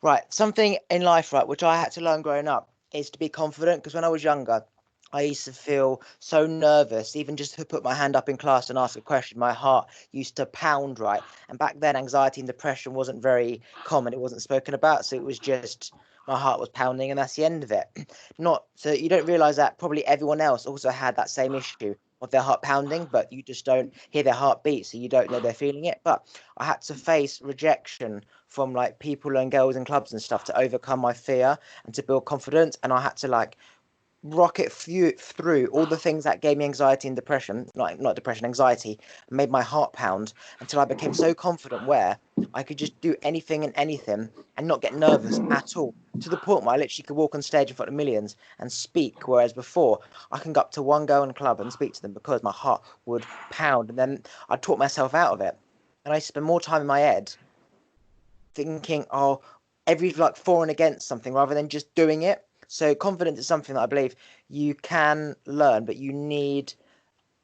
Right. Something in life, right, which I had to learn growing up is to be confident. Because when I was younger, I used to feel so nervous, even just to put my hand up in class and ask a question. My heart used to pound, right? And back then, anxiety and depression wasn't very common. It wasn't spoken about. So it was just my heart was pounding, and that's the end of it. Not so you don't realize that probably everyone else also had that same issue of their heart pounding, but you just don't hear their heartbeat, so you don't know they're feeling it. But I had to face rejection from like people and girls in clubs and stuff to overcome my fear and to build confidence. And I had to like rocket through all the things that gave me anxiety and depression, not depression, anxiety, and made my heart pound until I became so confident where I could just do anything and anything and not get nervous at all. To the point where I literally could walk on stage in front of millions and speak, whereas before I can go up to one girl in a club and speak to them because my heart would pound, and then I'd talk myself out of it. And I spend more time in my head thinking, oh, every like for and against something rather than just doing it. So confidence is something that I believe you can learn, but you need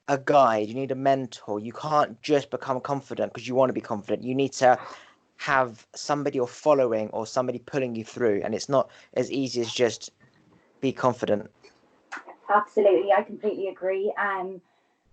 a guide, you need a mentor. You can't just become confident because you want to be confident. You need to have somebody you're following or somebody pulling you through, and it's not as easy as just be confident. Absolutely, I completely agree.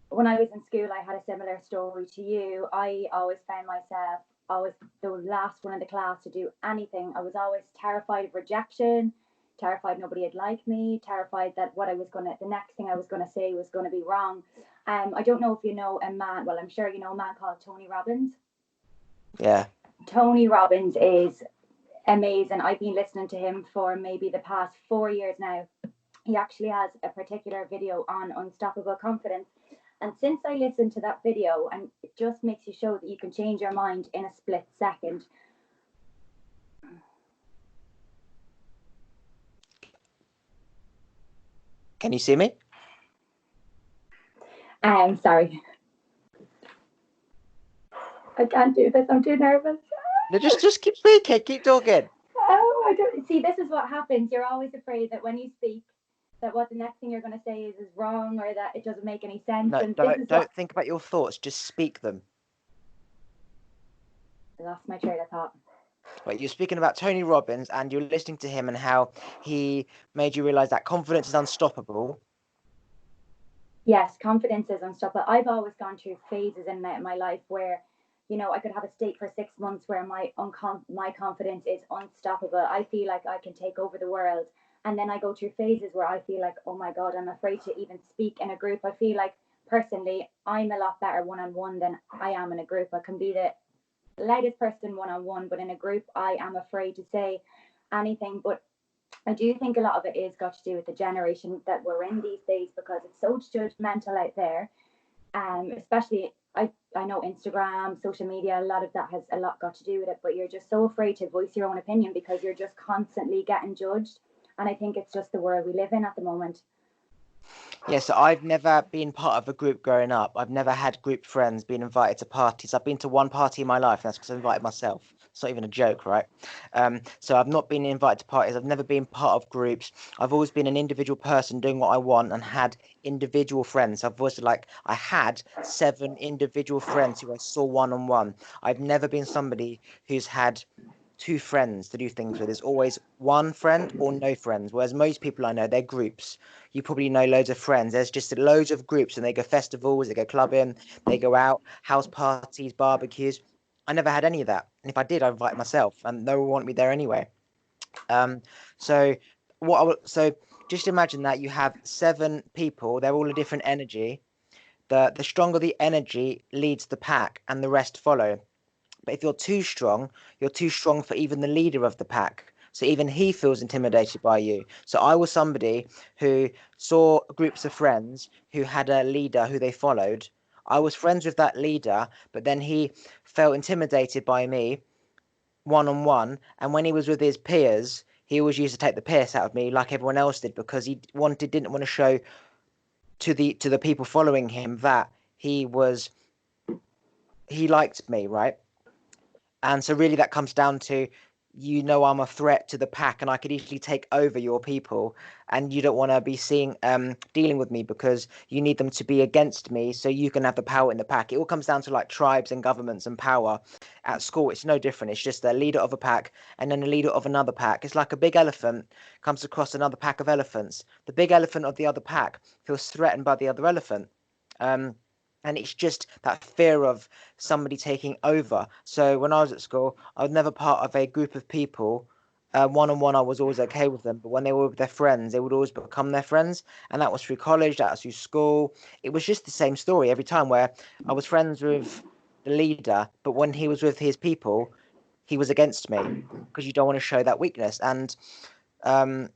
When I was in school, I had a similar story to you. I always found myself always the last one in the class to do anything. I was always terrified of rejection, terrified nobody would like me, terrified that the next thing I was gonna say was gonna be wrong. I don't know if you know a man. Well, I'm sure you know a man called Tony Robbins. Yeah. Tony Robbins is amazing. I've been listening to him for maybe the past 4 years now. He actually has a particular video on unstoppable confidence. And since I listened to that video, and it just makes you show that you can change your mind in a split second. Can you see me? Sorry. I can't do this. I'm too nervous. No, just keep speaking, keep talking. Oh, I don't see. This is what happens. You're always afraid that when you speak, that what the next thing you're going to say is wrong or that it doesn't make any sense. No, And this don't is what don't think about your thoughts, just speak them. I lost my train of thought. Right, you're speaking about Tony Robbins and you're listening to him and how he made you realize that confidence is unstoppable. Yes, confidence is unstoppable. I've always gone through phases in my life where, I could have a state for 6 months where my confidence is unstoppable. I feel like I can take over the world. And then I go through phases where I feel like, oh my God, I'm afraid to even speak in a group. I feel like personally, I'm a lot better one on one than I am in a group. I can be the loudest person one on one, but in a group, I am afraid to say anything. But I do think a lot of it is got to do with the generation that we're in these days because it's so judgmental out there. Especially I know Instagram, social media, a lot of that has a lot got to do with it, but you're just so afraid to voice your own opinion because you're just constantly getting judged. And I think it's just the world we live in at the moment. Yeah, so I've never been part of a group growing up. I've never had group friends being invited to parties. I've been to one party in my life, and that's because I invited myself. It's not even a joke, right? So I've not been invited to parties. I've never been part of groups. I've always been an individual person doing what I want and had individual friends. I've always I had 7 individual friends who I saw one on one. I've never been somebody who's had two friends to do things with. There's always one friend or no friends. Whereas most people I know, they're groups. You probably know loads of friends. There's just loads of groups, and they go festivals, they go clubbing, they go out, house parties, barbecues. I never had any of that. And if I did, I invite myself, and no one wanted me there anyway. Um, so so just imagine that you have 7 people. They're all a different energy. The stronger the energy leads the pack, and the rest follow. But if you're too strong for even the leader of the pack. So even he feels intimidated by you. So I was somebody who saw groups of friends who had a leader who they followed. I was friends with that leader, but then he felt intimidated by me one on one. And when he was with his peers, he always used to take the piss out of me like everyone else did because didn't want to show to the people following him that he liked me, right? And so really that comes down to you know I'm a threat to the pack and I could easily take over your people, and you don't want to be dealing with me because you need them to be against me so you can have the power in the pack. It all comes down to like tribes and governments and power. At school it's no different. It's just the leader of a pack and then the leader of another pack. It's like a big elephant comes across another pack of elephants. The big elephant of the other pack feels threatened by the other elephant. And it's just that fear of somebody taking over. So when I was at school, I was never part of a group of people. One on one, I was always okay with them, but when they were with their friends, they would always become their friends, and that was through college, that was through school. It was just the same story every time, where I was friends with the leader, but when he was with his people, he was against me because you don't want to show that weakness. And um,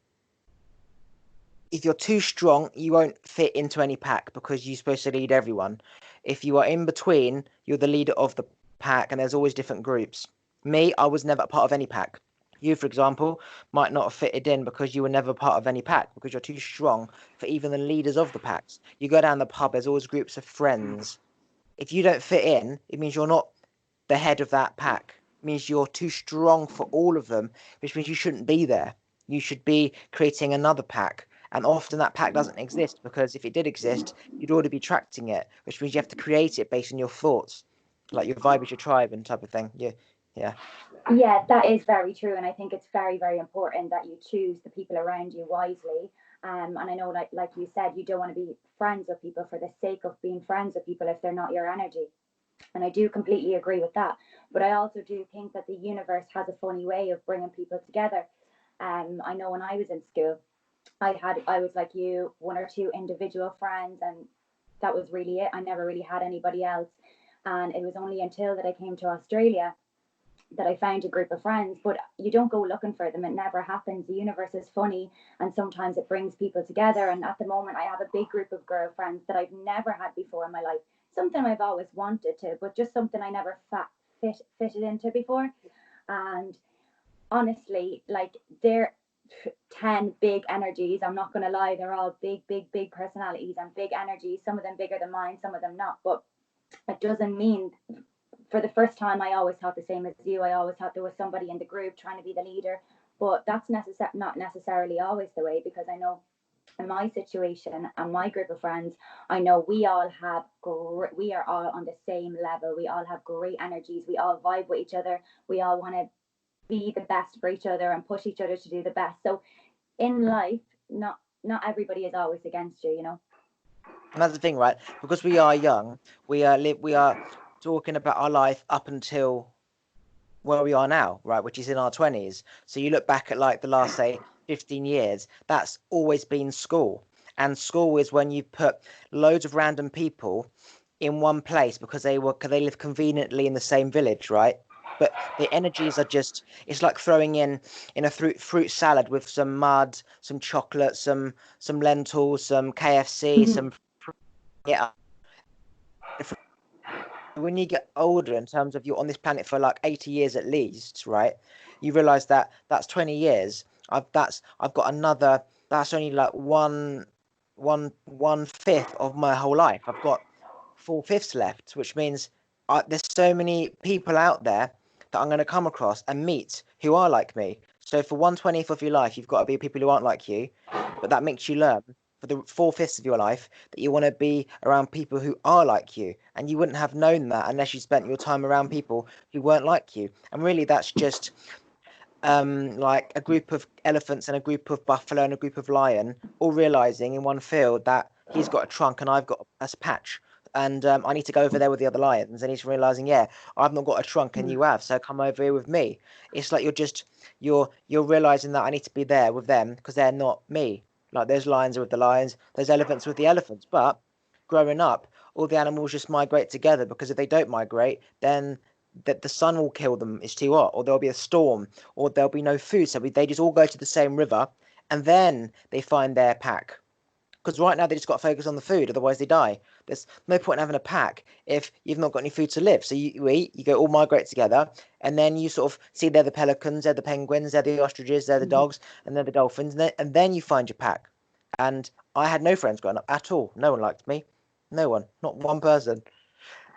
if you're too strong, you won't fit into any pack because you're supposed to lead everyone. If you are in between, you're the leader of the pack, and there's always different groups. Me, I was never part of any pack. You, for example, might not have fitted in because you were never part of any pack because you're too strong for even the leaders of the packs. You go down the pub, there's always groups of friends. If you don't fit in, it means you're not the head of that pack. It means you're too strong for all of them, which means you shouldn't be there. You should be creating another pack. And often that pack doesn't exist because if it did exist, you'd already be attracting it, which means you have to create it based on your thoughts, like your vibe is your tribe and type of thing. Yeah, yeah. Yeah, that is very true, and I think it's very, very important that you choose the people around you wisely. And I know, like you said, you don't want to be friends with people for the sake of being friends with people if they're not your energy. And I do completely agree with that. But I also do think that the universe has a funny way of bringing people together. I know when I was in school, I was like you, one or two individual friends, and that was really it. I never really had anybody else. And it was only until that I came to Australia that I found a group of friends, but you don't go looking for them. It never happens. The universe is funny, and sometimes it brings people together. And at the moment, I have a big group of girlfriends that I've never had before in my life. Something I've always wanted to, but just something I never fitted into before. And honestly, like they're 10 big energies. I'm not going to lie, they're all big, big, big personalities and big energies. Some of them bigger than mine, some of them not. But it doesn't mean for the first time, I always thought the same as you. I always thought there was somebody in the group trying to be the leader, but that's not necessarily always the way, because I know in my situation and my group of friends, I know we all have we are all on the same level. We all have great energies. We all vibe with each other. We all want to be the best for each other and push each other to do the best. So in life, not everybody is always against you, you know. And that's the thing, right? Because we are young, we are talking about our life up until where we are now, right? Which is in our 20s. So you look back at like the last, say, 15 years, that's always been school. And school is when you put loads of random people in one place because they live conveniently in the same village, right? But the energies are just, it's like throwing in a fruit salad with some mud, some chocolate, some lentils, some KFC, some yeah. When you get older, in terms of you're on this planet for like 80 years at least, right? You realize that that's 20 years. I've got another. That's only like one fifth of my whole life. I've got 4/5 left, which means there's so many people out there that I'm going to come across and meet who are like me. So for 1/20th of your life, you've got to be people who aren't like you, but that makes you learn for the 4/5 of your life that you want to be around people who are like you, and you wouldn't have known that unless you spent your time around people who weren't like you. And really, that's just like a group of elephants and a group of buffalo and a group of lion all realizing in one field that he's got a trunk and I've got a patch. And I need to go over there with the other lions. And he's realizing, yeah, I've not got a trunk and you have, so come over here with me. It's like you're realizing that I need to be there with them because they're not me. Like those lions are with the lions, those elephants with the elephants. But growing up, all the animals just migrate together because if they don't migrate, then the sun will kill them. It's too hot, or there'll be a storm, or there'll be no food. So they just all go to the same river, and then they find their pack. Because right now they just got to focus on the food, otherwise they die. There's no point in having a pack if you've not got any food to live. So you eat, you go all migrate together, and then you sort of see they're the pelicans, they're the penguins, they're the ostriches, they're the dogs, and they're the dolphins, and then you find your pack. And I had no friends growing up at all. No one liked me. No one, not one person.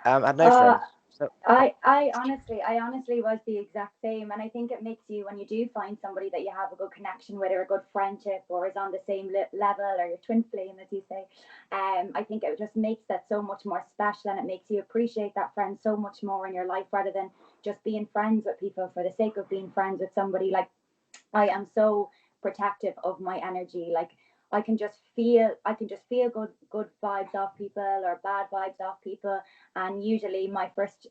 I had no Uh, friends. So I honestly was the exact same, and I think it makes you, when you do find somebody that you have a good connection with, or a good friendship, or is on the same level, or your twin flame, as you say. I think it just makes that so much more special, and it makes you appreciate that friend so much more in your life, rather than just being friends with people for the sake of being friends with somebody. Like, I am so protective of my energy. Like, I can just feel good vibes off people or bad vibes off people. And usually my first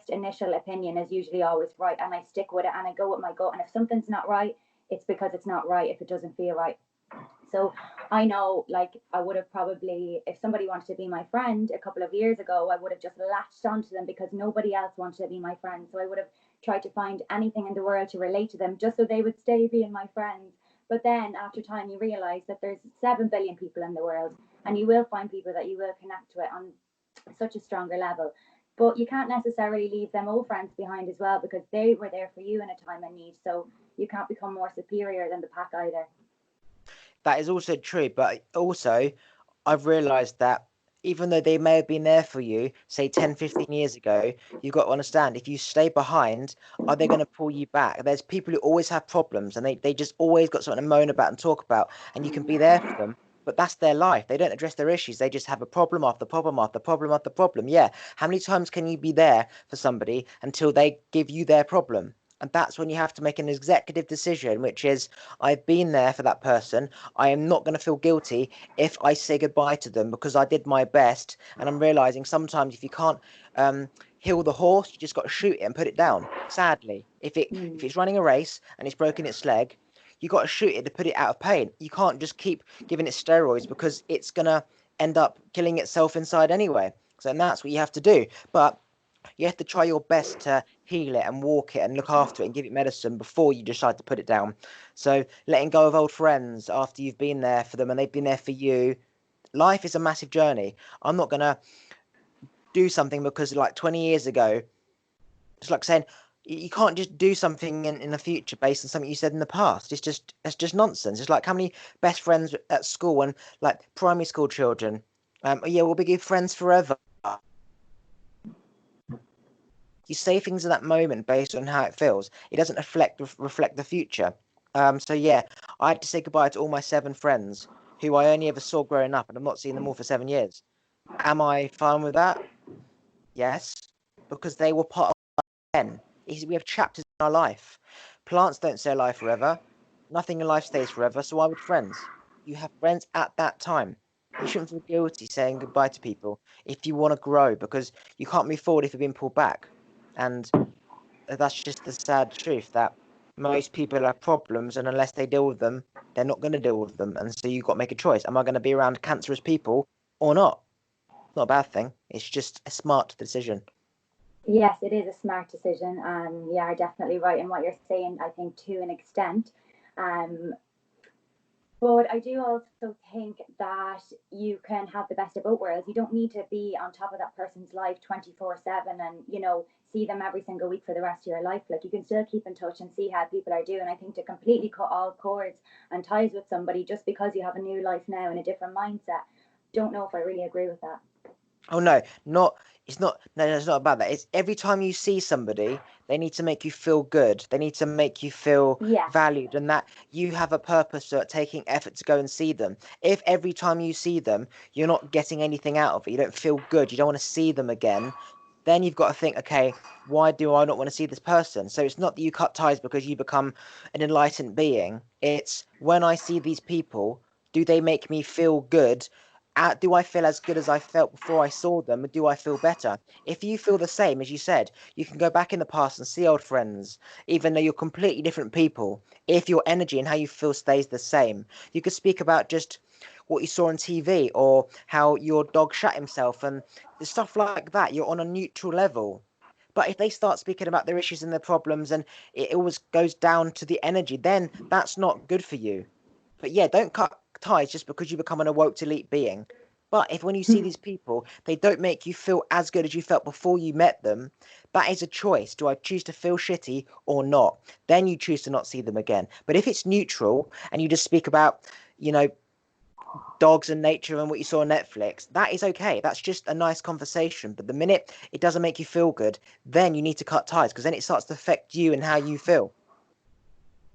initial opinion is usually always right, and I stick with it and I go with my gut. And if something's not right, it's because it's not right, if it doesn't feel right. So I know, like, I would have probably, if somebody wanted to be my friend a couple of years ago, I would have just latched onto them because nobody else wanted to be my friend. So I would have tried to find anything in the world to relate to them just so they would stay being my friends. But then after time, you realize that there's 7 billion people in the world, and you will find people that you will connect with on such a stronger level. But you can't necessarily leave them old friends behind as well, because they were there for you in a time of need. So you can't become more superior than the pack either. that is also true, but also I've realized that even though they may have been there for you, say 10, 15 years ago, you've got to understand, if you stay behind, are they going to pull you back? There's people who always have problems, and they just always got something to moan about and talk about, and you can be there for them. But that's their life. They don't address their issues. They just have a problem after problem after problem after problem. Yeah. How many times can you be there for somebody until they give you their problem? And that's when you have to make an executive decision, which is, I've been there for that person. I am not going to feel guilty if I say goodbye to them because I did my best. And I'm realizing sometimes if you can't heal the horse, you just got to shoot it and put it down. Sadly, if Mm. it's running a race and it's broken its leg, you got to shoot it to put it out of pain. You can't just keep giving it steroids because it's gonna end up killing itself inside anyway. So and that's what you have to do. But you have to try your best to heal it and walk it and look after it and give it medicine before you decide to put it down. So letting go of old friends after you've been there for them and they've been there for you. Life is a massive journey. I'm not gonna do something because like 20 years ago, it's like saying you can't just do something in the future based on something you said in the past. It's just nonsense. It's like how many best friends at school and like primary school children. Yeah, we'll be good friends forever. You say things in that moment based on how it feels. It doesn't reflect the future. So yeah, I had to say goodbye to all my 7 friends who I only ever saw growing up, and I'm not seeing them all for 7 years. Am I fine with that? Yes, because they were part of 10. We have chapters in our life. Plants don't stay alive forever. Nothing in life stays forever. So why would friends? You have friends at that time. You shouldn't feel guilty saying goodbye to people if you want to grow, because you can't move forward if you're being pulled back. And that's just the sad truth that most people have problems, and unless they deal with them, they're not going to deal with them. And so you've got to make a choice. Am I going to be around cancerous people or not? Not a bad thing. It's just a smart decision. Yes, it is a smart decision. Yeah, you're definitely right in what you're saying, I think, to an extent. Um, but I do also think that you can have the best of both worlds. You don't need to be on top of that person's life 24/7 and, see them every single week for the rest of your life. Like, you can still keep in touch and see how people are doing. I think to completely cut all cords and ties with somebody just because you have a new life now and a different mindset, don't know if I really agree with that. Oh no, not it's not no, no, it's not about that. It's every time you see somebody, they need to make you feel good. They need to make you feel Yeah. valued and that you have a purpose for taking effort to go and see them. If every time you see them, you're not getting anything out of it, you don't feel good, you don't want to see them again, then you've got to think, okay, why do I not want to see this person? So it's not that you cut ties because you become an enlightened being. It's when I see these people, do they make me feel good? Do I feel as good as I felt before I saw them? Or do I feel better? If you feel the same, as you said, you can go back in the past and see old friends, even though you're completely different people. If your energy and how you feel stays the same, you could speak about just what you saw on TV or how your dog shot himself and stuff like that. You're on a neutral level. But if they start speaking about their issues and their problems and it always goes down to the energy, then that's not good for you. But yeah, don't cut ties just because you become an awoke elite being. But if when you see these people, they don't make you feel as good as you felt before you met them, that is a choice. Do I choose to feel shitty or not? Then you choose to not see them again. But if it's neutral and you just speak about, you know, dogs and nature and what you saw on Netflix, that is okay. That's just a nice conversation. But the minute it doesn't make you feel good, then you need to cut ties, because then it starts to affect you and how you feel.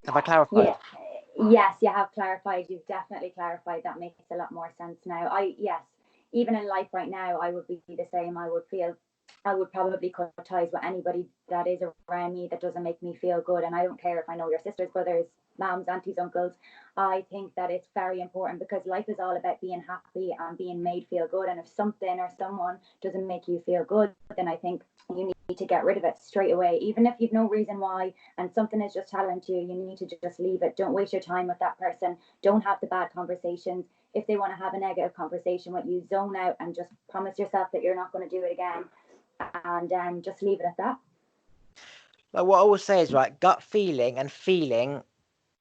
Have I clarified? Yeah. Yes, you have clarified. You've definitely clarified. That makes a lot more sense now. Yes, even in life right now, I would be the same. I would probably cut ties with anybody that is around me that doesn't make me feel good. And I don't care if I know your sisters, brothers, moms, aunties, uncles. I think that it's very important, because life is all about being happy and being made feel good. And if something or someone doesn't make you feel good, then I think you need to get rid of it straight away, even if you've no reason why, and something is just challenging you. You need to just leave it. Don't waste your time with that person. Don't have the bad conversations. If they want to have a negative conversation with you, zone out and just promise yourself that you're not going to do it again, and just leave it at that. Like, what I will say is, right, gut feeling and feeling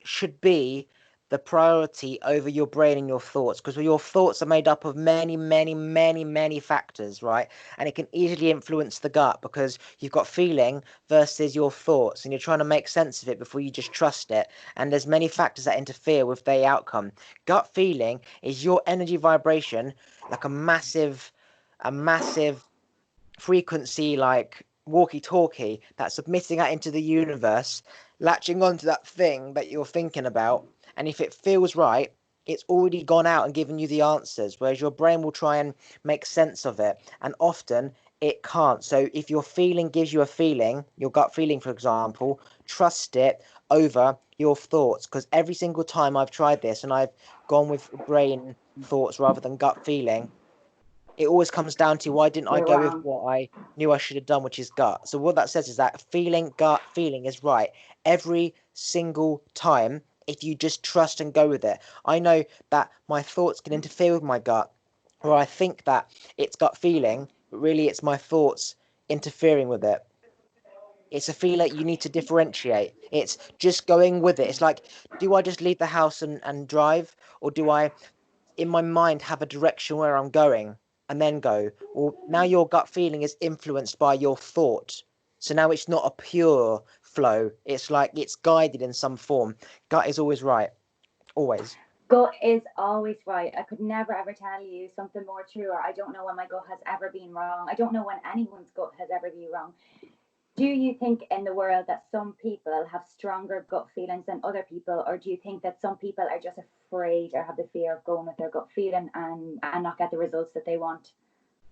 should be the priority over your brain and your thoughts, because your thoughts are made up of many, many, many, many factors, right? And it can easily influence the gut, because you've got feeling versus your thoughts, and you're trying to make sense of it before you just trust it. And there's many factors that interfere with the outcome. Gut feeling is your energy vibration, like a massive frequency, like walkie-talkie, that's submitting that into the universe, latching onto that thing that you're thinking about. And if it feels right, it's already gone out and given you the answers, whereas your brain will try and make sense of it, and often it can't. So if your feeling gives you a feeling, your gut feeling, for example, trust it over your thoughts, because every single time I've tried this and I've gone with brain thoughts rather than gut feeling, it always comes down to, why didn't I You're go with wrong. what I knew I should have done, which is gut. So what that says is that gut feeling is right every single time if you just trust and go with it. I know that my thoughts can interfere with my gut, or I think that it's gut feeling, but really it's my thoughts interfering with it. It's a feeling you need to differentiate. It's just going with it. It's like, do I just leave the house and drive, or do I in my mind have a direction where I'm going and then go? Well, now your gut feeling is influenced by your thought. So now it's not a pure flow. It's like it's guided in some form. Gut is always right. Always. Gut is always right. I could never ever tell you something more true, or I don't know when my gut has ever been wrong. I don't know when anyone's gut has ever been wrong. Do you think in the world that some people have stronger gut feelings than other people, or do you think that some people are just afraid or have the fear of going with their gut feeling and not get the results that they want?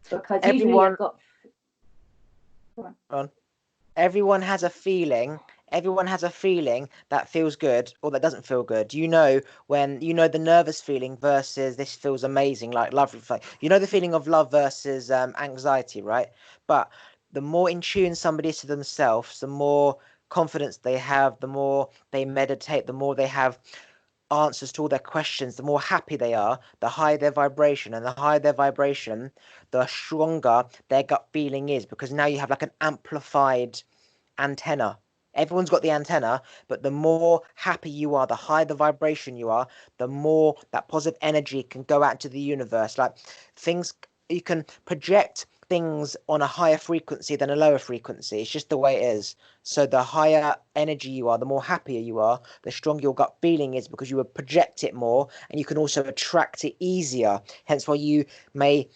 Because usually your Everyone gut. on. Everyone has a feeling. Everyone has a feeling that feels good or that doesn't feel good. When the nervous feeling versus this feels amazing, like love. The feeling of love versus anxiety, right? But the more in tune somebody is to themselves, the more confidence they have, the more they meditate, the more they have answers to all their questions, the more happy they are, the higher their vibration. And the higher their vibration, the stronger their gut feeling is, because now you have like an amplified antenna. Everyone's got the antenna, but the more happy you are, the higher the vibration you are, the more that positive energy can go out into the universe. Like things, you can project things on a higher frequency than a lower frequency. It's just the way it is. So the higher energy you are, the more happier you are, the stronger your gut feeling is, because you will project it more, and you can also attract it easier. Hence why you may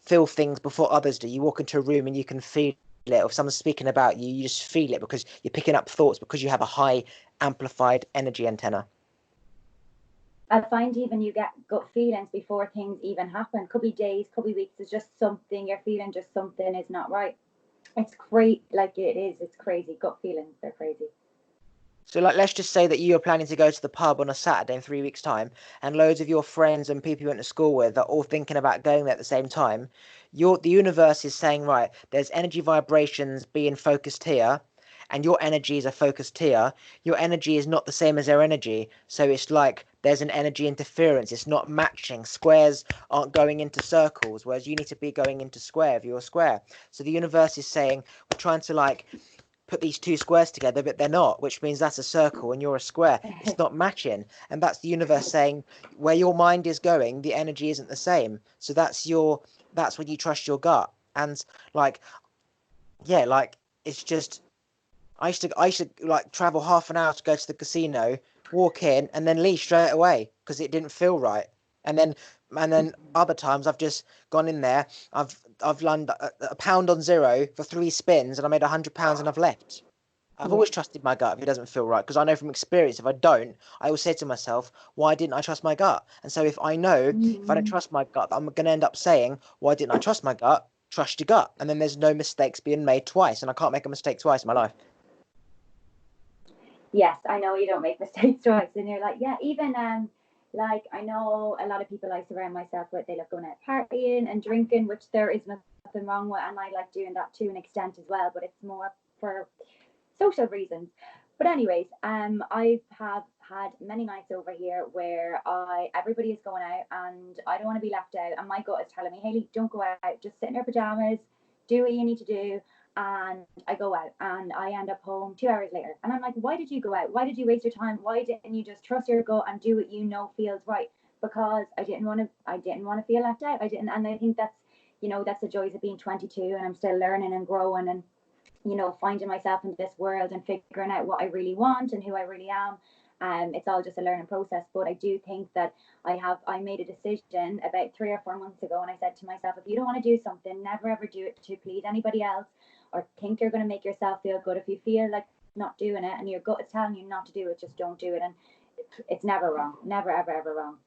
feel things before others do. You walk into a room and you can feel it. Or if someone's speaking about you, you just feel it because you're picking up thoughts, because you have a high amplified energy antenna. I find even you get gut feelings before things even happen. Could be days, could be weeks. It's just something you're feeling, just something is not right. It's great, like it is. It's crazy. Gut feelings, they're crazy. So, like, let's just say that you're planning to go to the pub on a Saturday in 3 weeks' time, and loads of your friends and people you went to school with are all thinking about going there at the same time. The universe is saying, right, there's energy vibrations being focused here, and your energies are focused here. Your energy is not the same as their energy, so it's like there's an energy interference. It's not matching. Squares aren't going into circles, whereas you need to be going into square if you're a square. So the universe is saying, we're trying to like put these two squares together, but they're not, which means that's a circle and you're a square. It's not matching. And that's the universe saying, where your mind is going, the energy isn't the same. So that's when you trust your gut. And like, yeah, like it's just, I used to like travel half an hour to go to the casino, walk in and then leave straight away because it didn't feel right. And then other times I've just gone in there, I've landed a pound on zero for 3 spins, and I made £100 and I've left. I've always trusted my gut if it doesn't feel right, because I know from experience if I don't, I always say to myself, why didn't I trust my gut? And so if I know if I don't trust my gut, I'm going to end up saying, why didn't I trust my gut? Trust your gut. And then there's no mistakes being made twice, and I can't make a mistake twice in my life. Yes, I know you don't make mistakes twice, and you're like, yeah, even like I know a lot of people I surround myself with, they love going out partying and drinking, which there is nothing wrong with, and I like doing that to an extent as well, but it's more for social reasons. But anyways, I have had many nights over here where everybody is going out and I don't want to be left out, and my gut is telling me, Hayley, don't go out, just sit in your pajamas, do what you need to do. And I go out and I end up home 2 hours later. And I'm like, why did you go out? Why did you waste your time? Why didn't you just trust your gut and do what you know feels right? Because I didn't want to feel left out. And I think that's the joys of being 22, and I'm still learning and growing and finding myself in this world and figuring out what I really want and who I really am. It's all just a learning process, but I do think that I made a decision about 3 or 4 months ago, and I said to myself, if you don't want to do something, never ever do it to please anybody else or think you're going to make yourself feel good. If you feel like not doing it and your gut is telling you not to do it, just don't do it. And it's never wrong, never ever ever wrong.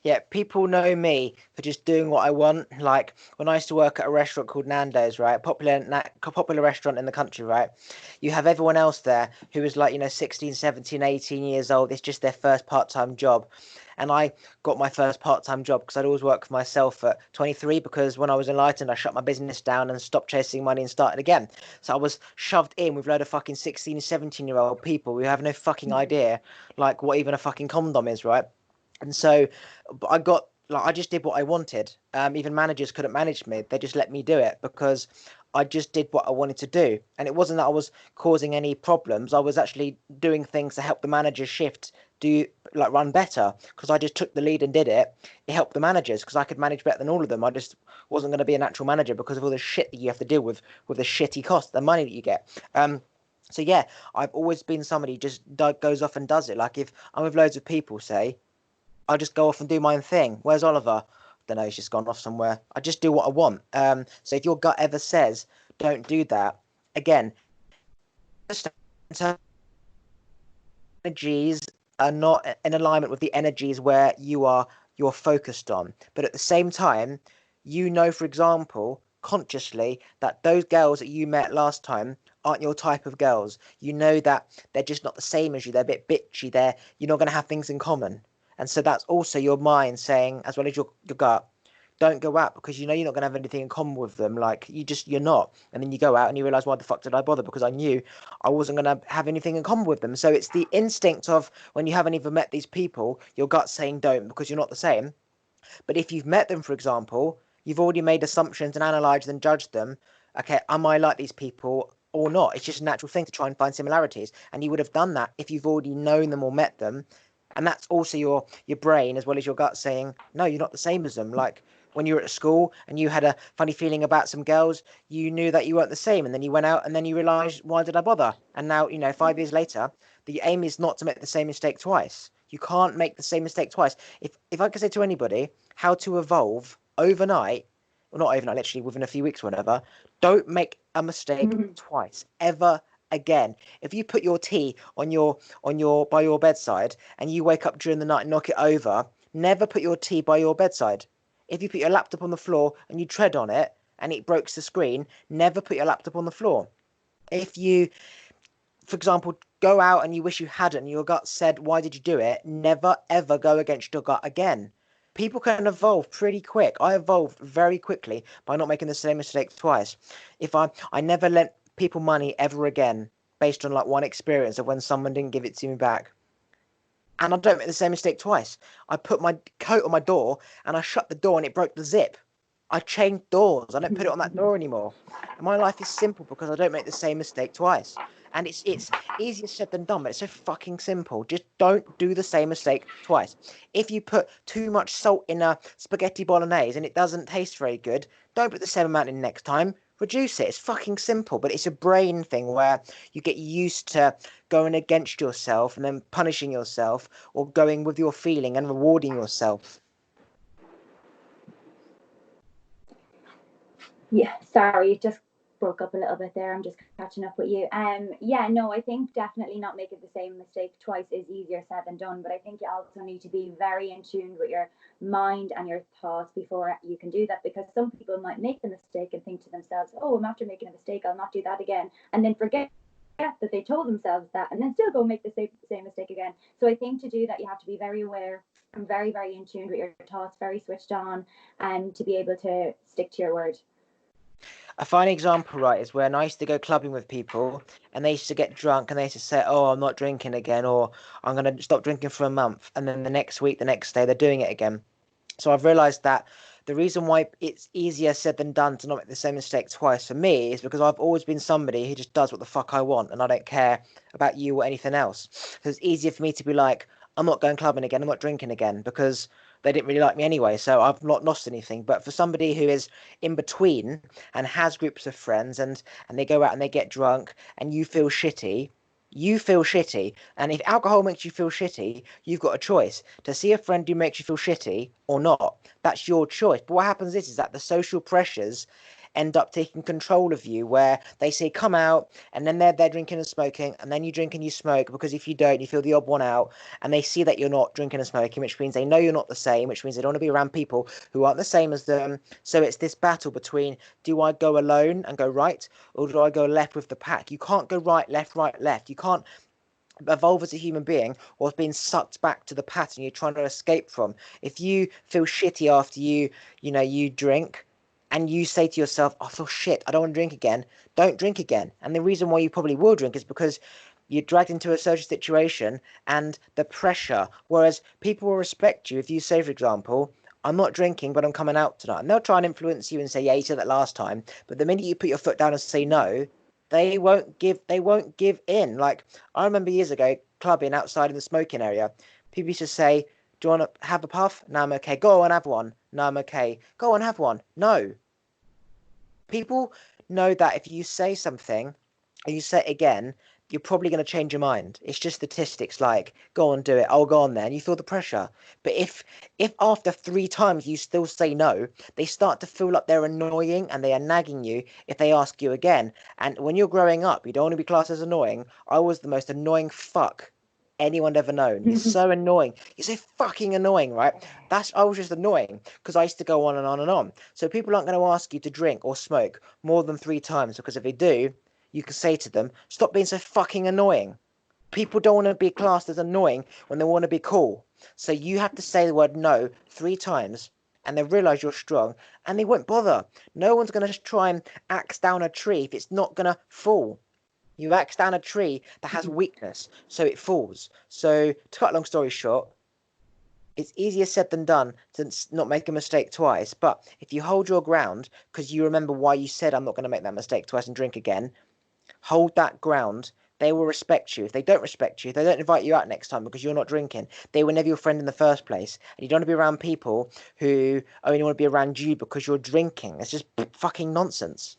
Yeah, people know me for just doing what I want. Like when I used to work at a restaurant called Nando's, right? Popular restaurant in the country, right? You have everyone else there who is like, 16, 17, 18 years old. It's just their first part-time job. And I got my first part-time job because I'd always worked for myself at 23, because when I was enlightened, I shut my business down and stopped chasing money and started again. So I was shoved in with a load of fucking 16, 17-year-old people who have no fucking idea like what even a fucking condom is, right? And so I just did what I wanted. Even managers couldn't manage me. They just let me do it because I just did what I wanted to do. And it wasn't that I was causing any problems. I was actually doing things to help the manager's shift run better, because I just took the lead and did it. It helped the managers because I could manage better than all of them. I just wasn't going to be a natural manager because of all the shit that you have to deal with the shitty cost, the money that you get. So yeah, I've always been somebody who just goes off and does it. Like if I'm with loads of people, say, I just go off and do my own thing. Where's Oliver? I don't know, he's just gone off somewhere. I just do what I want. So if your gut ever says don't do that, again, energies are not in alignment with the energies where you're focused on. But at the same time, for example, consciously, that those girls that you met last time aren't your type of girls. You know that they're just not the same as you. They're a bit bitchy. You're not going to have things in common. And so that's also your mind saying, as well as your gut, don't go out because you're not going to have anything in common with them. Like you're not. And then you go out and you realize, why the fuck did I bother? Because I knew I wasn't going to have anything in common with them. So it's the instinct of when you haven't even met these people, your gut saying don't because you're not the same. But if you've met them, for example, you've already made assumptions and analysed and judged them. Okay, am I like these people or not? It's just a natural thing to try and find similarities. And you would have done that if you've already known them or met them. And that's also your brain as well as your gut saying, no, you're not the same as them. Like when you were at school and you had a funny feeling about some girls, you knew that you weren't the same. And then you went out and then you realised, why did I bother? And now, 5 years later, the aim is not to make the same mistake twice. You can't make the same mistake twice. If I could say to anybody how to evolve overnight, well, not overnight, literally within a few weeks or whatever, don't make a mistake twice, ever again. If you put your tea on your by your bedside and you wake up during the night and knock it over, never put your tea by your bedside. If you put your laptop on the floor and you tread on it and it breaks the screen, never put your laptop on the floor. If you, for example, go out and you wish you hadn't, and your gut said, why did you do it? Never ever go against your gut again. People can evolve pretty quick. I evolved very quickly by not making the same mistake twice. I never lent people money ever again based on like one experience of when someone didn't give it to me back. And I don't make the same mistake twice. I put my coat on my door and I shut the door and it broke the zip. I changed doors. I don't put it on that door anymore. And my life is simple because I don't make the same mistake twice. And it's easier said than done, but it's so fucking simple. Just don't do the same mistake twice. If you put too much salt in a spaghetti bolognese and it doesn't taste very good, don't put the same amount in next time. Reduce it. It's fucking simple, but it's a brain thing where you get used to going against yourself and then punishing yourself, or going with your feeling and rewarding yourself. Yeah, sorry, it just broke up a little bit there. I'm just catching up with you. Yeah, no, I think definitely not making the same mistake twice is easier said than done. But I think you also need to be very in tune with your mind and your thoughts before you can do that. Because some people might make the mistake and think to themselves, "Oh, I'm after making a mistake, I'll not do that again," and then forget that they told themselves that, and then still go make the same mistake again. So I think to do that, you have to be very aware and very, very in tune with your thoughts, very switched on, and to be able to stick to your word. A fine example, right, is when I used to go clubbing with people and they used to get drunk and they used to say, "Oh, I'm not drinking again," or "I'm going to stop drinking for a month." And then the next week, the next day, they're doing it again. So I've realized that the reason why it's easier said than done to not make the same mistake twice for me is because I've always been somebody who just does what the fuck I want and I don't care about you or anything else. So it's easier for me to be like, I'm not going clubbing again, I'm not drinking again because they didn't really like me anyway. So I've not lost anything. But for somebody who is in between and has groups of friends and they go out and they get drunk and you feel shitty. And if alcohol makes you feel shitty, you've got a choice to see a friend who makes you feel shitty or not. That's your choice. But what happens is that the social pressures end up taking control of you where they say come out and then they're drinking and smoking and then you drink and you smoke because if you don't you feel the odd one out and they see that you're not drinking and smoking, which means they know you're not the same, which means they don't want to be around people who aren't the same as them. So it's this battle between, do I go alone and go right, or do I go left with the pack? You can't go right, left. You can't evolve as a human being or being sucked back to the pattern you're trying to escape from. If you feel shitty after you drink and you say to yourself, I feel shit, I don't want to drink again, don't drink again. And the reason why you probably will drink is because you're dragged into a social situation and the pressure. Whereas people will respect you if you say, for example, I'm not drinking, but I'm coming out tonight. And they'll try and influence you and say, yeah, you said that last time. But the minute you put your foot down and say no, they won't give in. Like I remember years ago clubbing outside in the smoking area. People used to say, "Do you want to have a puff?" No, I'm okay. Go on, have one. No, I'm okay. Go on, have one. No. People know that if you say something and you say it again, you're probably going to change your mind. It's just statistics like, go on, do it. I'll go on there. And you feel the pressure. But if after 3 times you still say no, they start to feel like they're annoying and they are nagging you if they ask you again. And when you're growing up, you don't want to be classed as annoying. I was the most annoying fuck anyone ever known. You're so annoying. You're so fucking annoying, right? I was just annoying because I used to go on and on and on. So people aren't going to ask you to drink or smoke more than 3 times because if they do, you can say to them, stop being so fucking annoying. People don't want to be classed as annoying when they want to be cool. So you have to say the word no 3 times and they realize you're strong and they won't bother. No one's going to try and axe down a tree if it's not going to fall. You axe down a tree that has weakness, so it falls. So, to cut a long story short, it's easier said than done to not make a mistake twice. But if you hold your ground because you remember why you said, I'm not going to make that mistake twice and drink again, hold that ground. They will respect you. If they don't respect you, if they don't invite you out next time because you're not drinking, they were never your friend in the first place. And you don't want to be around people who only want to be around you because you're drinking. It's just fucking nonsense.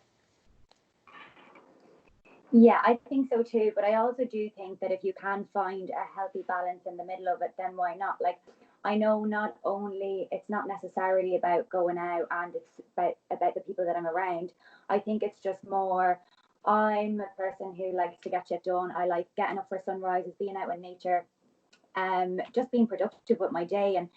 Yeah, I think so too. But I also do think that if you can find a healthy balance in the middle of it, then why not? Like, I know not only it's not necessarily about going out and it's about the people that I'm around. I think it's just more. I'm a person who likes to get shit done. I like getting up for sunrises, being out in nature, just being productive with my day. And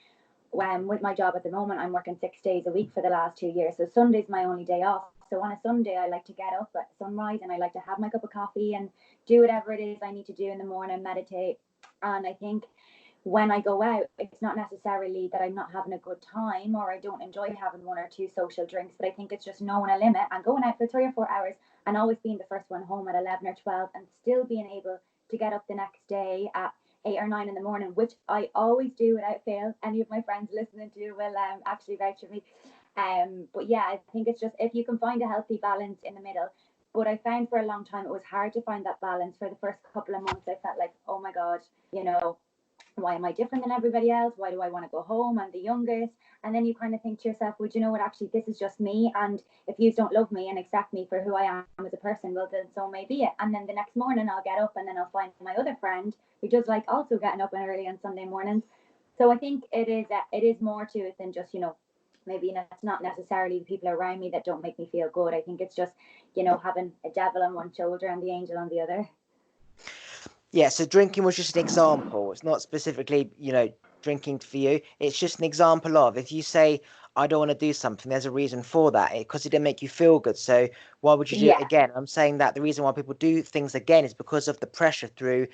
when with my job at the moment, I'm working 6 days a week for the last 2 years. So Sunday's my only day off. So on a Sunday, I like to get up at sunrise and I like to have my cup of coffee and do whatever it is I need to do in the morning, meditate. And I think when I go out, it's not necessarily that I'm not having a good time or I don't enjoy having one or two social drinks, but I think it's just knowing a limit and going out for 3 or 4 hours and always being the first one home at 11 or 12 and still being able to get up the next day at 8 or 9 in the morning, which I always do without fail. Any of my friends listening to will actually vouch for me. But yeah, I think it's just if you can find a healthy balance in the middle. But I found for a long time it was hard to find that balance. For the first couple of months, I felt like, oh my God, you know, why am I different than everybody else? Why do I want to go home? I'm the youngest. And then you kind of think to yourself, well, you know what, actually, this is just me. And if you don't love me and accept me for who I am as a person, well, then so may be it. And then the next morning I'll get up and then I'll find my other friend who does like also getting up early on Sunday mornings. So I think it is more to it than just, maybe, you know, it's not necessarily the people around me that don't make me feel good. I think it's just, you know, having a devil on one shoulder and the angel on the other. Yeah, so drinking was just an example. It's not specifically, you know, drinking for you. It's just an example of, if you say, I don't want to do something, there's a reason for that, because it didn't make you feel good. So why would you do it Yeah. again? I'm saying that the reason why people do things again is because of the pressure through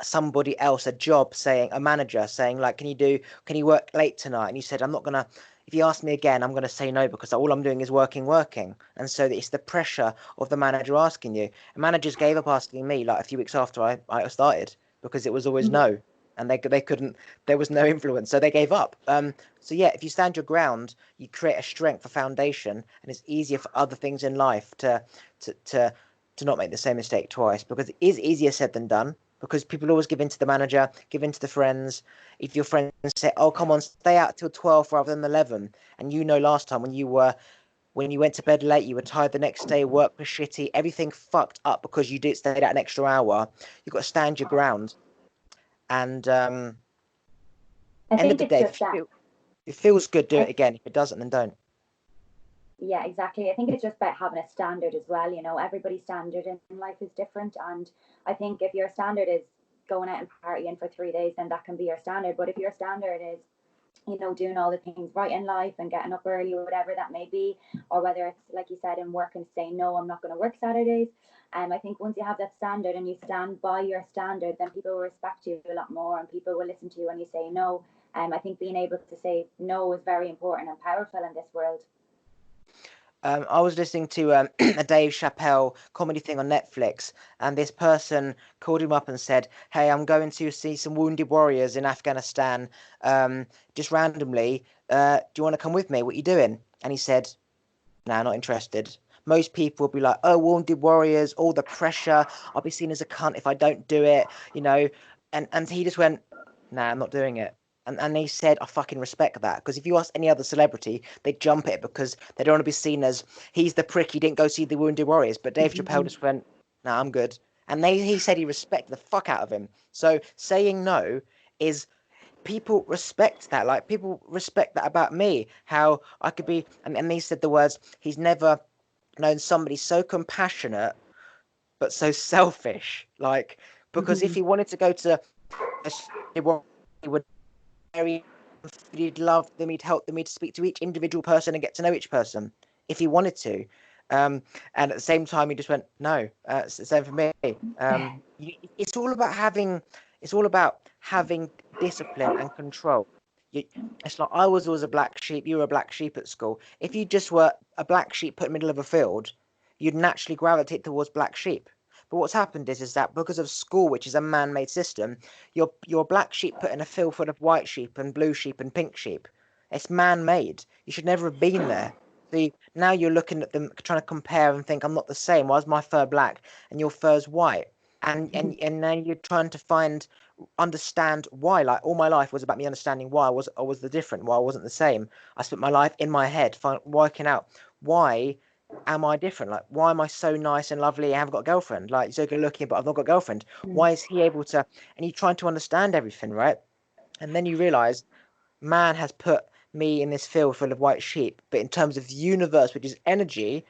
somebody else, a job, saying, a manager saying, like, can you work late tonight? And you said, I'm not gonna, if you ask me again, I'm gonna say no, because all I'm doing is working. And so it's the pressure of the manager asking you. And managers gave up asking me like a few weeks after I started, because it was always no, and they couldn't, there was no influence, so they gave up. So yeah, if you stand your ground, you create a strength, a foundation, and it's easier for other things in life to not make the same mistake twice, because it is easier said than done, because people always give in to the manager, give in to the friends. If your friends say, oh, come on, stay out till 12 rather than 11, and you know last time when you went to bed late, you were tired the next day, work was shitty, everything fucked up because you did stay out an extra hour, you've got to stand your ground. And I end of think the it's day, just if that. it feels good, do it again. If it doesn't, then don't. Yeah, exactly. I think it's just about having a standard as well. You know, everybody's standard in life is different. And I think if your standard is going out and partying for 3 days, then that can be your standard. But if your standard is, you know, doing all the things right in life and getting up early or whatever that may be, or whether it's, like you said, in work and saying, no, I'm not going to work Saturdays. I think once you have that standard and you stand by your standard, then people will respect you a lot more and people will listen to you when you say no. I think being able to say no is very important and powerful in this world. I was listening to a Dave Chappelle comedy thing on Netflix, and this person called him up and said, "Hey, I'm going to see some wounded warriors in Afghanistan, just randomly. Do you want to come with me? What are you doing?" And he said, "Nah, not interested." Most people will be like, "Oh, wounded warriors, all the pressure. I'll be seen as a cunt if I don't do it, you know." And he just went, "Nah, I'm not doing it." And he said, I fucking respect that, because if you ask any other celebrity, they'd jump at it because they don't want to be seen as he's the prick, he didn't go see the Wounded Warriors. But Dave Chappelle just went, "Nah, I'm good." And he said he respected the fuck out of him. So saying no is, people respect that. Like, people respect that about me, how I could be. And he said the words, he's never known somebody so compassionate but so selfish. Like, because if he wanted to go to a, he would very, he'd love them, he'd help them, he'd speak to each individual person and get to know each person if he wanted to. And at the same time, he just went, no. Same for me. It's all about having discipline and control. It's like, I was always a black sheep. You were a black sheep at school. If you just were a black sheep put in the middle of a field, you'd naturally gravitate towards black sheep. But what's happened is that because of school, which is a man-made system, you're black sheep put in a field full of white sheep and blue sheep and pink sheep. It's man-made. You should never have been there. See, now you're looking at them, trying to compare and think, I'm not the same. Why is my fur black and your fur's white? And then you're trying to understand why. Like, all my life was about me understanding why I was the different, why I wasn't the same. I spent my life in my head working out, why am I different? Like, why am I so nice and lovely? I haven't got a girlfriend. Like, so good looking, but I've not got a girlfriend. Why is he able to? And you're trying to understand everything, right? And then you realize, man has put me in this field full of white sheep, but in terms of the universe, which is energy,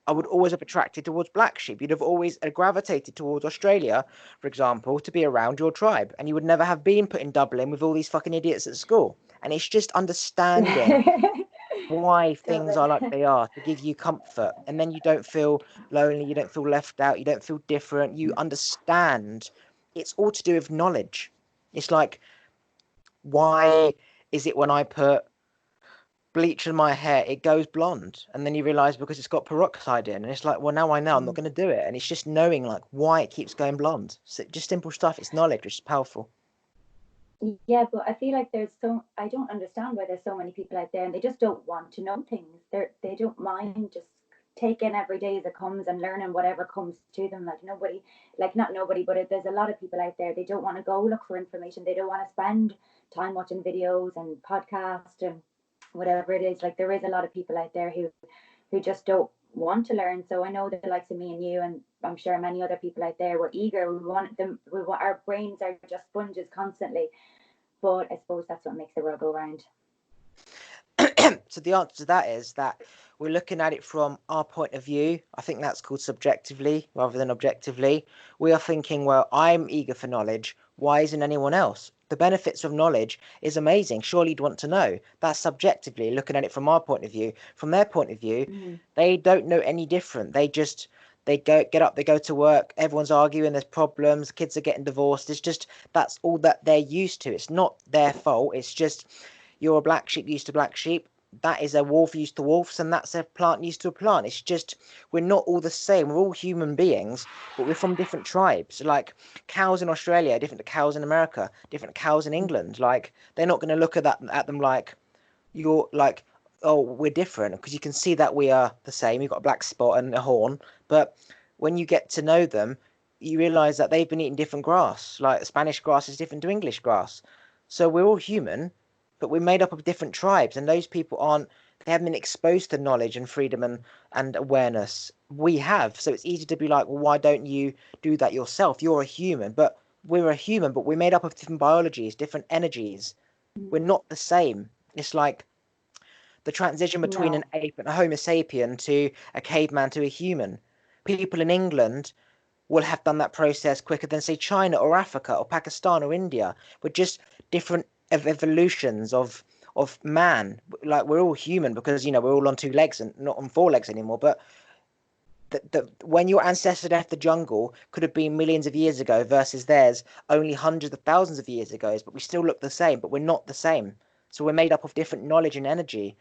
I would always have attracted towards black sheep. You'd have always gravitated towards Australia, for example, to be around your tribe, and you would never have been put in Dublin with all these fucking idiots at school. And it's just understanding why things are like they are, to give you comfort, and then you don't feel lonely, you don't feel left out, you don't feel different, you understand. It's all to do with knowledge. It's like, why is it when I put bleach in my hair it goes blonde? And then you realize, because it's got peroxide in. And it's like, well, now I know, I'm not going to do it. And it's just knowing, like, why it keeps going blonde. So just simple stuff. It's knowledge, which is powerful. Yeah, but I feel like I don't understand why there's so many people out there and they just don't want to know things. They don't mind just taking every day as it comes and learning whatever comes to them. Like, nobody, like, not nobody, but there's a lot of people out there. They don't want to go look for information. They don't want to spend time watching videos and podcasts and whatever it is. Like, there is a lot of people out there who just don't want to learn. So I know that the likes of me and you, and I'm sure many other people out there, were eager. Our brains are just sponges constantly. But I suppose that's what makes the world go round. So the answer to that is that we're looking at it from our point of view. I think that's called subjectively rather than objectively. We are thinking, well, I'm eager for knowledge. Why isn't anyone else? The benefits of knowledge is amazing. Surely you'd want to know. That's subjectively looking at it from our point of view. From their point of view, they don't know any different. They get up, they go to work, everyone's arguing, there's problems, kids are getting divorced. It's just that's all that they're used to. It's not their fault. It's just you're a black sheep used to black sheep. That is a wolf used to wolves, and that's a plant used to a plant. It's just we're not all the same. We're all human beings, but we're from different tribes. Like cows in Australia are different to cows in America, different to cows in England. Like they're not going to look at them like you're like, oh, we're different, because you can see that we are the same. You've got a black spot and a horn, but when you get to know them, you realize that they've been eating different grass. Like Spanish grass is different to English grass. So we're all human, but we're made up of different tribes, and those people aren't. They haven't been exposed to knowledge and freedom and awareness. We have, so it's easy to be like, well, why don't you do that yourself? You're a human, but we're a human, but we're made up of different biologies, different energies. We're not the same. It's like the transition between an ape and a Homo sapien to a caveman to a human. People in England will have done that process quicker than, say, China or Africa or Pakistan or India. We're just different evolutions of man. Like we're all human because we're all on two legs and not on four legs anymore. But when your ancestors left the jungle could have been millions of years ago versus theirs only hundreds of thousands of years ago. But we still look the same, but we're not the same. So we're made up of different knowledge and energy.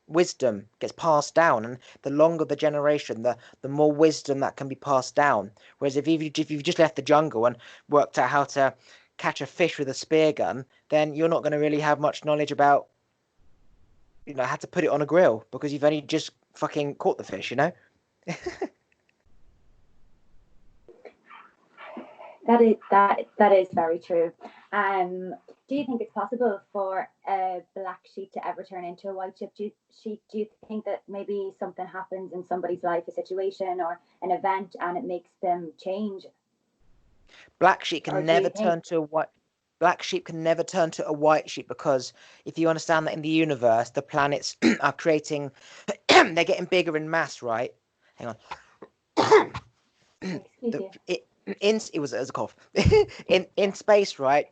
Wisdom gets passed down, and the longer the generation, the more wisdom that can be passed down. Whereas if you've just left the jungle and worked out how to catch a fish with a spear gun, then you're not going to really have much knowledge about how to put it on a grill, because you've only just fucking caught the fish. That is very true. Do you think it's possible for a black sheep to ever turn into a white sheep? Do you think that maybe something happens in somebody's life, a situation or an event, and it makes them change? Black sheep can never turn to a white. Black sheep can never turn to a white sheep, because if you understand that in the universe, the planets are creating, they're getting bigger in mass, right? Hang on. It was a cough. in space, right?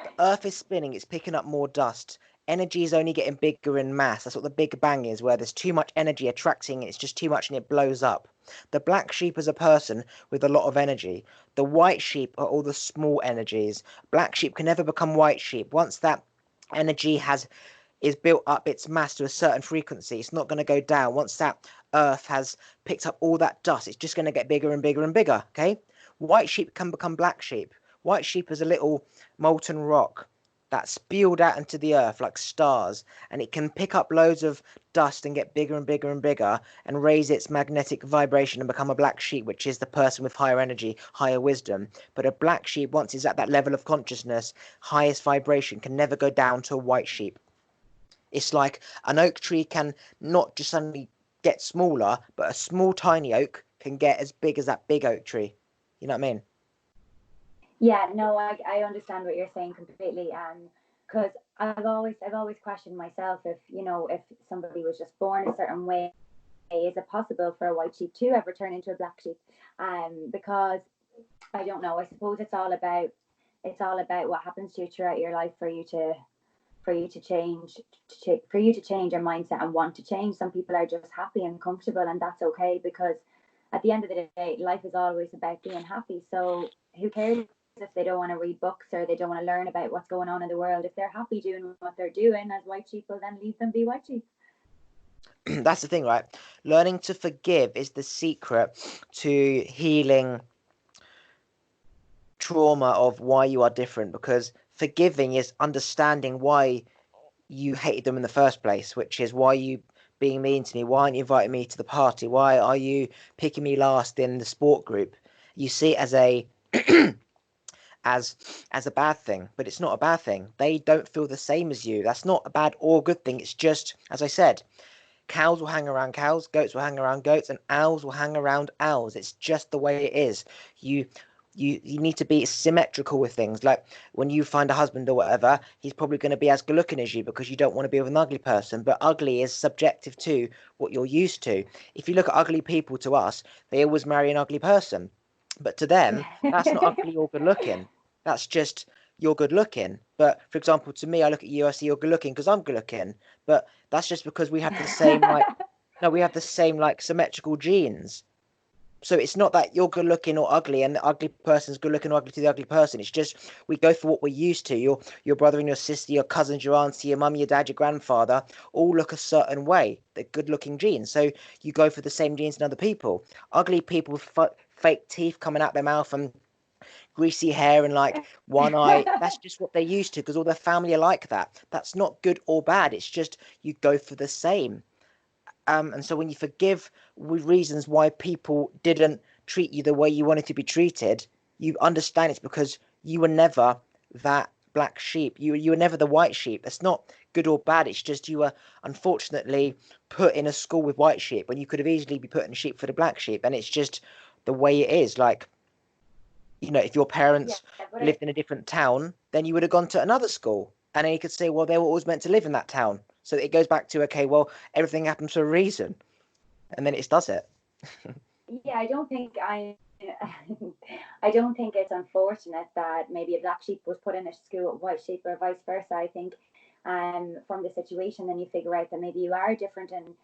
The Earth is spinning, it's picking up more dust. Energy is only getting bigger in mass. That's what the Big Bang is, where there's too much energy attracting, it's just too much and it blows up. The black sheep is a person with a lot of energy. The white sheep are all the small energies. Black sheep can never become white sheep. Once that energy is built up its mass to a certain frequency, it's not going to go down. Once that Earth has picked up all that dust, it's just going to get bigger and bigger and bigger. Okay? White sheep can become black sheep. White sheep is a little molten rock that's spewed out into the earth like stars, and it can pick up loads of dust and get bigger and bigger and bigger and raise its magnetic vibration and become a black sheep, which is the person with higher energy, higher wisdom. But a black sheep, once it's at that level of consciousness, highest vibration, can never go down to a white sheep. It's like an oak tree can not just suddenly get smaller, but a small tiny oak can get as big as that big oak tree. You know what I mean? Yeah, no, I understand what you're saying completely. Because I've always questioned myself if somebody was just born a certain way, is it possible for a white sheep to ever turn into a black sheep? Because I don't know. I suppose it's all about what happens to you throughout your life for you to change your mindset and want to change. Some people are just happy and comfortable, and that's okay, because at the end of the day, life is always about being happy. So who cares if they don't want to read books or they don't want to learn about what's going on in the world? If they're happy doing what they're doing as white sheep, well, then leave them be white sheep. That's the thing, right? Learning to forgive is the secret to healing trauma of why you are different, because forgiving is understanding why you hated them in the first place, which is why you being mean to me, why aren't you inviting me to the party, why are you picking me last in the sport group? You see it as a as a bad thing, but it's not a bad thing. They don't feel the same as you. That's not a bad or good thing. It's just, as I said, cows will hang around cows, goats will hang around goats, and owls will hang around owls. It's just the way it is. you need to be symmetrical with things. Like when you find a husband or whatever, he's probably going to be as good looking as you because you don't want to be with an ugly person. But ugly is subjective to what you're used to. If you look at ugly people, to us, they always marry an ugly person. But to them, that's not ugly or good looking. That's just you're good looking. But for example, to me, I look at you, I see you're good looking because I'm good looking. But that's just because we have the same like no, we have the same like symmetrical genes. So it's not that you're good looking or ugly and the ugly person's good looking or ugly to the ugly person. It's just we go for what we're used to. Your brother and your sister, your cousins, your auntie, your mum, your dad, your grandfather all look a certain way. They're good looking genes. So you go for the same genes in other people. Ugly people with fake teeth coming out their mouth and greasy hair and like one eye. That's just what they're used to because all their family are like that. That's not good or bad. It's just you go for the same. And so when you forgive with reasons why people didn't treat you the way you wanted to be treated, you understand it's because you were never that black sheep. You were never the white sheep. That's not good or bad. It's just you were unfortunately put in a school with white sheep when you could have easily be put in a sheep for the black sheep. And it's just the way it is. Like, you know, if your parents lived in a different town, then you would have gone to another school. And then you could say, well, they were always meant to live in that town. So it goes back to, okay, well, everything happens for a reason. And then it does it. Yeah, I don't think it's unfortunate that maybe a black sheep was put in a school with white sheep or vice versa. I think from the situation, then you figure out that maybe you are different and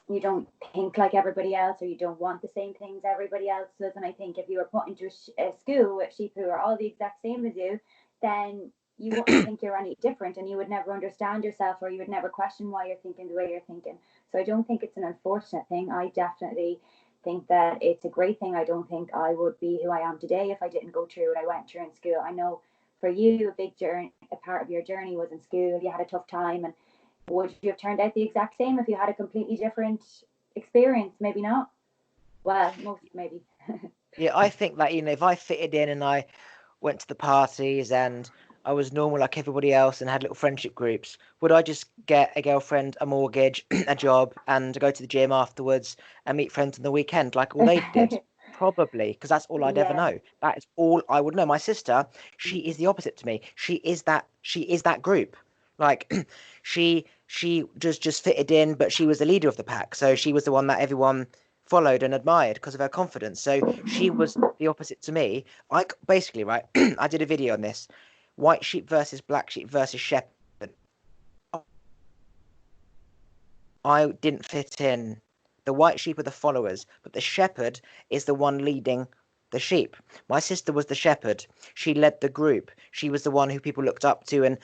you don't think like everybody else, or you don't want the same things everybody else does. And I think if you were put into a school with sheep who are all the exact same as you, then you wouldn't think you're any different, and you would never understand yourself, or you would never question why you're thinking the way you're thinking. So I don't think it's an unfortunate thing. I definitely think that it's a great thing. I don't think I would be who I am today if I didn't go through what I went through in school. I know for you, a big journey, a part of your journey was in school. You had a tough time, and would you have turned out the exact same if you had a completely different experience? Maybe not. Well, most maybe. Yeah, I think that, you know, if I fitted in and I went to the parties and I was normal like everybody else and had little friendship groups, would I just get a girlfriend, a mortgage, a job, and go to the gym afterwards and meet friends on the weekend like all they did? Probably, because that's all I'd ever Yeah. know. That is all I would know. My sister, she is the opposite to me. She is that group. Like she just fitted in, but she was the leader of the pack. So she was the one that everyone followed and admired because of her confidence. So she was the opposite to me. I basically, right, I did a video on this: white sheep versus black sheep versus shepherd. I didn't fit in. The white sheep are the followers, but the shepherd is the one leading the sheep. My sister was the shepherd. She led the group. She was the one who people looked up to and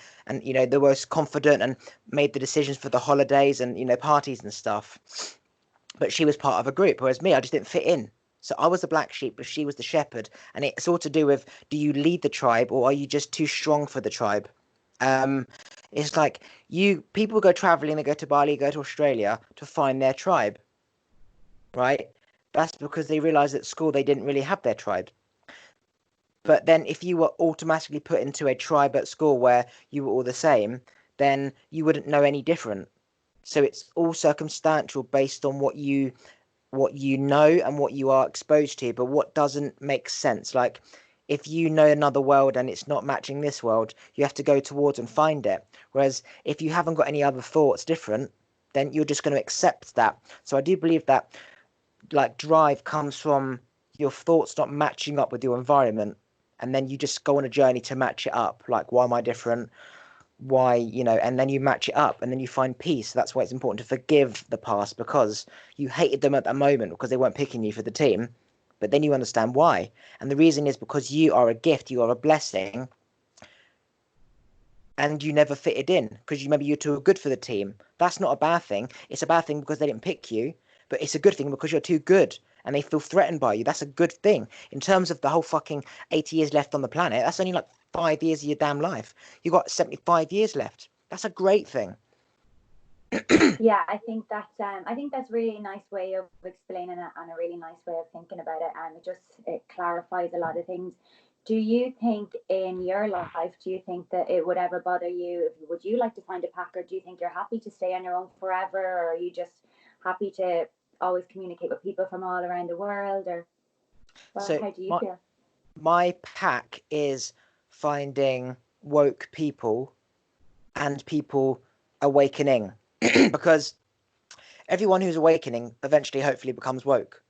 you know, the most confident and made the decisions for the holidays and, you know, parties and stuff. But she was part of a group, whereas me, I just didn't fit in. So I was the black sheep, but she was the shepherd. And it's all to do with, do you lead the tribe or are you just too strong for the tribe? Um, it's like people go traveling, they go to Bali, go to Australia to find their tribe, right? That's because they realize at school they didn't really have their tribe. But then if you were automatically put into a tribe at school where you were all the same, then you wouldn't know any different. So it's all circumstantial based on what you know and what you are exposed to, but what doesn't make sense. Like if you know another world and it's not matching this world, you have to go towards and find it. Whereas if you haven't got any other thoughts different, then you're just going to accept that. So I do believe that like drive comes from your thoughts not matching up with your environment, and then you just go on a journey to match it up. Like, why am I different? Why, you know, and then you match it up and then you find peace. That's why it's important to forgive the past, because you hated them at that moment because they weren't picking you for the team, but then you understand why. And the reason is because you are a gift, you are a blessing, and you never fitted in because maybe you're too good for the team. That's not a bad thing. It's a bad thing because they didn't pick you, but it's a good thing because you're too good and they feel threatened by you. That's a good thing. In terms of the whole fucking 80 years left on the planet, that's only like 5 years of your damn life. You got 75 years left. That's a great thing. Yeah, I think that's really nice way of explaining it, and a really nice way of thinking about it, and it clarifies a lot of things. Do you think in your life, do you think that it would ever bother you? Would you like to find a pack, or do you think you're happy to stay on your own forever, or are you just happy to always communicate with people from all around the world, or well, So how do you my feel? my pack is finding woke people and people awakening because everyone who's awakening eventually hopefully becomes woke.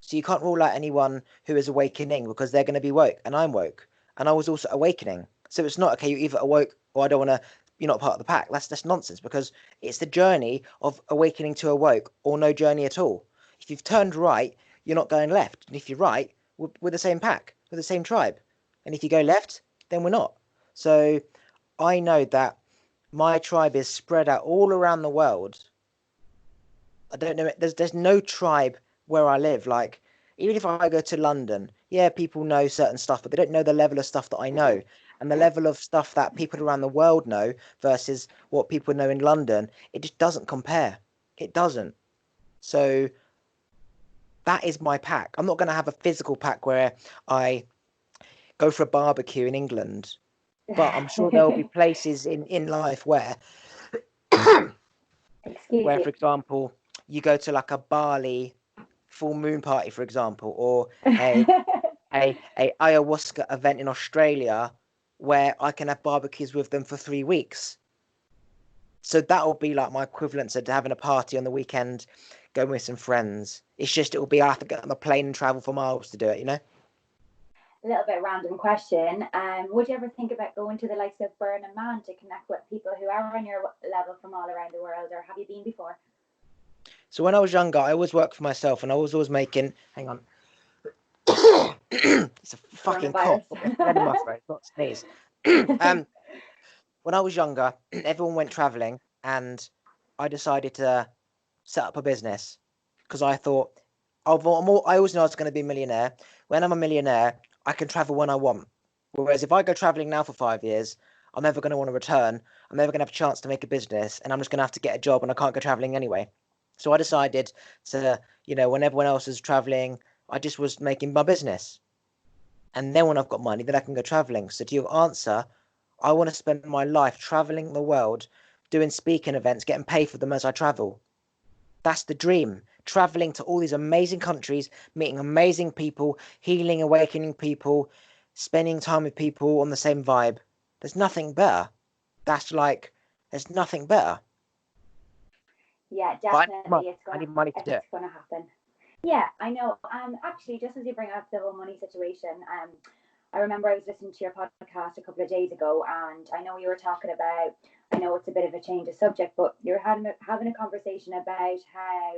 So you can't rule out anyone who is awakening because they're going to be woke, and I'm woke, and I was also awakening. So it's not okay. You're either awoke or I don't want to. You're not part of the pack. That's nonsense because it's the journey of awakening to awoke or no journey at all. If you've turned right, you're not going left, and if you're right, we're the same pack, we're the same tribe, and if you go left, then we're not. So I know that my tribe is spread out all around the world. I don't know. There's no tribe where I live. Like even if I go to London, yeah, people know certain stuff, but they don't know the level of stuff that I know, and the level of stuff that people around the world know versus what people know in London. It just doesn't compare. It doesn't. So that is my pack. I'm not going to have a physical pack where I go for a barbecue in England, but I'm sure there'll be places in life where Excuse for example, you go to like a Bali full moon party, for example, or a you. a ayahuasca event in Australia where I can have barbecues with them for 3 weeks. So that'll be like my equivalent to having a party on the weekend, going with some friends. It's just it'll be I have to get on a plane and travel for miles to do it, you know? A little bit random question. Would you ever think about going to the likes of Burning Man to connect with people who are on your level from all around the world, or have you been before? So when I was younger, I always worked for myself and I was always making hang on. It's a fucking cough. Coronavirus. Blood in my throat, not sneeze. When I was younger, everyone went traveling and I decided to set up a business because I thought I always knew I was going to be a millionaire. When I'm a millionaire, I can travel when I want. Whereas if I go traveling now for 5 years, I'm never going to want to return. I'm never going to have a chance to make a business, and I'm just going to have to get a job, and I can't go traveling anyway. So I decided to, when everyone else is traveling, I just was making my business. And then when I've got money, then I can go traveling. So to your answer, I want to spend my life traveling the world, doing speaking events, getting paid for them as I travel. That's the dream. Traveling to all these amazing countries, meeting amazing people, healing, awakening people, spending time with people on the same vibe. There's nothing better. There's nothing better. Yeah, But definitely. I need money to do it. It's gonna happen. Yeah, I know. Actually, just as you bring up the whole money situation, I remember I was listening to your podcast a couple of days ago, and I know you were talking about. I know it's a bit of a change of subject, but you're having a conversation about how,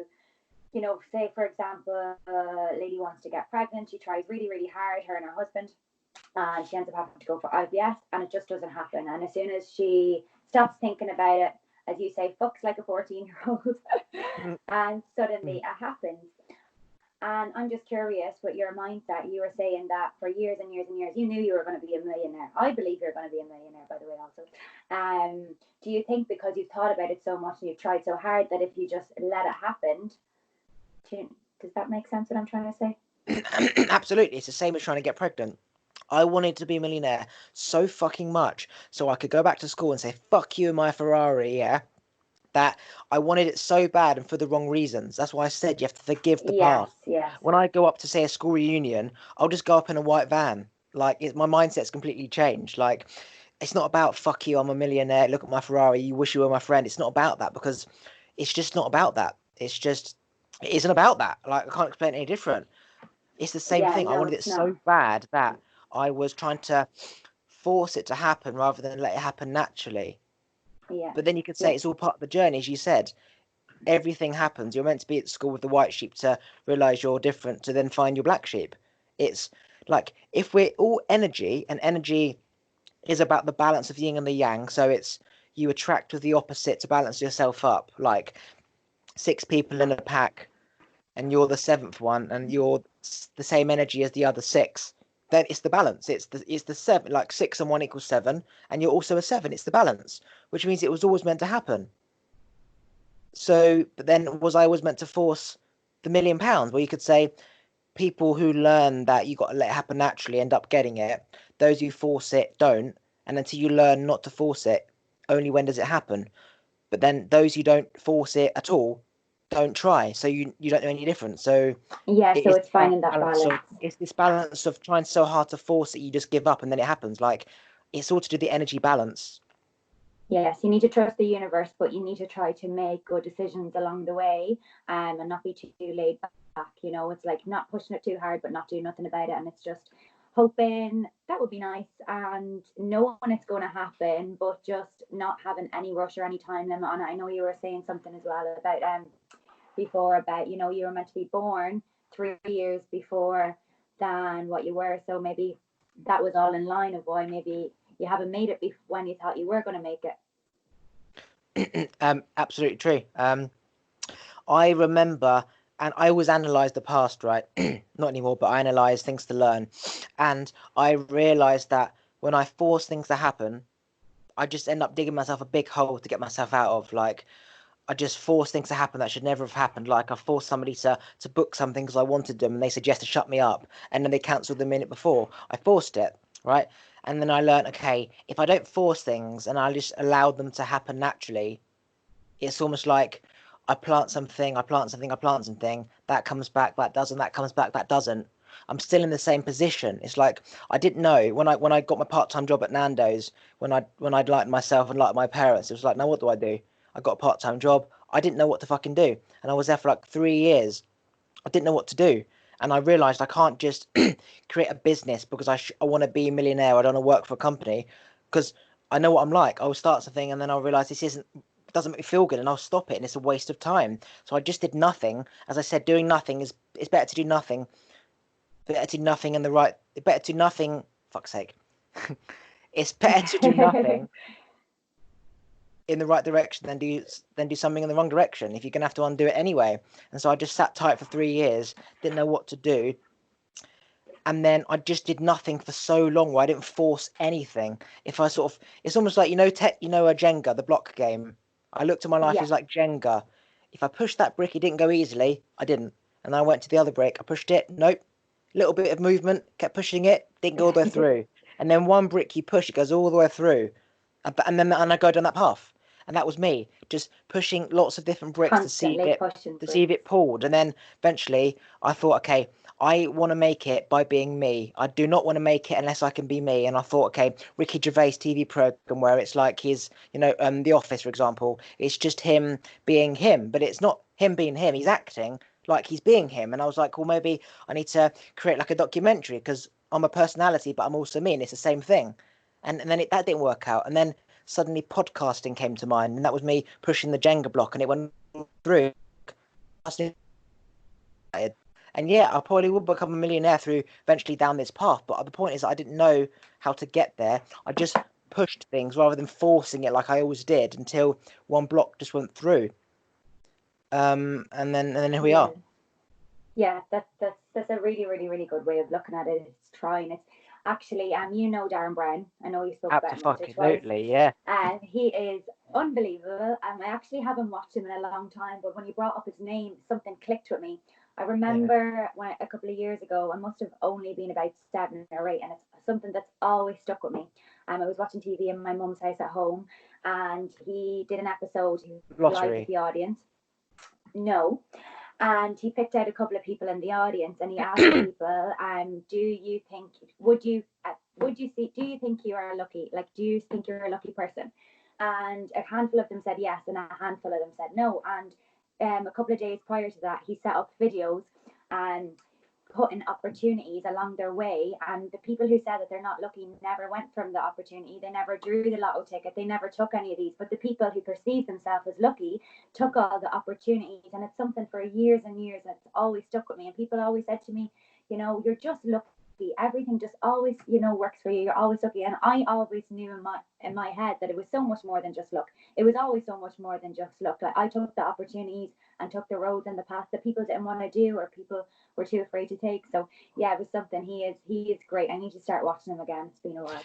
say for example, a lady wants to get pregnant, she tries really, really hard, her and her husband, and she ends up having to go for IVF, and it just doesn't happen. And as soon as she stops thinking about it, as you say, fucks like a 14-year-old, and suddenly it happens. And I'm just curious with your mindset. You were saying that for years and years and years, you knew you were going to be a millionaire. I believe you're going to be a millionaire, by the way, also. Do you think because you've thought about it so much and you've tried so hard that if you just let it happen, does that make sense what I'm trying to say? Absolutely. It's the same as trying to get pregnant. I wanted to be a millionaire so fucking much so I could go back to school and say, fuck you and my Ferrari, yeah? That I wanted it so bad and for the wrong reasons. That's why I said you have to forgive the past. Yes. When I go up to, say, a school reunion, I'll just go up in a white van. Like, my mindset's completely changed. Like, it's not about, fuck you, I'm a millionaire, look at my Ferrari, you wish you were my friend. It's not about that because it's just not about that. It isn't about that. Like, I can't explain it any different. It's the same thing. I No, wanted it it's not. so bad that I was trying to force it to happen rather than let it happen naturally. Yeah. But then you could say it's all part of the journey, as you said. Everything happens. You're meant to be at school with the white sheep to realize you're different, to then find your black sheep. It's like if we're all energy, and energy is about the balance of yin and the yang. So it's you attract with the opposite to balance yourself up. Like 6 people in a pack, and you're the seventh one, and you're the same energy as the other 6. Then it's the balance. It's the 7. Like 6 and 1 equals 7, and you're also a 7. It's the balance, which means it was always meant to happen. So, but then was I always meant to force the £1,000,000? Well, you could say people who learn that you got to let it happen naturally end up getting it. Those who force it don't, and until you learn not to force it, only when does it happen. But then those who don't force it at all don't try, so you don't know any different. So Yeah, it so is it's finding that balance of balance. it's this balance of trying so hard to force it, you just give up, and then it happens. Like it's all to do the energy balance. Yes, you need to trust the universe, but you need to try to make good decisions along the way, and not be too laid back. You know, it's like not pushing it too hard, but not doing nothing about it. And it's just hoping that would be nice and knowing it's going to happen, but just not having any rush or any time limit on it. I know you were saying something as well about before about, you know, you were meant to be born 3 years before than what you were. So maybe that was all in line of why maybe you haven't made it when you thought you were going to make it. Absolutely true. I remember, and I always analyze the past, right? Not anymore, but I analyze things to learn, and I realized that when I force things to happen, I just end up digging myself a big hole to get myself out of. Like I just force things to happen that should never have happened. Like I forced somebody to book something because I wanted them, and they suggest to shut me up, and then they cancelled the minute before. I forced it, right? And then I learned, okay, if I don't force things and I just allow them to happen naturally, it's almost like I plant something, I plant something, I plant something. That comes back, that doesn't. That comes back, that doesn't. I'm still in the same position. It's like I didn't know when I got my part-time job at Nando's, when I'd liked myself and liked my parents. It was like, now what do I do? I got a part-time job. I didn't know what to fucking do, and I was there for like 3 years. I didn't know what to do, and I realized I can't just create a business because I want to be a millionaire. I don't want to work for a company because I know what I'm like. I'll start something and then I'll realize this isn't doesn't make me feel good, and I'll stop it, and it's a waste of time. So I just did nothing. As I said, doing nothing is it's better to do nothing. Better to do nothing in the right. Better to do nothing. Fuck's sake. It's better to do it. nothing in the right direction than do something in the wrong direction if you're gonna have to undo it anyway. And so I just sat tight for 3 years, didn't know what to do, and then I just did nothing for so long where I didn't force anything. If I sort of, it's almost like a Jenga, the block game. I looked at my life Yeah. as like Jenga. If I pushed that brick, it didn't go easily. I didn't, and I went to the other brick. I pushed it. Nope. Little bit of movement, kept pushing it, didn't go all the way through. And then one brick you push, it goes all the way through, and I go down that path. And that was me, just pushing lots of different bricks Constantly pushing to see if bricks. it pulled. And then eventually I thought, okay, I want to make it by being me. I do not want to make it unless I can be me. And I thought, okay, Ricky Gervais TV program where it's like his, The Office, for example. It's just him being him, but it's not him being him. He's acting like he's being him. And I was like, well, maybe I need to create like a documentary because I'm a personality, but I'm also me, and it's the same thing. And then that didn't work out. And then suddenly podcasting came to mind, and that was me pushing the Jenga block, and it went through. And yeah, I probably would become a millionaire through eventually down this path. But the point is, I didn't know how to get there. I just pushed things rather than forcing it like I always did until one block just went through. And then here we Yeah. are. Yeah, that's a really, really, really good way of looking at it. It's trying. It's actually, you know Darren Brown. I know you spoke about him once or twice. Absolutely, yeah. And he is unbelievable. I actually haven't watched him in a long time, but when you brought up his name, something clicked with me. I Yeah. remember when a couple of years ago, I must have only been about 7 or 8, and it's something that's always stuck with me. I was watching TV in my mum's house at home, and he did an episode. He was live with Glossary. the audience. No, and he picked out a couple of people in the audience, and he asked the people, do you think, would you see, do you think you are lucky, like do you think you're a lucky person? And a handful of them said yes, and a handful of them said no. And a couple of days prior to that, he set up videos and putting opportunities along their way, and the people who said that they're not lucky never went from the opportunity. They never drew the lotto ticket, they never took any of these. But the people who perceive themselves as lucky took all the opportunities, and it's something for years and years that's always stuck with me. And people always said to me, you're just lucky, everything just always works for you, you're always lucky. And I always knew in my head that it was so much more than just luck. It was always so much more than just luck. Like I took the opportunities and took the roads and the path that people didn't want to do, or people were too afraid to take. So yeah, it was something. He is great. I need to start watching him again. It's been a while.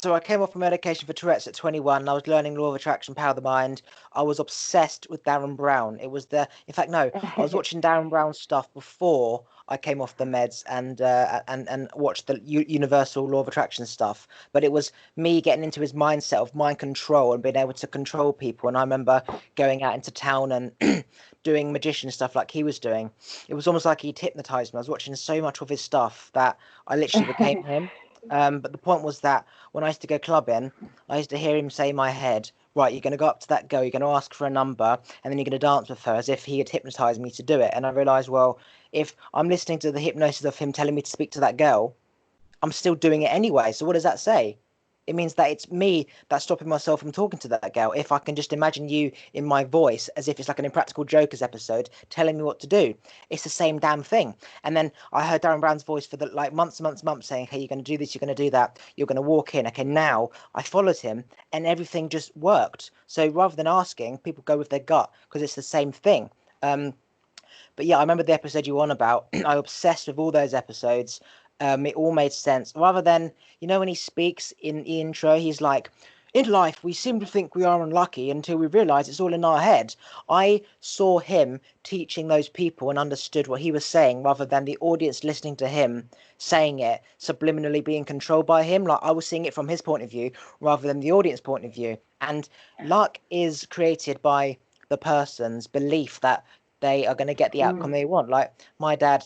So I came off a medication for Tourette's at 21. I was learning law of attraction, power of the mind. I was obsessed with Darren Brown. In fact, no, I was watching Darren Brown stuff before I came off the meds and watched the universal law of attraction stuff. But it was me getting into his mindset of mind control and being able to control people. And I remember going out into town and doing magician stuff like he was doing. It was almost like he'd hypnotized me. I was watching so much of his stuff that I literally became him. But the point was that when I used to go clubbing, I used to hear him say in my head, right, you're going to go up to that girl, you're going to ask for a number, and then you're going to dance with her as if he had hypnotized me to do it. And I realized, well, if I'm listening to the hypnosis of him telling me to speak to that girl, I'm still doing it anyway. So what does that say? It means that it's me that's stopping myself from talking to that girl. If I can just imagine you in my voice as if it's like an Impractical Jokers episode telling me what to do, it's the same damn thing. And then I heard Darren Brown's voice for the like months saying, hey, you're going to do this, you're going to do that, you're going to walk in. Okay, now I followed him and everything just worked. So rather than asking, people go with their gut because it's the same thing. But yeah, I remember the episode you were on about. I obsessed with all those episodes. It all made sense. Rather than, when he speaks in the intro, he's like, in life, we seem to think we are unlucky until we realize it's all in our head. I saw him teaching those people and understood what he was saying rather than the audience listening to him saying it, subliminally being controlled by him. Like I was seeing it from his point of view rather than the audience point of view. And luck is created by the person's belief that they are going to get the outcome they want. Like my dad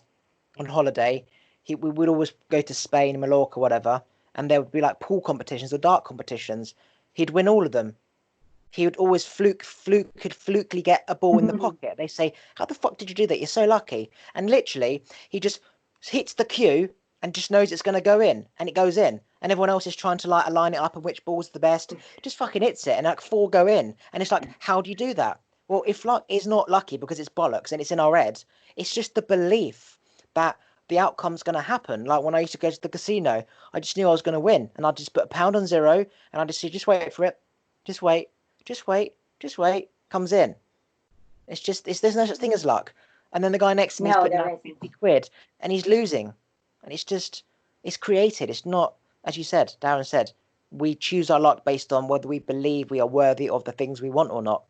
on holiday, we would always go to Spain, Mallorca, whatever, and there would be like pool competitions or dart competitions. He'd win all of them. He would always flukily get a ball in the pocket. They say, how the fuck did you do that? You're so lucky. And literally, he just hits the cue and just knows it's going to go in, and it goes in. And everyone else is trying to like align it up and which ball's the best. Just fucking hits it, and like 4 go in. And it's like, how do you do that? Well, if luck is not lucky because it's bollocks and it's in our head, it's just the belief that the outcome's going to happen. Like when I used to go to the casino, I just knew I was going to win, and I'd just put £1 on 0, and I'd just say, just wait for it, just wait, comes in. There's no such thing as luck. And then the guy next to me is putting down 50 quid, and he's losing, and it's created. It's not, as you said, Darren said, we choose our luck based on whether we believe we are worthy of the things we want or not.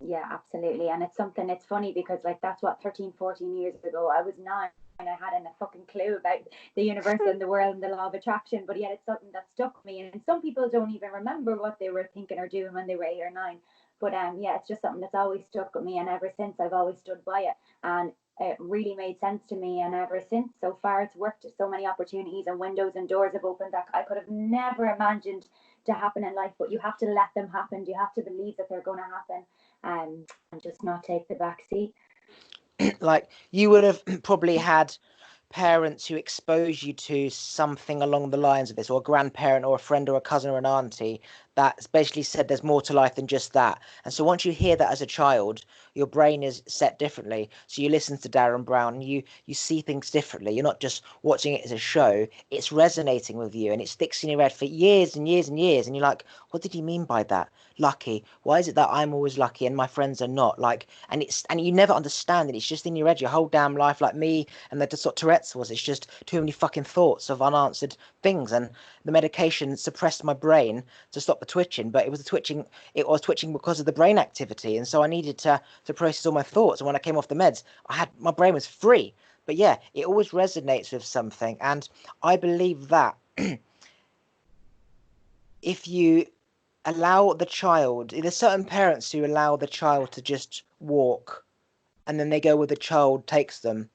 Yeah, absolutely. And it's funny because like that's what 13-14 years ago I was 9 and I hadn't a fucking clue about the universe and the world and the law of attraction, but yet it's something that stuck with me. And some people don't even remember what they were thinking or doing when they were 8 or 9, but yeah, it's just something that's always stuck with me, and ever since I've always stood by it, and it really made sense to me. And ever since, so far, it's worked. So many opportunities and windows and doors have opened that I could have never imagined to happen in life, but you have to let them happen. You have to believe that they're going to happen, and just not take the back seat. Like you would have probably had parents who expose you to something along the lines of this, or a grandparent or a friend or a cousin or an auntie that basically said there's more to life than just that. And so once you hear that as a child, your brain is set differently. So you listen to Darren Brown and you see things differently. You're not just watching it as a show, it's resonating with you and it sticks in your head for years and years and years. And you're like, what did he mean by that? Lucky. Why is it that I'm always lucky and my friends are not? Like, and you never understand it. It's just in your head your whole damn life, like me and the sort of Tourette's was. It's just too many fucking thoughts of unanswered things. And the medication suppressed my brain to stop the twitching, but it was twitching because of the brain activity. And so I needed to process all my thoughts. And when I came off the meds, my brain was free. But yeah, it always resonates with something. And I believe that if you allow the child, there's certain parents who allow the child to just walk and then they go where the child takes them,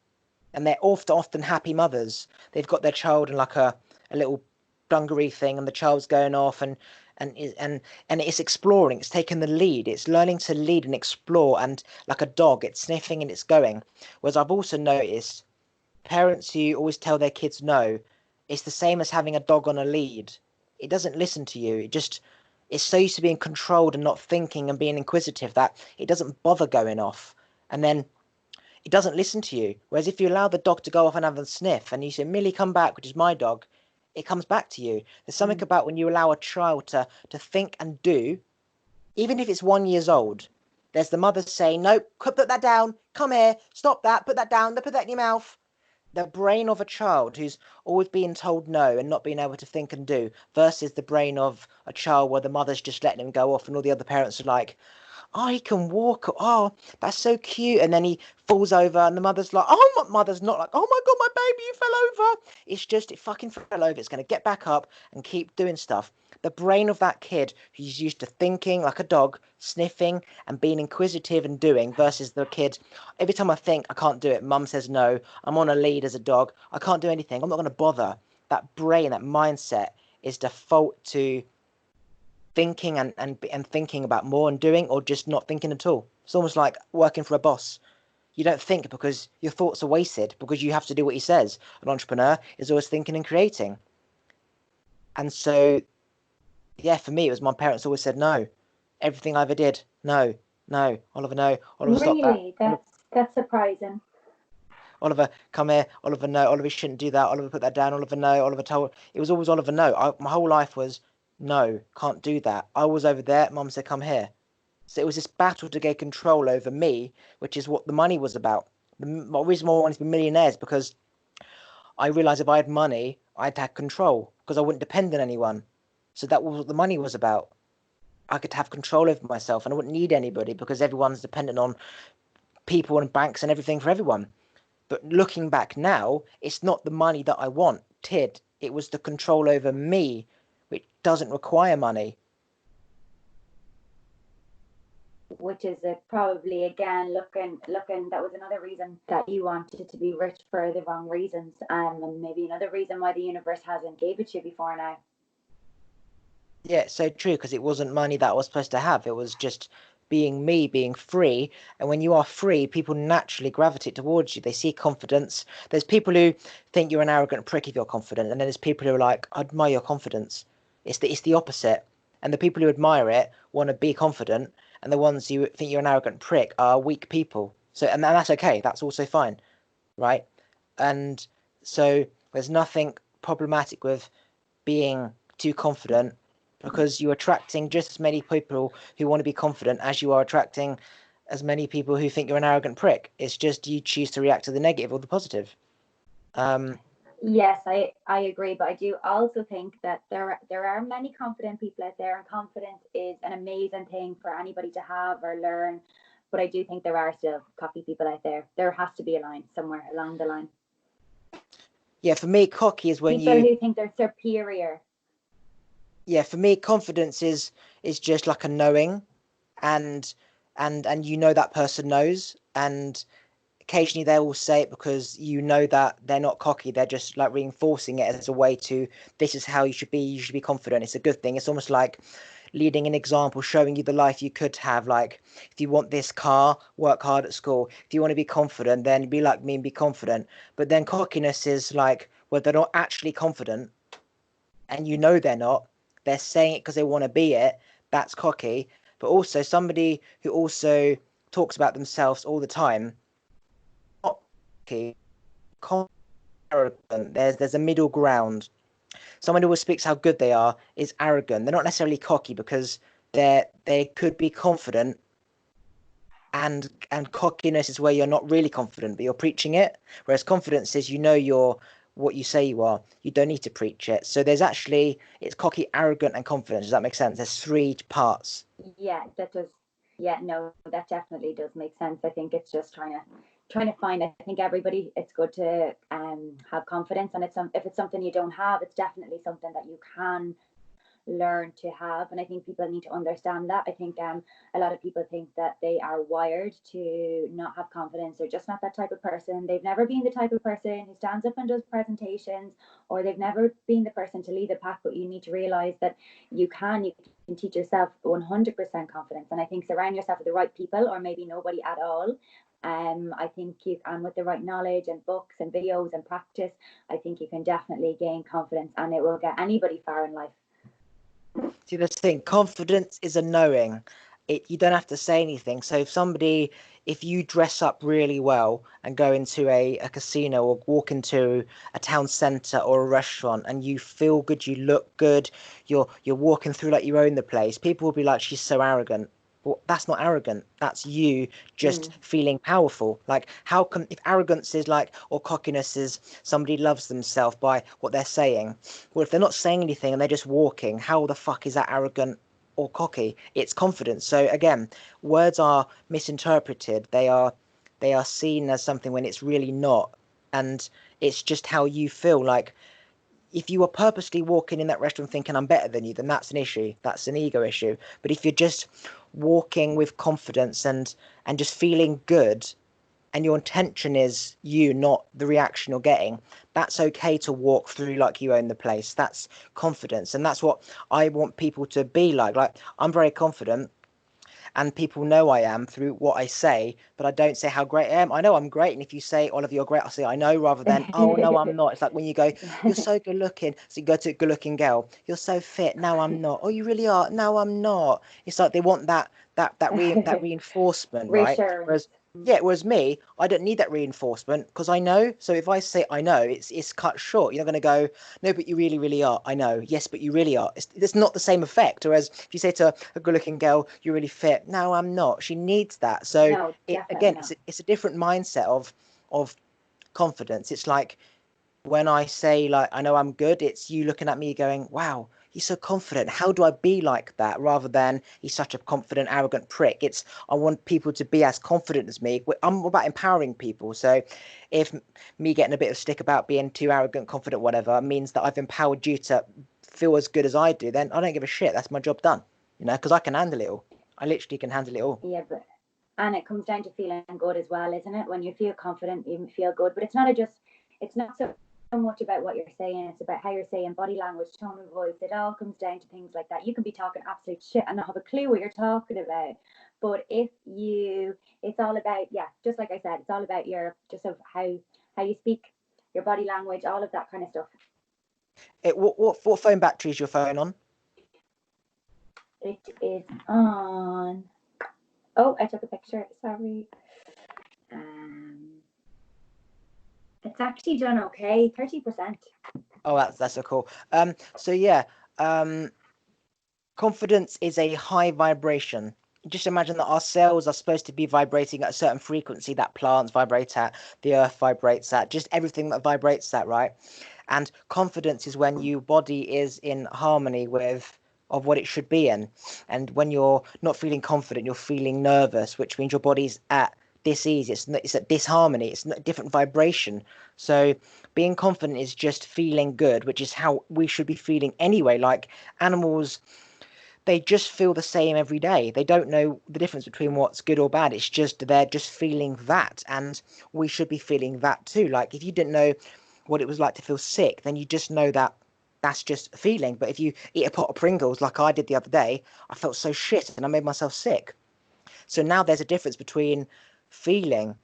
and they're often happy mothers. They've got their child in like a little dungaree thing, and the child's going off and it's exploring. It's taking the lead. It's learning to lead and explore, and like a dog, it's sniffing and it's going. Whereas I've also noticed parents who always tell their kids no, it's the same as having a dog on a lead. It doesn't listen to you. It's so used to being controlled and not thinking and being inquisitive that it doesn't bother going off. And then it doesn't listen to you. Whereas if you allow the dog to go off and have a sniff and you say, Millie, come back, which is my dog, it comes back to you. There's something about when you allow a child to think and do, even if it's 1 year old, there's the mother saying, no, put that down, come here, stop that, put that down, put that in your mouth. The brain of a child who's always being told no and not being able to think and do versus the brain of a child where the mother's just letting him go off and all the other parents are like, oh, he can walk. Oh, that's so cute. And then he falls over, and the mother's like, oh, my mother's not like, oh my God, my baby, you fell over. It's just, it fucking fell over. It's going to get back up and keep doing stuff. The brain of that kid who's used to thinking like a dog, sniffing and being inquisitive and doing, versus the kid, every time I think I can't do it, mum says no, I'm on a lead as a dog, I can't do anything, I'm not going to bother. That brain, that mindset is default to thinking and thinking about more and doing, or just not thinking at all. It's almost like working for a boss. You don't think because your thoughts are wasted because you have to do what he says. An entrepreneur is always thinking and creating. And so, yeah, for me, it was my parents always said no. Everything I ever did, no, no, Oliver, no, Oliver, stop that. Really, that's surprising. Oliver, come here. Oliver, no. Oliver, you shouldn't do that. Oliver, put that down. Oliver, no. Oliver told. It was always Oliver, no. My whole life was no, can't do that. I was over there. Mum said, come here. So it was this battle to get control over me, which is what the money was about. The reason why I wanted to be millionaires, because I realized if I had money, I'd have control because I wouldn't depend on anyone. So that was what the money was about. I could have control over myself and I wouldn't need anybody because everyone's dependent on people and banks and everything for everyone. But looking back now, it's not the money that I wanted. It was the control over me, which doesn't require money. Which is probably, again, looking, that was another reason that you wanted to be rich for the wrong reasons, and maybe another reason why the universe hasn't gave it to you before now. Yeah, it's so true, because it wasn't money that I was supposed to have. It was just being me, being free. And when you are free, people naturally gravitate towards you. They see confidence. There's people who think you're an arrogant prick if you're confident, and then there's people who are like, I admire your confidence. It's the opposite. And the people who admire it want to be confident, and the ones who think you're an arrogant prick are weak people. So, and that's okay. That's also fine, right? And so there's nothing problematic with being too confident, because you're attracting just as many people who want to be confident as you are attracting as many people who think you're an arrogant prick. It's just you choose to react to the negative or the positive. Yes, I agree, but I do also think that there are many confident people out there, and confidence is an amazing thing for anybody to have or learn. But I do think there are still cocky people out there. There has to be a line somewhere along the line. Yeah, for me, cocky is when people who think they're superior. Yeah, for me, confidence is just like a knowing, and you know that person knows, and occasionally they will say it because you know that they're not cocky, they're just like reinforcing it as a way to, this is how you should be confident. It's a good thing. It's almost like leading an example, showing you the life you could have. Like, if you want this car, work hard at school. If you want to be confident, then be like me and be confident. But then cockiness is like, well, they're not actually confident, and you know they're not. They're saying it because they want to be it. That's cocky. But also somebody who also talks about themselves all the time, arrogant. There's a middle ground. Someone who speaks how good they are is arrogant. They're not necessarily cocky, because they could be confident, and cockiness is where you're not really confident but you're preaching it. Whereas confidence is, you know, you're what you say you are. You don't need to preach it. So there's actually, it's cocky, arrogant, and confidence. Does that make sense? There's three parts. Yeah, that does. Yeah, no, that definitely does make sense. I think it's just trying to find. I think everybody, it's good to have confidence, and if it's something you don't have, it's definitely something that you can learn to have. And I think people need to understand that. I think a lot of people think that they are wired to not have confidence. They're just not that type of person. They've never been the type of person who stands up and does presentations, or they've never been the person to lead the pack. But you need to realize that you can teach yourself 100% confidence. And I think surround yourself with the right people, or maybe nobody at all. I think with the right knowledge and books and videos and practice, I think you can definitely gain confidence, and it will get anybody far in life. See, the thing, confidence is a knowing. You don't have to say anything. So if you dress up really well and go into a casino, or walk into a town centre or a restaurant, and you feel good, you look good, you're walking through like you own the place, people will be like, she's so arrogant. Well, that's not arrogant. That's you just feeling powerful. Like, how come, if arrogance is like, or cockiness is somebody loves themselves by what they're saying, well, if they're not saying anything and they're just walking, how the fuck is that arrogant or cocky. It's confidence. So again, words are misinterpreted. They are seen as something when it's really not. And it's just how you feel. Like if you are purposely walking in that restaurant thinking I'm better than you, then that's an issue. That's an ego issue. But if you're just walking with confidence and just feeling good, and your intention is you, not the reaction you're getting, that's okay to walk through like you own the place. That's confidence. And that's what I want people to be like. Like, I'm very confident, and people know I am through what I say, but I don't say how great I am. I know I'm great. And if you say, Oliver, you're great, I'll say, I know, rather than, oh, no, I'm not. It's like when you go, you're so good looking. So you go to a good looking girl, you're so fit. No, I'm not. Oh, you really are. No, I'm not. It's like they want that reinforcement, right? Reassurance. Whereas me, I don't need that reinforcement because I know. So if I say I know, it's cut short. You're not going to go, no, but you really, really are. I know. Yes, but you really are. It's not the same effect. Whereas if you say to a good-looking girl, you're really fit. No, I'm not. She needs that. So No, it definitely again, not. it's a different mindset of confidence. It's like when I say like I know I'm good, it's you looking at me going, wow, he's so confident. How do I be like that? Rather than he's such a confident, arrogant prick. It's I want people to be as confident as me. I'm about empowering people. So if me getting a bit of stick about being too arrogant, confident, whatever, means that I've empowered you to feel as good as I do, then I don't give a shit. That's my job done. Because I can handle it all. I literally can handle it all. Yeah, but and it comes down to feeling good as well, isn't it? When you feel confident, you feel good. But it's not so much about what you're saying. It's about how you're saying, body language, tone of voice. It all comes down to things like that. You can be talking absolute shit and not have a clue what you're talking about. But it's all about, yeah, just like I said, it's all about your just of how you speak, your body language, all of that kind of stuff. What phone battery is your phone on? It is on. Oh, I took a picture. Sorry. It's actually done okay. 30%. Oh, that's so cool. So yeah, confidence is a high vibration. Just imagine that our cells are supposed to be vibrating at a certain frequency that plants vibrate at, the earth vibrates at, just everything that vibrates at, right? And confidence is when your body is in harmony with of what it should be in. And when you're not feeling confident, you're feeling nervous, which means your body's at dis-ease. It's at disharmony. It's a different vibration. So being confident is just feeling good, which is how we should be feeling anyway. Like animals, they just feel the same every day. They don't know the difference between what's good or bad. It's just they're just feeling that, and we should be feeling that too. Like if you didn't know what it was like to feel sick, then you just know that that's just a feeling. But if you eat a pot of Pringles like I did the other day, I felt so shit and I made myself sick. So now there's a difference between feeling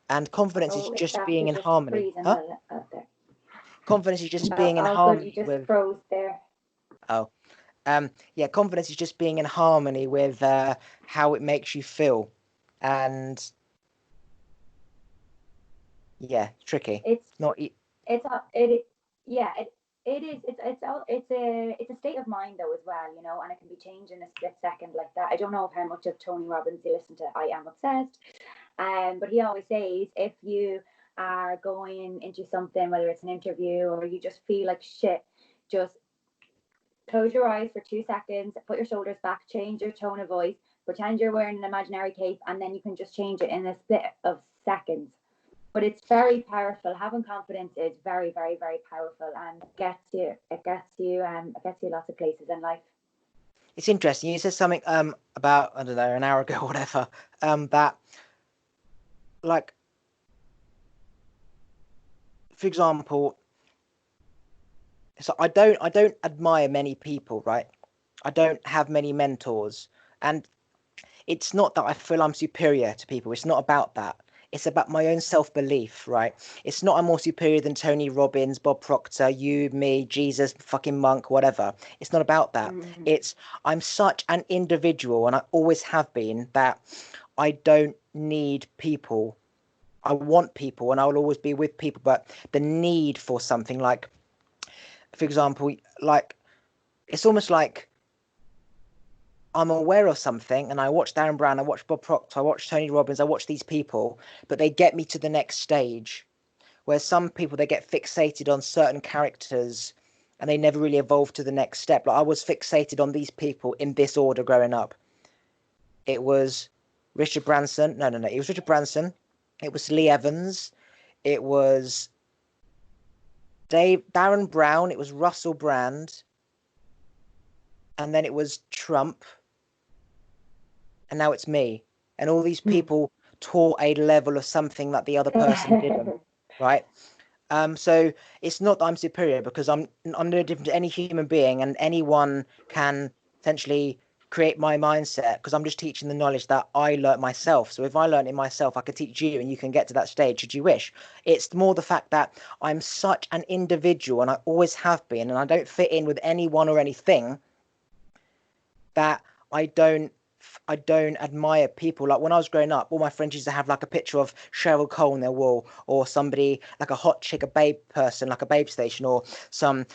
and confidence is Oh, it's just being actually in just harmony. freezing Huh? out there. Confidence is just being in All good. You harmony just with froze there. oh yeah, confidence is just being in harmony with how it makes you feel. And yeah, tricky. It's Not it's it yeah it is it's a state of mind though as well, and it can be changed in a split second like that. I don't know how much of Tony Robbins you listen to. I am obsessed, but he always says if you are going into something, whether it's an interview or you just feel like shit, just close your eyes for 2 seconds, put your shoulders back, change your tone of voice, pretend you're wearing an imaginary cape, and then you can just change it in a split of seconds. But it's very powerful. Having confidence is very, very, very powerful, and it gets you lots of places in life. it's interesting. You said something about I don't know an hour ago or whatever that like for example, so I don't admire many people, right? I don't have many mentors, and it's not that I feel I'm superior to people. It's not about that. It's about my own self-belief, right? It's not I'm more superior than Tony Robbins, Bob Proctor, you, me, Jesus, fucking monk, whatever. It's not about that. Mm-hmm. It's I'm such an individual, and I always have been, that I don't need people. I want people, and I will always be with people. But the need for something, like, for example, like it's almost like I'm aware of something and I watch Darren Brown, I watch Bob Proctor, I watch Tony Robbins, I watch these people, but they get me to the next stage. Where some people, they get fixated on certain characters and they never really evolved to the next step. Like I was fixated on these people in this order growing up. It was Richard Branson. No. It was Richard Branson. It was Lee Evans. It was Darren Brown. It was Russell Brand. And then it was Trump. And now it's me. And all these people taught a level of something that the other person didn't, right? So it's not that I'm superior, because I'm no different to any human being, and anyone can essentially create my mindset, because I'm just teaching the knowledge that I learnt myself. So if I learnt it myself, I could teach you, and you can get to that stage should you wish. It's more the fact that I'm such an individual, and I always have been, and I don't fit in with anyone or anything, that I don't admire people. Like when I was growing up, all my friends used to have like a picture of Cheryl Cole on their wall, or somebody like a hot chick, a babe person, like a babe station, or some,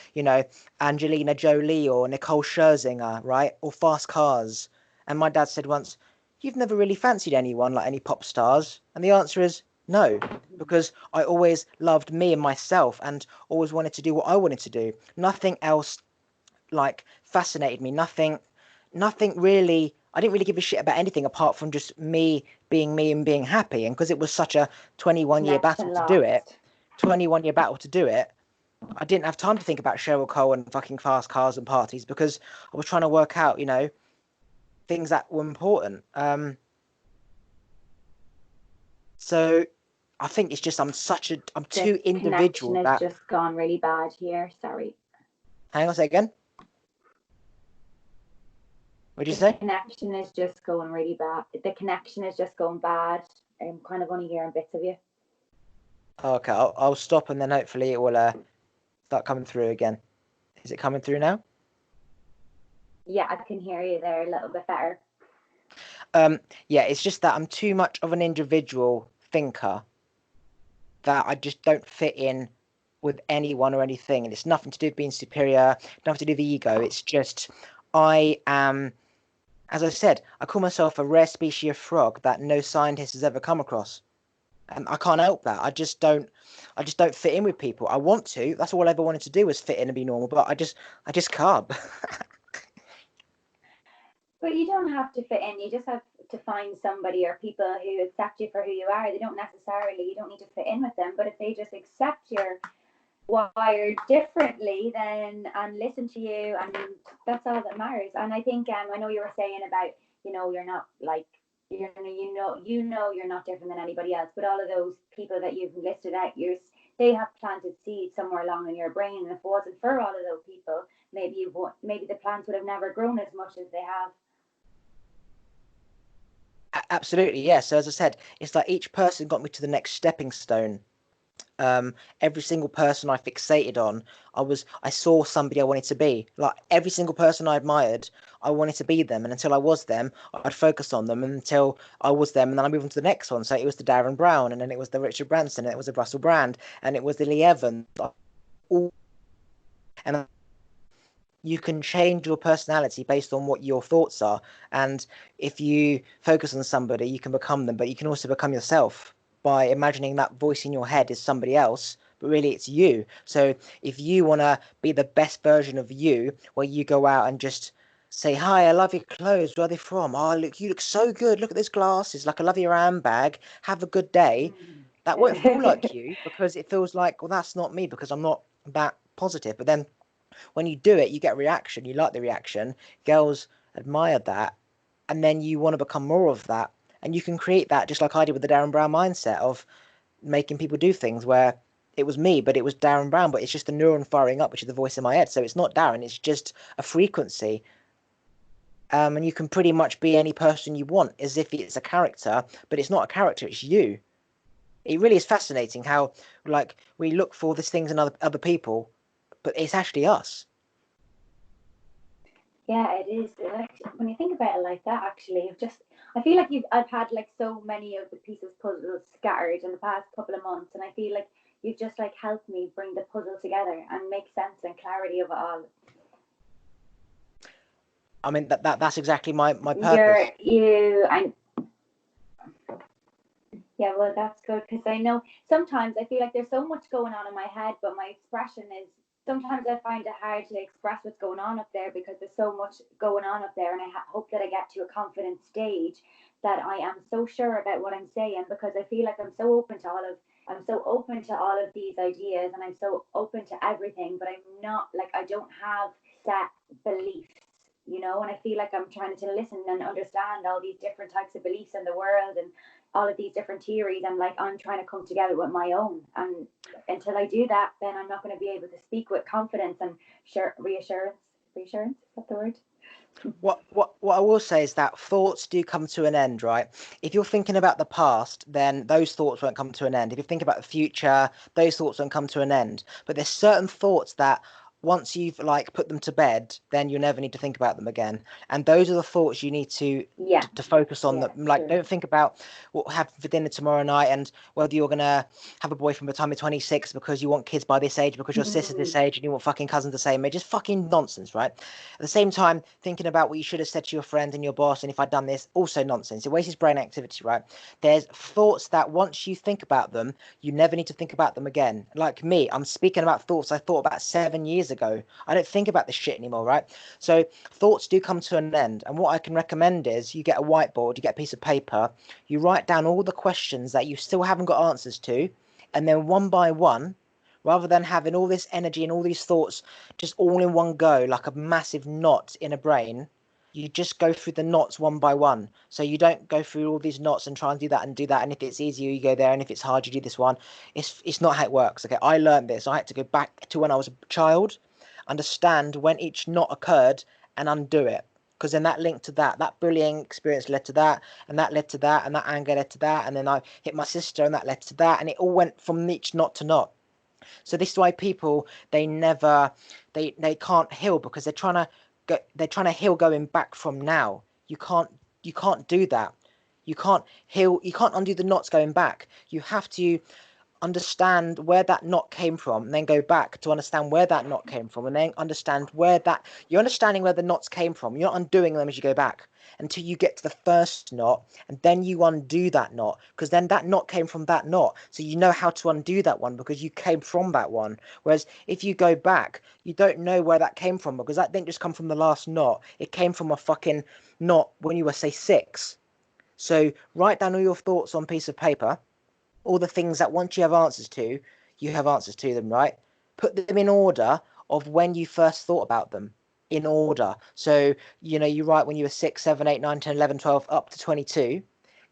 Angelina Jolie or Nicole Scherzinger, right? Or fast cars. And my dad said once, "You've never really fancied anyone like any pop stars?" And the answer is no, because I always loved me and myself, and always wanted to do what I wanted to do. Nothing else like fascinated me. Nothing really. I didn't really give a shit about anything apart from just me and being happy. And because it was such a 21-year battle to do it, I didn't have time to think about Cheryl Cole and fucking fast cars and parties, because I was trying to work out, things that were important. So I think it's just I'm too individual. Connection has just gone really bad here. Sorry. Hang on a second. What did you say? The connection is just going really bad. The connection is just going bad. I'm kind of only hearing bits of you. Okay, I'll stop, and then hopefully it will start coming through again. Is it coming through now? Yeah, I can hear you there a little bit better. Yeah, it's just that I'm too much of an individual thinker, that I just don't fit in with anyone or anything. And it's nothing to do with being superior, nothing to do with ego. It's just I am, as I said, I call myself a rare species of frog that no scientist has ever come across. And I can't help that. I just don't fit in with people. I want to. That's all I ever wanted to do, was fit in and be normal, but I just can't. But you don't have to fit in. You just have to find somebody or people who accept you for who you are. You don't need to fit in with them. But if they just accept you're wired differently, then and listen to you, and that's all that matters. And I think I know you were saying about, you're not like, you're not different than anybody else. But all of those people that you've listed out, they have planted seeds somewhere along in your brain. And if it wasn't for all of those people, maybe the plants would have never grown as much as they have. Absolutely, yeah. So as I said, it's like each person got me to the next stepping stone. Every single person I fixated on, I saw somebody I wanted to be. Like every single person I admired, I wanted to be them. And until I was them, I'd focus on them, and until I was them, and then I moved on to the next one. So it was the Darren Brown, and then it was the Richard Branson, and it was the Russell Brand, and it was the Lee Evans. And you can change your personality based on what your thoughts are. And if you focus on somebody, you can become them, but you can also become yourself by imagining that voice in your head is somebody else, but really it's you. So if you want to be the best version of you, where you go out and just say, "Hi, I love your clothes. Where are they from? Oh, look, you look so good. Look at those glasses. Like, I love your handbag. Have a good day." That won't feel like you, because it feels like, well, that's not me, because I'm not that positive. But then when you do it, you get a reaction. You like the reaction. Girls admire that. And then you want to become more of that. And you can create that, just like I did with the Darren Brown mindset of making people do things where it was me, but it was Darren Brown, but it's just the neuron firing up, which is the voice in my head. So it's not Darren, it's just a frequency. And you can pretty much be any person you want, as if it's a character, but it's not a character, it's you. It really is fascinating how, like, we look for these things in other people, but it's actually us. Yeah, it is. When you think about it like that, actually, I feel like I've had like so many of the pieces puzzles scattered in the past couple of months, and I feel like you've just like helped me bring the puzzle together and make sense and clarity of it all. I mean, that's exactly my purpose. Yeah, well, that's good, because I know sometimes I feel like there's so much going on in my head, but my expression sometimes I find it hard to express what's going on up there because there's so much going on up there, and I hope that I get to a confident stage that I am so sure about what I'm saying, because I feel like I'm so open to all of these ideas, and I'm so open to everything, but I'm not like, I don't have set beliefs, you know, and I feel like I'm trying to listen and understand all these different types of beliefs in the world and all of these different theories, and like I'm trying to come together with my own. And until I do that, then I'm not going to be able to speak with confidence and reassurance. Reassurance, is that the word? What I will say is that thoughts do come to an end, right? If you're thinking about the past, then those thoughts won't come to an end. If you think about the future, those thoughts won't come to an end. But there's certain thoughts that once you've like put them to bed, then you never need to think about them again. And those are the thoughts you need to focus on. That like, don't think about what we'll have for dinner tomorrow night and whether you're gonna have a boyfriend by the time you're 26 because you want kids by this age, because your sister's this age and you want fucking cousins the same age. Just fucking nonsense, right? At the same time, thinking about what you should have said to your friend and your boss, and if I'd done this, also nonsense. It wastes brain activity, right? There's thoughts that once you think about them, you never need to think about them again. Like me, I'm speaking about thoughts I thought about 7 years ago. I don't think about this shit anymore, right? So thoughts do come to an end. And what I can recommend is you get a whiteboard, you get a piece of paper, you write down all the questions that you still haven't got answers to, and then one by one, rather than having all this energy and all these thoughts just all in one go, like a massive knot in a brain, you just go through the knots one by one. So you don't go through all these knots and try and do that and do that. And if it's easier, you go there. And if it's hard, you do this one. It's not how it works. Okay, I learned this. I had to go back to when I was a child, understand when each knot occurred and undo it. Because then that linked to that bullying experience led to that, and that led to that, and that anger led to that. And then I hit my sister and that led to that. And it all went from each knot to knot. So this is why people, they can't heal, because they're trying to heal going back from now. You can't do that. You can't heal, you can't undo the knots going back. You have to understand where that knot came from, and then go back to understand where that knot came from, and then understand you're understanding where the knots came from. You're not undoing them as you go back until you get to the first knot, and then you undo that knot, because then that knot came from that knot, so you know how to undo that one because you came from that one. Whereas if you go back, you don't know where that came from, because that didn't just come from the last knot. It came from a fucking knot when you were, say, 6. So write down all your thoughts on a piece of paper, all the things that once you have answers to, you have answers to them, right? Put them in order of when you first thought about them, in order. So, you write when you were 6, 7, 8, 9, 10, 11, 12, up to 22,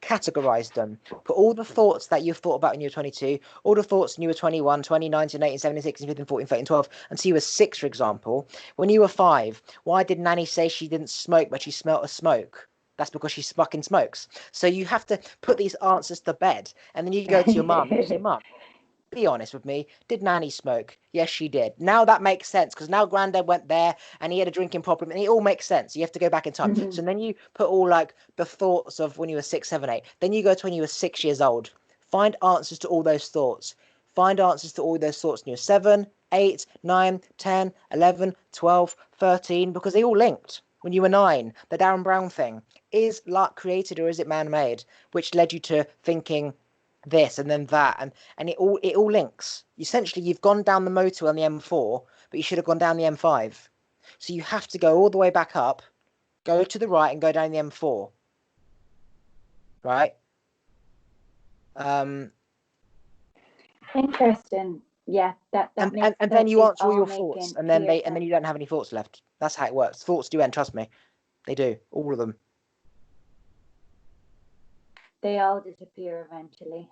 categorize them. Put all the thoughts that you've thought about when you were 22, all the thoughts when you were 21, 20, 19, 18, 17, 16, 15, 14, 13, 12, and so you were 6, for example. When you were 5, why did Nanny say she didn't smoke but she smelt a smoke? That's because she fucking smokes. So you have to put these answers to bed, and then you go to your mum and you say, Mum, be honest with me, did Nanny smoke? Yes, she did. Now that makes sense, because now Granddad went there and he had a drinking problem, and it all makes sense. You have to go back in time. So then you put all like the thoughts of when you were 6, 7, 8. Then you go to when you were 6 years old. Find answers to all those thoughts. Find answers to all those thoughts when you were 7, 8, 9, 10, 11, 12, 13, because they all linked. When you were 9, the Darren Brown thing. Is luck created or is it man-made? Which led you to thinking this and then that, and it all links. Essentially, you've gone down the motorway on the M4, but you should have gone down the M5. So you have to go all the way back up, go to the right, and go down the M4. Right? Interesting. Yeah, that and makes, then you answer all your making thoughts, and then clear and then sense. you don't have any thoughts left. That's how it works. Thoughts do end, trust me. They do, all of them. They all disappear eventually.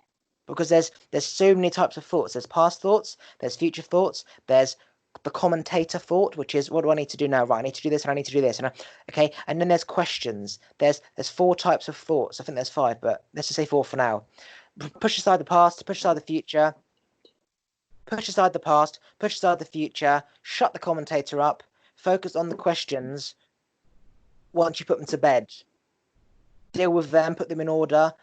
Because there's so many types of thoughts. There's past thoughts, there's future thoughts, there's the commentator thought, which is, what do I need to do now? Right, I need to do this and I need to do this. Okay, and then there's questions. There's 4 types of thoughts. I think there's 5, but let's just say 4 for now. Push aside the past, push aside the future, push aside the past, push aside the future, shut the commentator up, focus on the questions once you put them to bed. Deal with them, put them in order,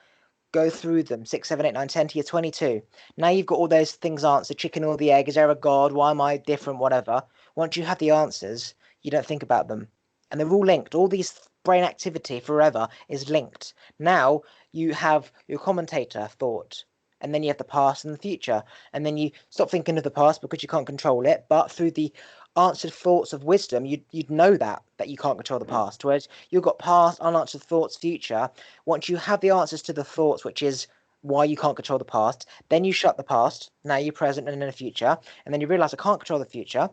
go through them, 6, 7, 8, 9, 10 to your 22. Now you've got all those things answered, chicken or the egg, is there a God, why am I different, whatever. Once you have the answers, you don't think about them. And they're all linked. All these brain activity forever is linked. Now you have your commentator thought, and then you have the past and the future, and then you stop thinking of the past because you can't control it. But through the answered thoughts of wisdom, you'd know that you can't control the past. Whereas you've got past, unanswered thoughts, future. Once you have the answers to the thoughts, which is why you can't control the past, then you shut the past. Now you're present and in the future, and then you realize I can't control the future,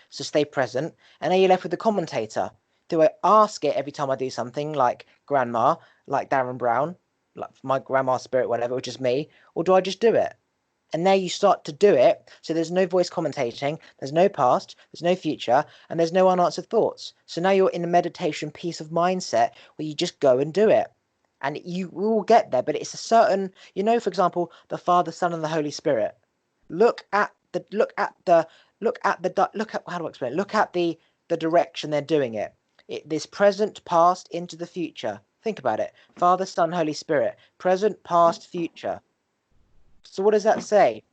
so stay present. And then you're left with the commentator. Do I ask it every time I do something, like grandma, like Darren Brown, like my grandma's spirit, whatever, which is me, or do I just do it? And now you start to do it, so there's no voice commentating, there's no past, there's no future, and there's no unanswered thoughts. So now you're in a meditation peace of mindset where you just go and do it. And you will get there, but it's a certain, for example, the Father, Son, and the Holy Spirit. Look at how do I explain it? Look at the direction they're doing it. This present, past, into the future. Think about it. Father, Son, Holy Spirit. Present, past, future. So what does that say?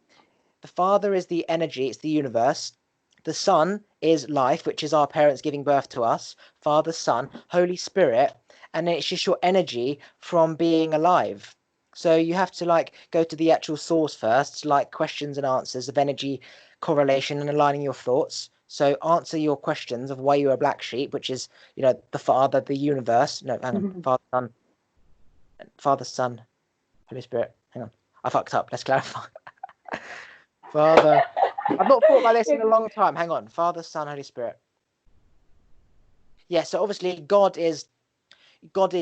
The Father is the energy, it's the universe. The Son is life, which is our parents giving birth to us. Father, Son, Holy Spirit. And it's just your energy from being alive. So you have to go to the actual source first, like questions and answers of energy correlation and aligning your thoughts. So answer your questions of why you're a black sheep, which is, the Father, the universe. No, hang on. Father, Son, Holy Spirit. Hang on. I fucked up. Let's clarify. Father. I've not thought about this in a long time. Hang on. Father, Son, Holy Spirit. Yeah, so obviously God is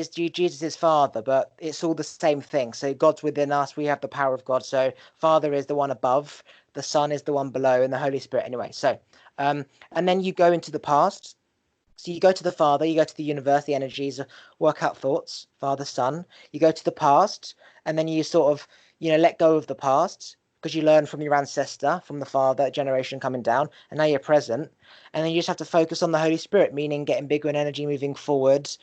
Jesus' Father, but it's all the same thing. So God's within us. We have the power of God. So Father is the one above, the Son is the one below, and the Holy Spirit anyway. So, and then you go into the past. So you go to the Father, you go to the universe, the energies, work out thoughts, Father, Son. You go to the past, and then you sort of, let go of the past because you learn from your ancestor, from the Father, generation coming down, and now you're present. And then you just have to focus on the Holy Spirit, meaning getting bigger in energy, moving forwards,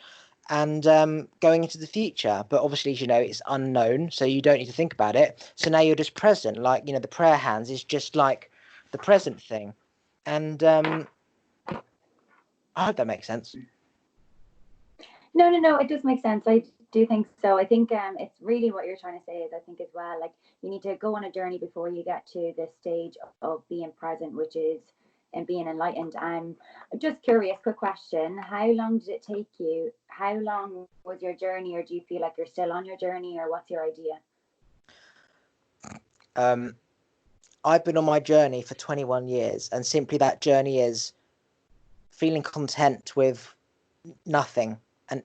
and going into the future. But obviously, it's unknown, so you don't need to think about it. So now you're just present, the prayer hands is just like the present thing. And I hope that makes sense. No, it does make sense. I do think so. I think it's really what you're trying to say is I think as well, like you need to go on a journey before you get to this stage of being present, which is and being enlightened. I'm just curious, quick question. How long did it take you? How long was your journey, or do you feel like you're still on your journey, or what's your idea? I've been on my journey for 21 years, and simply that journey is feeling content with nothing and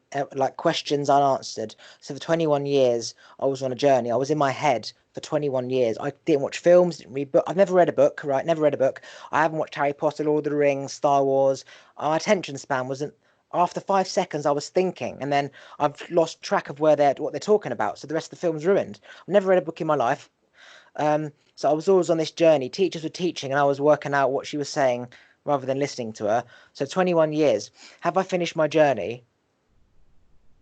questions unanswered. So for 21 years, I was on a journey. I was in my head for 21 years. I didn't watch films, didn't read books. I've never read a book, right? Never read a book. I haven't watched Harry Potter, Lord of the Rings, Star Wars. Our attention span wasn't. After 5 seconds, I was thinking, and then I've lost track of what they're talking about. So the rest of the film's ruined. I've never read a book in my life. So I was always on this journey. Teachers were teaching, and I was working out what she was saying rather than listening to her. So 21 years. Have I finished my journey?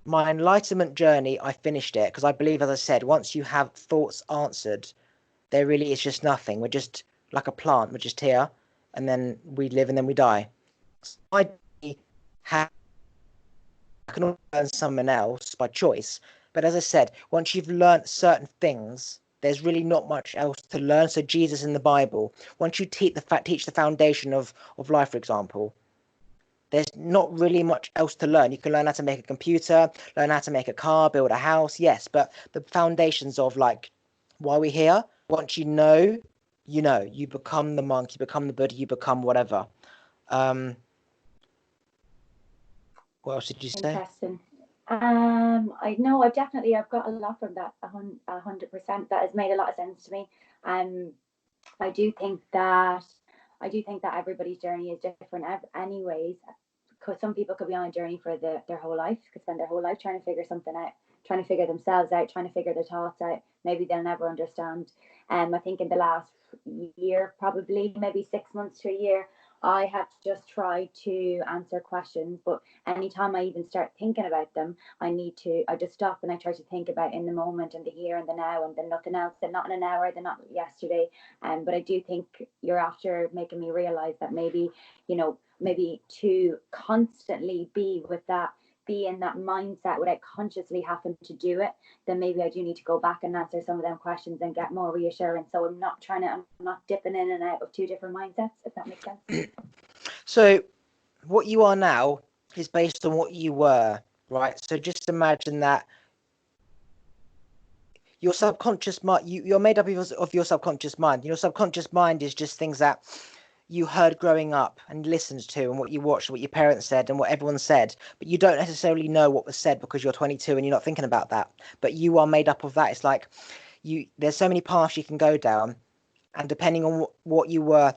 My enlightenment journey, I finished it because I believe, as I said, once you have thoughts answered, there really is just nothing. We're just like a plant. We're just here, and then we live, and then we die. So I can learn someone else by choice. But as I said, once you've learned certain things, there's really not much else to learn. So Jesus in the Bible, once you teach the foundation of life, for example, there's not really much else to learn. You can learn how to make a computer, learn how to make a car, build a house, yes, but the foundations of why we're here, once you know, you become the monk, you become the Buddha, you become whatever. What else did you say? Interesting. I know I've got a lot from that, 100%. That has made a lot of sense to me. I do think that everybody's journey is different anyways, because some people could be on a journey for their whole life, could spend their whole life trying to figure something out, trying to figure themselves out, trying to figure their thoughts out. Maybe they'll never understand. I think in the last year, probably maybe 6 months to a year, I have just tried to answer questions, but anytime I even start thinking about them, I just stop and I try to think about in the moment and the here and the now, and then nothing else. They're not in an hour, they're not yesterday. But I do think you're after making me realize that maybe to constantly be with that be in that mindset without consciously having to do it, then maybe I do need to go back and answer some of them questions and get more reassurance. So I'm not dipping in and out of two different mindsets, if that makes sense. So what you are now is based on what you were, right? So just imagine that your subconscious mind, you're made up of your subconscious mind. Your subconscious mind is just things that you heard growing up and listened to, and what you watched, what your parents said, and what everyone said. But you don't necessarily know what was said because you're 22 and you're not thinking about that. But you are made up of that. It's like there's so many paths you can go down, and depending on what you were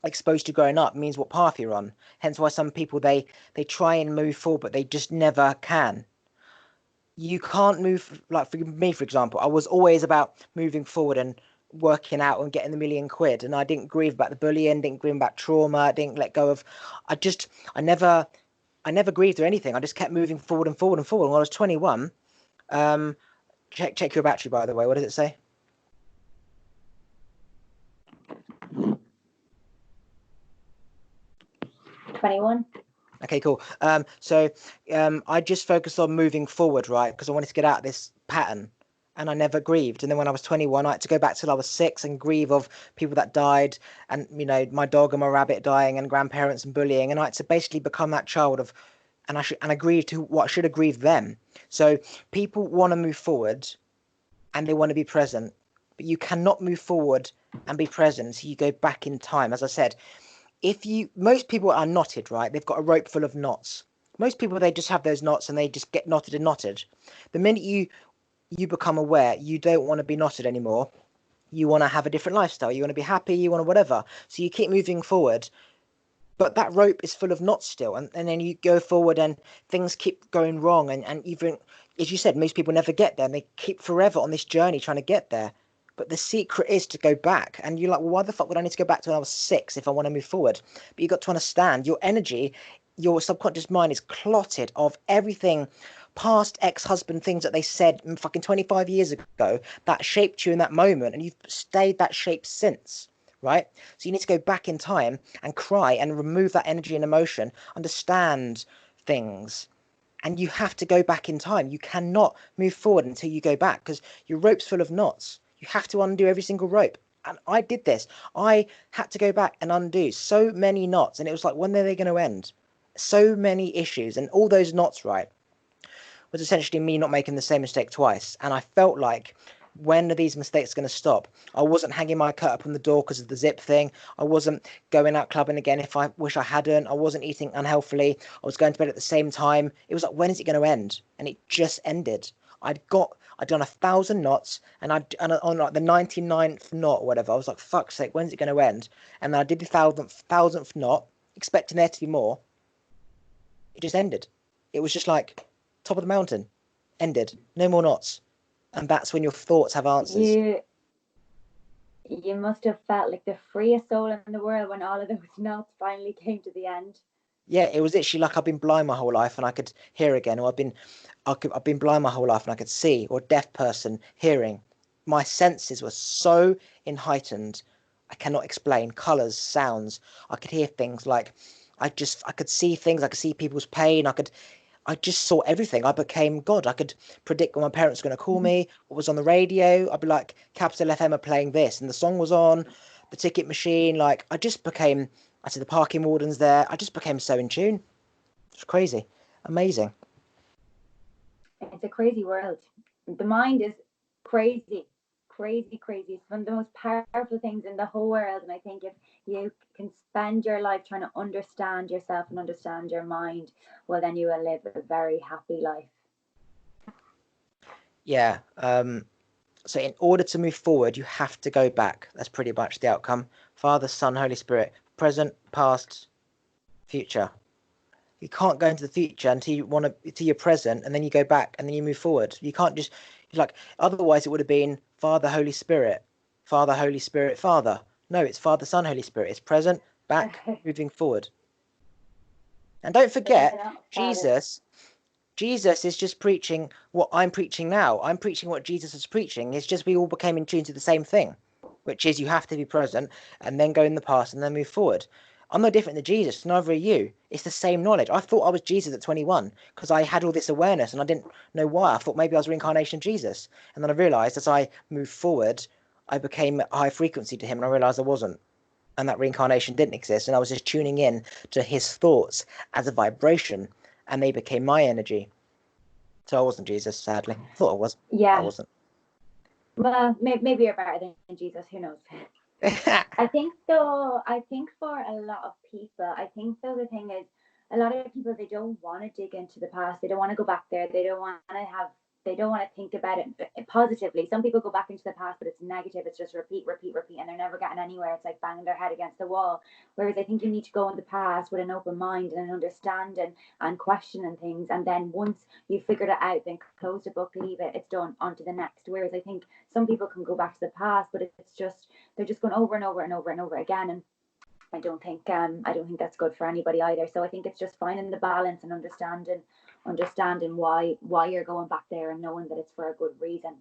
exposed to growing up means what path you're on. Hence why some people they try and move forward, but they just never can. You can't move, like for me, for example, I was always about moving forward and working out and getting the £1,000,000 and I didn't grieve about the bullying, didn't grieve about trauma, I didn't let go of I never grieved or anything. I just kept moving forward and forward and forward. When I was 21, check your battery, by the way. What does it say? 21. Okay, cool. So I just focused on moving forward, right? Because I wanted to get out of this pattern, and I never grieved. And then when I was 21, I had to go back till I was 6 and grieve of people that died, and my dog and my rabbit dying, and grandparents and bullying. And I had to basically become that child of, and I grieved to what I should have grieved them. So people want to move forward, and they want to be present, but you cannot move forward and be present. So you go back in time, as I said. Most people are knotted, right? They've got a rope full of knots. Most people, they just have those knots and they just get knotted and knotted. The minute you become aware you don't want to be knotted anymore, you want to have a different lifestyle, you want to be happy, you want to whatever. So you keep moving forward, but that rope is full of knots still. And then you go forward and things keep going wrong. And even, as you said, most people never get there and they keep forever on this journey trying to get there. But the secret is to go back. And you're like, well, why the fuck would I need to go back to when I was 6 if I want to move forward? But you got to understand your energy, your subconscious mind is clotted of everything, past ex-husband things that they said fucking 25 years ago that shaped you in that moment. And you've stayed that shape since, right? So you need to go back in time and cry and remove that energy and emotion, understand things. And you have to go back in time. You cannot move forward until you go back because your rope's full of knots. You have to undo every single rope. And I did this. I had to go back and undo so many knots. And it was like, when are they going to end? So many issues. And all those knots, right, was essentially me not making the same mistake twice. And I felt like, when are these mistakes going to stop? I wasn't hanging my coat up on the door because of the zip thing. I wasn't going out clubbing again if I wish I hadn't. I wasn't eating unhealthily. I was going to bed at the same time. It was like, when is it going to end? And it just ended. I'd done 1,000 knots, and on like the 99th knot or whatever, I was like, fuck's sake, when's it going to end? And then I did the thousandth knot, expecting there to be more. It just ended. It was just like top of the mountain, ended, no more knots. And that's when your thoughts have answers. You must have felt like the freest soul in the world when all of those knots finally came to the end. Yeah, it was literally like I've been blind my whole life and I could hear again, or I've been blind my whole life and I could see, or deaf person hearing. My senses were so heightened, I cannot explain. Colours, sounds. I could hear things like I could see things. I could see people's pain. I just saw everything. I became God. I could predict when my parents were going to call me, what was on the radio. I'd be like, Capital FM are playing this, and the song was on, the ticket machine. Like, I see the parking wardens there. I just became so in tune. It's crazy. Amazing. It's a crazy world. The mind is crazy. It's one of the most powerful things in the whole world. And I think if you can spend your life trying to understand yourself and understand your mind, well, then you will live a very happy life. Yeah. So in order to move forward, you have to go back. That's pretty much the outcome. Father, Son, Holy Spirit, present, past, future. You can't go into the future until you're present, and then you go back and then you move forward. You can't just, otherwise it would have been Father, Holy Spirit, Father, Holy Spirit, Father. No, it's Father, Son, Holy Spirit. It's present, back, moving forward. And don't forget, Jesus is just preaching what I'm preaching now. I'm preaching what Jesus is preaching. It's just we all became in tune to the same thing, which is you have to be present and then go in the past and then move forward. I'm no different than Jesus, neither are you. It's the same knowledge. I thought I was Jesus at 21 because I had all this awareness and I didn't know why. I thought maybe I was reincarnation of Jesus. And then I realized as I moved forward, I became high frequency to him and I realized I wasn't. And that reincarnation didn't exist. And I was just tuning in to his thoughts as a vibration and they became my energy. So I wasn't Jesus, sadly. I thought I was. Yeah. I wasn't. Well, maybe you're better than Jesus. Who knows? I think though, for a lot of people, the thing is, a lot of people, they don't want to dig into the past. They don't want to go back there. They don't want to think about it positively. Some people go back into the past, but it's negative. It's just repeat, and they're never getting anywhere. It's like banging their head against the wall. Whereas I think you need to go in the past with an open mind and an understanding and questioning things. And then once you've figured it out, then close the book, leave it. It's done. On to the next. Whereas I think some people can go back to the past, but it's just, they're just going over and over and over and over again. And I don't think that's good for anybody either. So I think it's just finding the balance and understanding why you're going back there and knowing that it's for a good reason.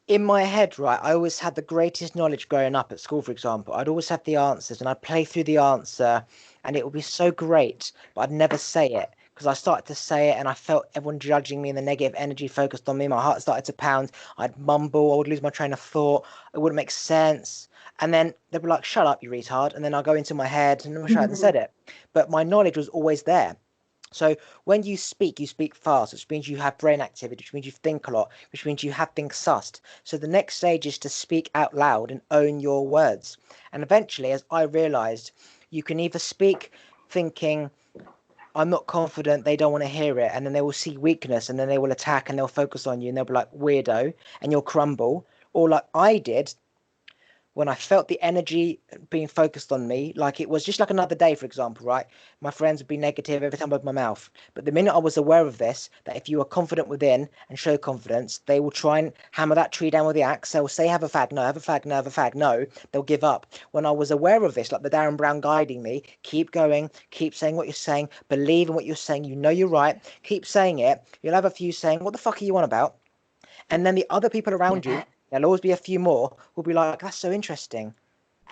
In my head, right, I always had the greatest knowledge growing up at school, for example. I'd always have the answers and I'd play through the answer and it would be so great, but I'd never say it because I started to say it and I felt everyone judging me and the negative energy focused on me. My heart started to pound. I'd mumble. I would lose my train of thought. It wouldn't make sense. And then they'd be like, shut up, you retard. And then I'll go into my head and I wish I hadn't said it. But my knowledge was always there. So when you speak fast, which means you have brain activity, which means you think a lot, which means you have things sussed. So the next stage is to speak out loud and own your words. And eventually, as I realized, you can either speak thinking, I'm not confident, they don't want to hear it, and then they will see weakness and then they will attack and they'll focus on you and they'll be like, weirdo, and you'll crumble. Or like I did, when I felt the energy being focused on me, like it was just like another day, for example, right? My friends would be negative every time I opened my mouth. But the minute I was aware of this, that if you are confident within and show confidence, they will try and hammer that tree down with the axe. They'll say, have a fag, no, have a fag, no, have a fag, no. They'll give up. When I was aware of this, like the Darren Brown guiding me, keep going, keep saying what you're saying, believe in what you're saying, you know you're right, keep saying it. You'll have a few saying, what the fuck are you on about? And then the other people around you, there'll always be a few more, will be like, that's so interesting.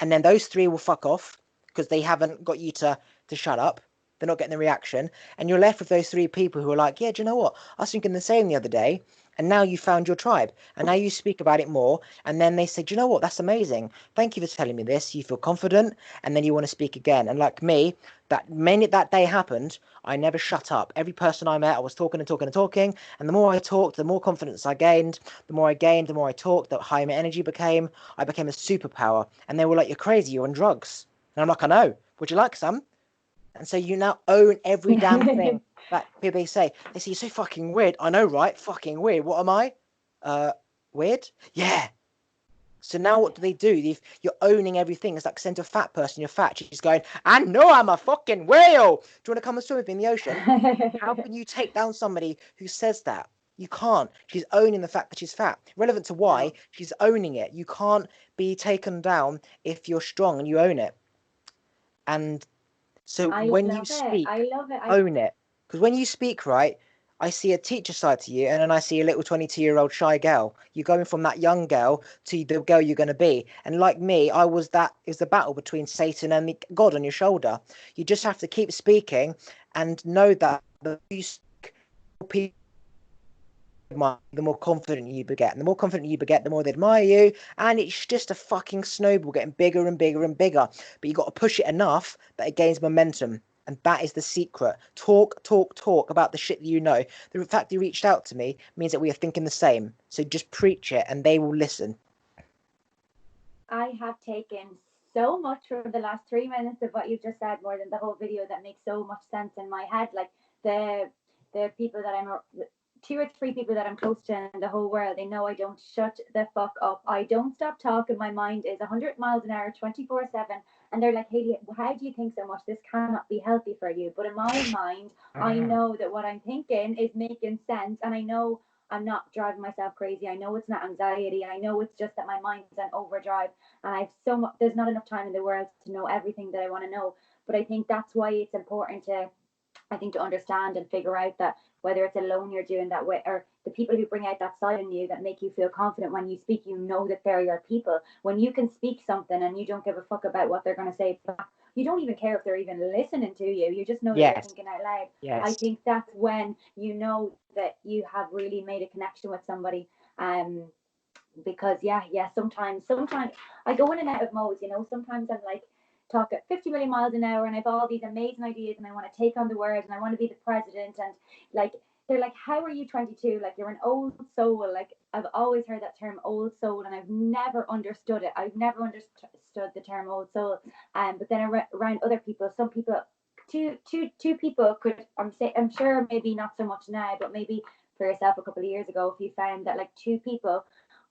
And then those three will fuck off because they haven't got you to shut up. They're not getting the reaction. And you're left with those three people who are like, yeah, do you know what? I was thinking the same the other day. And now you found your tribe. And now you speak about it more. And then they say, do you know what? That's amazing. Thank you for telling me this. You feel confident. And then you want to speak again. And like me, that minute that day happened, I never shut up. Every person I met, I was talking and talking and talking. And the more I talked, the more confidence I gained. The more I gained, the more I talked, the higher my energy became. I became a superpower. And they were like, you're crazy. You're on drugs. And I'm like, I know. Would you like some? And so you now own every damn thing that people say. They say, you're so fucking weird. I know, right? Fucking weird. What am I? Weird? Yeah. So now what do? You're owning everything. It's like send a fat person, you're fat. She's going, I know I'm a fucking whale. Do you want to come and swim with me in the ocean? How can you take down somebody who says that? You can't. She's owning the fact that she's fat. Relevant to why, she's owning it. You can't be taken down if you're strong and you own it. And so when you speak, own it. Because when you speak, right, I see a teacher side to you, and then I see a little 22-year-old shy girl. You're going from that young girl to the girl you're going to be. And like me, it was the battle between Satan and God on your shoulder. You just have to keep speaking and know that the more confident you get. And the more confident you get, the more they admire you. And it's just a fucking snowball getting bigger and bigger and bigger. But you got to push it enough that it gains momentum. And that is the secret. Talk about the shit that you know. The fact you reached out to me means that we are thinking the same. So just preach it and they will listen. I have taken so much from the last 3 minutes of what you've just said, more than the whole video, that makes so much sense in my head. Like the people that I'm 2 or 3 people that I'm close to in the whole world, they know I don't shut the fuck up. I don't stop talking. My mind is 100 miles an hour, 24/7. And they're like, Hayley, how do you think so much? This cannot be healthy for you. But in my mind, I know that what I'm thinking is making sense. And I know I'm not driving myself crazy. I know it's not anxiety. I know it's just that my mind's on overdrive. And I've so much, there's not enough time in the world to know everything that I want to know. But I think that's why it's important to understand and figure out that whether it's alone you're doing that with, or the people who bring out that side in you that make you feel confident when you speak, you know that they're your people. When you can speak something and you don't give a fuck about what they're going to say back, you don't even care if they're even listening to you. You just know that you're Yes. thinking out loud. I Yes. think that's when you know that you have really made a connection with somebody. Because sometimes I go in and out of modes, you know. Sometimes I'm like talk at 50 million miles an hour and I've all these amazing ideas and I want to take on the world and I want to be the president, and like they're like, how are you 22? Like, you're an old soul. Like, I've always heard that term old soul and I've never understood it. I've never understood the term old soul. But then around other people, some people, two people could, I'm sure maybe not so much now, but maybe for yourself a couple of years ago, if you found that like two people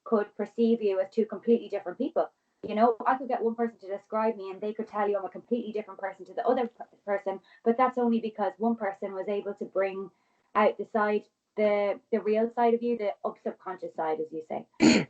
could perceive you as two completely different people. You know, I could get one person to describe me and they could tell you I'm a completely different person to the other person, but that's only because one person was able to bring out the side, the real side of you, the subconscious side, as you say.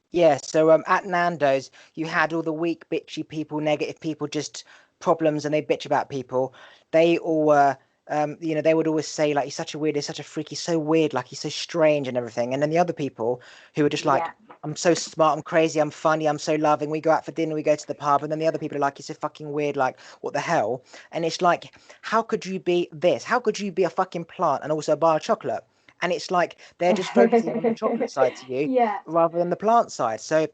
Yeah, so at Nando's, you had all the weak, bitchy people, negative people, just problems, and they bitch about people. They all were, they would always say, like, he's such a weird, he's such a freak, he's so weird, like, he's so strange and everything. And then the other people who were just like, Yeah. I'm so smart, I'm crazy, I'm funny, I'm so loving. We go out for dinner, we go to the pub, and then the other people are like, he's so fucking weird, like, what the hell? And it's like, how could you be this? How could you be a fucking plant and also a bar of chocolate? And it's like they're just focusing on the chocolate side to you Yeah. rather than the plant side. So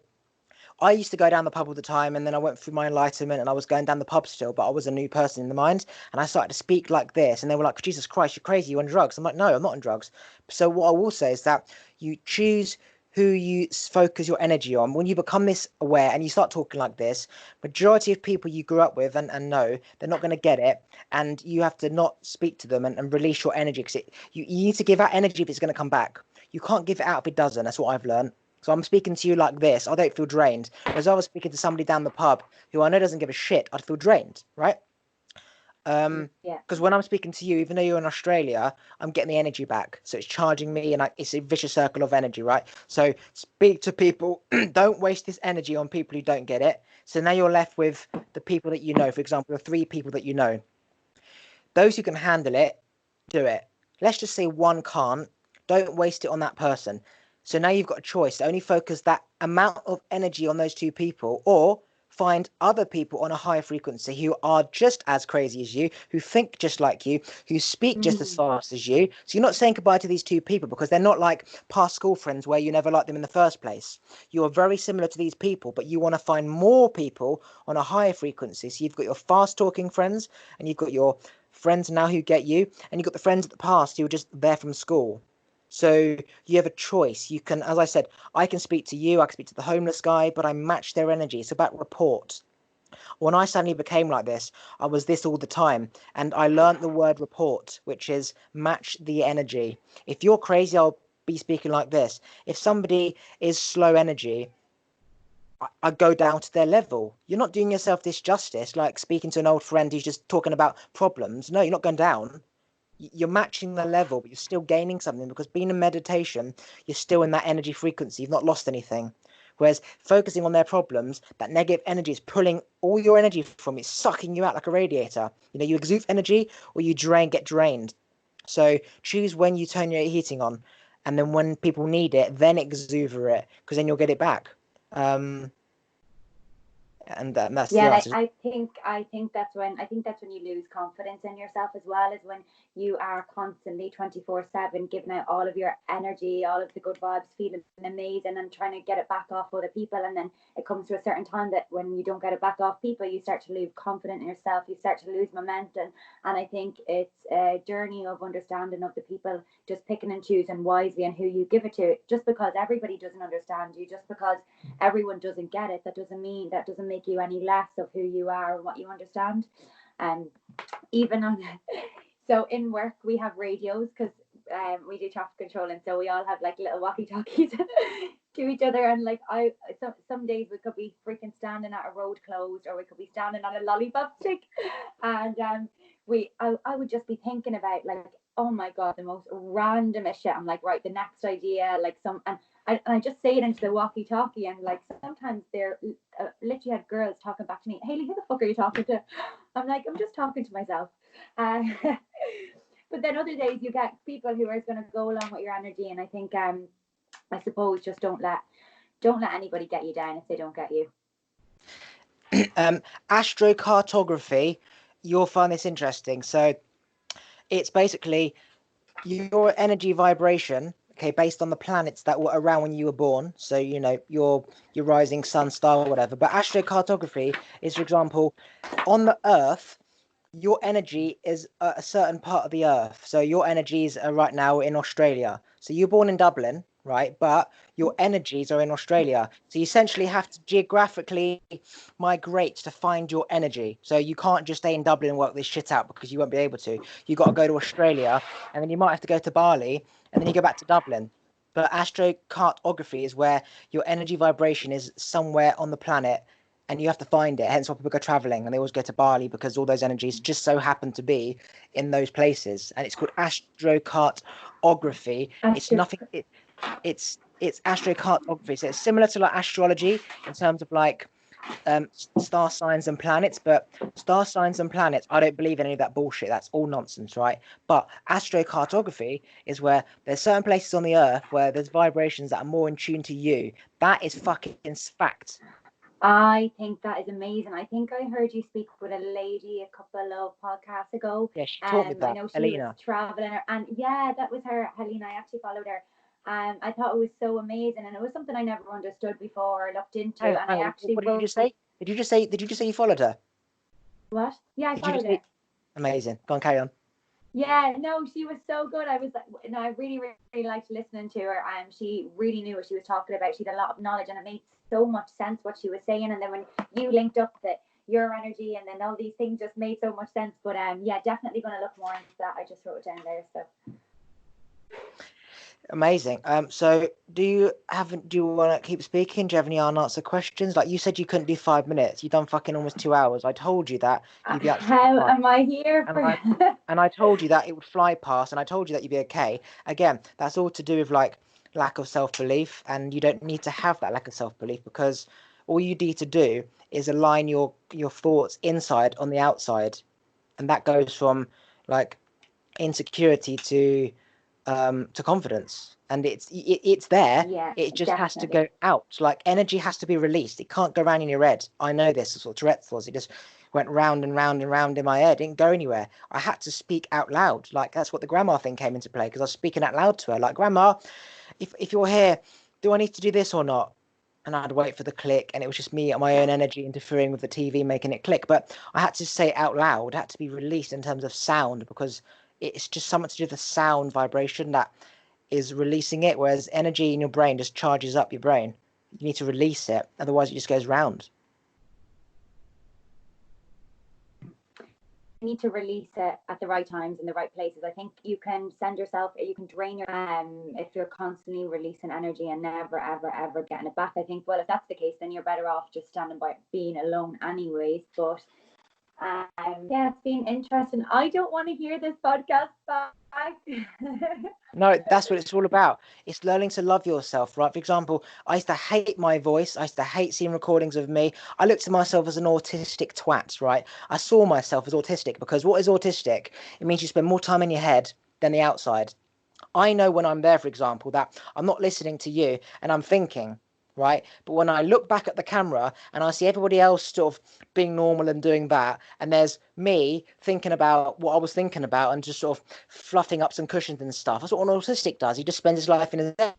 I used to go down the pub all the time, and then I went through my enlightenment and I was going down the pub still, but I was a new person in the mind. And I started to speak like this, and they were like, Jesus Christ, you're crazy, you're on drugs. I'm like, no, I'm not on drugs. So what I will say is that you choose who you focus your energy on. When you become this aware and you start talking like this, majority of people you grew up with and know, they're not going to get it. And you have to not speak to them and release your energy, because you need to give out energy if it's going to come back. You can't give it out if it doesn't. That's what I've learned. So I'm speaking to you like this. I don't feel drained. Whereas I was speaking to somebody down the pub who I know doesn't give a shit, I'd feel drained, right? Yeah. Because when I'm speaking to you, even though you're in Australia, I'm getting the energy back. So it's charging me, and it's a vicious circle of energy, right? So speak to people. Don't waste this energy on people who don't get it. So now you're left with the people that you know. For example, the 3 people that you know. Those who can handle it, do it. Let's just say one can't. Don't waste it on that person. So now you've got a choice to only focus that amount of energy on those 2 people, or find other people on a higher frequency who are just as crazy as you, who think just like you, who speak just as fast as you. So you're not saying goodbye to these 2 people because they're not like past school friends where you never liked them in the first place. You are very similar to these people, but you want to find more people on a higher frequency. So you've got your fast talking friends, and you've got your friends now who get you, and you've got the friends of the past who were just there from school. So you have a choice. You can, as I said, I can speak to you, I can speak to the homeless guy, but I match their energy. It's about rapport. When I suddenly became like this, I was this all the time. And I learned the word report, which is match the energy. If you're crazy, I'll be speaking like this. If somebody is slow energy, I go down to their level. You're not doing yourself this justice, like speaking to an old friend who's just talking about problems. No, you're not going down. You're matching the level, but you're still gaining something, because being in meditation, you're still in that energy frequency. You've not lost anything. Whereas focusing on their problems, that negative energy is pulling all your energy from you, sucking you out like a radiator. You know, you exude energy or you get drained. So choose when you turn your heating on, and then when people need it, then exuberate, because then you'll get it back. And that's the Yeah, like answer. I think that's when you lose confidence in yourself as well, is when you are constantly 24/7 giving out all of your energy, all of the good vibes, feeling amazing and trying to get it back off other people. And then it comes to a certain time that when you don't get it back off people, you start to lose confidence in yourself, you start to lose momentum. And I think it's a journey of understanding of the people, just picking and choosing wisely and who you give it to. Just because everybody doesn't understand you, just because everyone doesn't get it, that doesn't make you any less of who you are and what you understand. And even on so in work we have radios, because we do traffic control, and so we all have like little walkie talkies to each other. And like some days we could be freaking standing at a road closed, or we could be standing on a lollipop stick, and I would just be thinking about, like, oh my god, the most randomest shit. I'm like, right, the next idea, like I just say it into the walkie-talkie, and like sometimes they're literally had girls talking back to me, Hayley, who the fuck are you talking to? I'm like, I'm just talking to myself. But then other days you get people who are going to go along with your energy, and I think I suppose just don't let anybody get you down if they don't get you. Astrocartography, you'll find this interesting. So it's basically your energy vibration, okay, based on the planets that were around when you were born. So your rising sun, star, whatever. But astrocartography is, for example, on the Earth, your energy is a certain part of the Earth. So your energies are right now in Australia. So you're born in Dublin, right? But your energies are in Australia. So you essentially have to geographically migrate to find your energy. So you can't just stay in Dublin and work this shit out because you won't be able to. You got to go to Australia, and then you might have to go to Bali, and then you go back to Dublin. But astrocartography is where your energy vibration is somewhere on the planet, and you have to find it. Hence why people go traveling and they always go to Bali, because all those energies just so happen to be in those places. And it's called astrocartography. It's nothing. It's astrocartography. So it's similar to like astrology in terms of like star signs and planets, but star signs and planets, I don't believe in any of that bullshit. That's all nonsense, right? But astrocartography is where there's certain places on the Earth where there's vibrations that are more in tune to you. That is fucking fact. I think that is amazing. I think I heard you speak with a lady a couple of podcasts ago. Yeah, she taught me that. I know she Helena. was traveling, and yeah, that was her, Helena. I actually followed her. I thought it was so amazing, and it was something I never understood before or looked into. Hang on, I actually what did you just say? Did you just say you followed her? What? Yeah, I followed her. Amazing. Go on, carry on. Yeah, no, she was so good. I was, no, I really, really liked listening to her. She really knew what she was talking about. She had a lot of knowledge, and it made so much sense what she was saying. And then when you linked up your energy, and then all these things just made so much sense. But yeah, definitely going to look more into that. I just wrote it down there. So amazing. So do you want to keep speaking? Do you have any unanswered questions? Like you said, you couldn't do 5 minutes. You've done fucking almost 2 hours. I told you that you'd be how fine. Am I here for? And I told you that it would fly past, and I told you that you'd be okay. Again, that's all to do with like lack of self-belief, and you don't need to have that lack of self-belief, because all you need to do is align your thoughts inside on the outside, and that goes from like insecurity to confidence, and it's there. Yeah, it just definitely has to go out. Like energy has to be released. It can't go around in your head. I know this. That's what Tourette's was. It just went round and round and round in my head. It didn't go anywhere. I had to speak out loud. Like that's what the grandma thing came into play, because I was speaking out loud to her, like, Grandma, if you're here, do I need to do this or not? And I'd wait for the click, and it was just me, my own energy interfering with the TV, making it click. But I had to say it out loud. It had to be released in terms of sound, because it's just something to do with the sound vibration that is releasing it, whereas energy in your brain just charges up your brain. You need to release it, otherwise it just goes round. You need to release it at the right times in the right places. I think you can drain your if you're constantly releasing energy and never ever getting it back. I think, well, if that's the case, then you're better off just standing by being alone anyways. But yeah, it's been interesting. I don't want to hear this podcast back. No, that's what it's all about. It's learning to love yourself, right? For example, I used to hate my voice. I used to hate seeing recordings of me. I looked at myself as an autistic twat, right? I saw myself as autistic, because what is autistic? It means you spend more time in your head than the outside. I know when I'm there, for example, that I'm not listening to you and I'm thinking, right? But when I look back at the camera and I see everybody else sort of being normal and doing that, and there's me thinking about what I was thinking about and just sort of fluffing up some cushions and stuff. That's what an autistic does. He just spends his life in his head.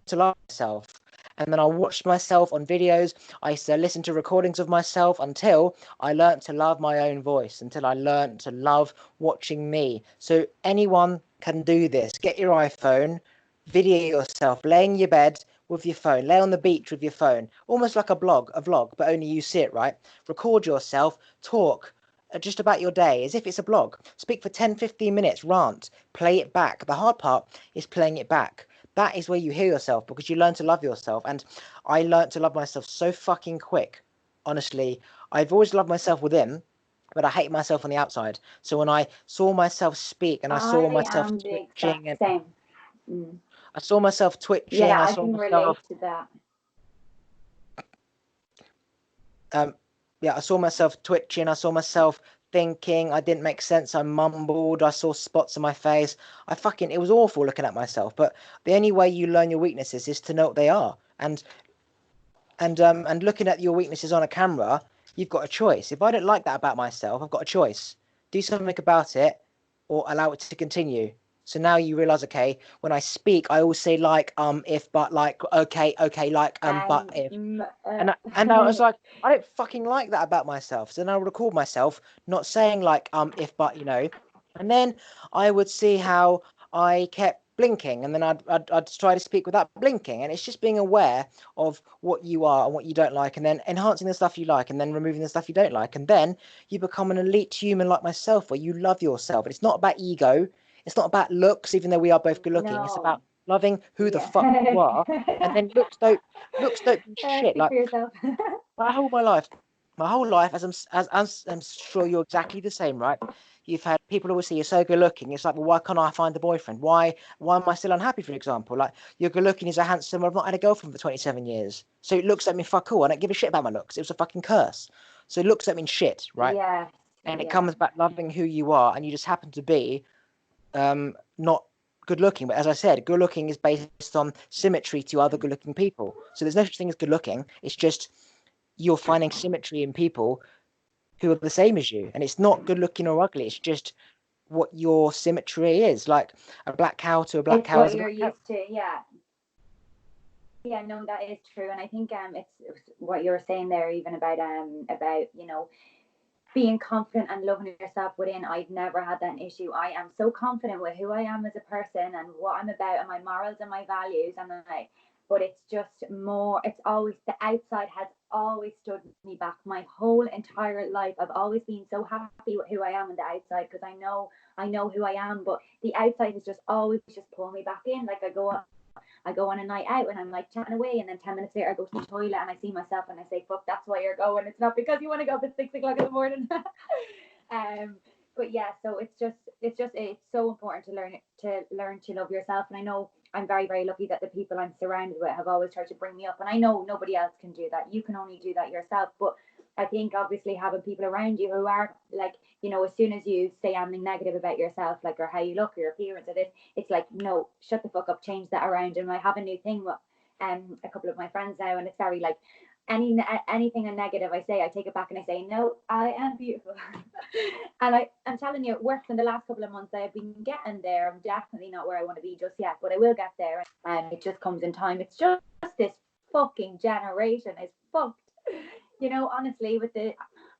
To love myself. And then I watched myself on videos. I used to listen to recordings of myself until I learned to love my own voice, until I learned to love watching me. So anyone can do this. Get your iPhone, video yourself, lay in your bed with your phone, lay on the beach with your phone, almost like a vlog, but only you see it, right? Record yourself, talk just about your day as if it's a blog. Speak for 10-15 minutes, rant, play it back. The hard part is playing it back. That is where you hear yourself, because you learn to love yourself. And I learned to love myself so fucking quick. Honestly, I've always loved myself within, but I hate myself on the outside. So when I saw myself speak and I saw myself twitching, and I saw myself twitching, yeah, I can relate to that. I saw myself twitching. I saw myself thinking. I didn't make sense. I mumbled. I saw spots on my face. It was awful looking at myself. But the only way you learn your weaknesses is to know what they are. And and looking at your weaknesses on a camera, you've got a choice. If I don't like that about myself, I've got a choice. Do something about it or allow it to continue. So now you realize, okay, when I speak, I always say like, if, but, like, okay, like, but, if. And I was like, I don't fucking like that about myself. So then I would record myself not saying like, if, but, and then I would see how I kept blinking, and then I'd try to speak without blinking. And it's just being aware of what you are and what you don't like, and then enhancing the stuff you like, and then removing the stuff you don't like. And then you become an elite human like myself, where you love yourself. And it's not about ego. It's not about looks, even though we are both good looking. It's about loving who the fuck you are. And then looks don't be shit. Speak Like for yourself. my whole life, as I'm sure you're exactly the same, right? You've had people always say you're so good looking. It's like, well, why can't I find a boyfriend? Why am I still unhappy? For example, like, you're good looking, is a handsome. I've not had a girlfriend for 27 years, so it looks at me fuck all. I don't give a shit about my looks. It was a fucking curse. So looks at me shit, right? Yeah. And it comes back loving who you are, and you just happen to be not good looking. But as I said, good looking is based on symmetry to other good looking people. So there's no such thing as good looking. It's just you're finding symmetry in people who are the same as you. And it's not good looking or ugly. It's just what your symmetry is. Like a black cow to a black It's cow what is a you're black cow. used to, yeah. Yeah, no, that is true. And I think it's what you were saying there, even about being confident and loving yourself within. I've never had that issue. I am so confident with who I am as a person and what I'm about and my morals and my values, and but it's just more, it's always, the outside has always stood me back my whole entire life. I've always been so happy with who I am on the outside, because I know who I am, but the outside is just always just pulling me back in. Like I go on a night out and I'm like chatting away, and then 10 minutes later I go to the toilet and I see myself and I say, fuck, that's why you're going. It's not because you want to go up at 6 o'clock in the morning. But yeah, so it's so important to learn to love yourself. And I know I'm very, very lucky that the people I'm surrounded with have always tried to bring me up. And I know nobody else can do that. You can only do that yourself. But I think obviously having people around you who are like, as soon as you say anything negative about yourself, like, or how you look or your appearance or this, it's like, no, shut the fuck up, change that around. And I have a new thing with a couple of my friends now, and it's very like, anything a negative I say, I take it back and I say, no, I am beautiful. And I'm telling you, it works. In the last couple of months I've been getting there. I'm definitely not where I want to be just yet, but I will get there, and it just comes in time. It's just this fucking generation is fucked. Honestly,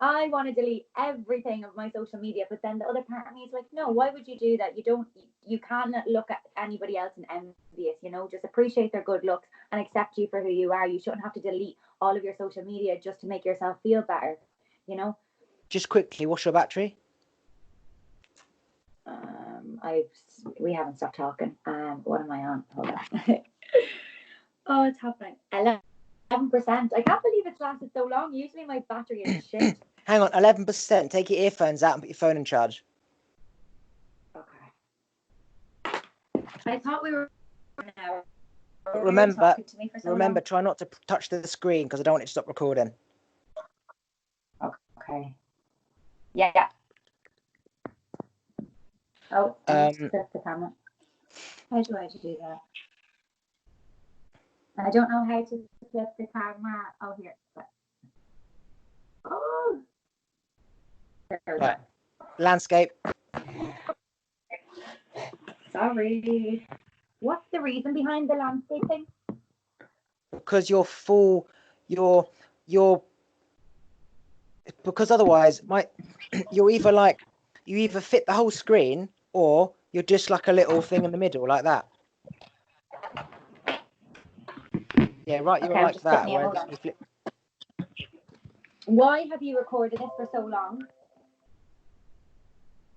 I want to delete everything of my social media, but then the other part of me is like, no, why would you do that? You can't look at anybody else and envious, just appreciate their good looks and accept you for who you are. You shouldn't have to delete all of your social media just to make yourself feel better, Just quickly, what's your battery? We haven't stopped talking. What am I on? Hold on. Oh, it's happening. 11%. I can't believe it's lasted so long. Usually my battery is shit. Hang on, 11%. Take your earphones out and put your phone in charge. Okay. I thought we were now. Remember, try not to touch the screen, because I don't want it to stop recording. Okay. Yeah. Oh, flip the camera. How do I do that? I don't know how to flip the camera. Oh, here. Oh. Right. Landscape. Sorry. What's the reason behind the landscape thing? Because you're full. You're. Because otherwise, you either fit the whole screen, or you're just like a little thing in the middle, like that. Yeah, right. You're like that. Why have you recorded this for so long?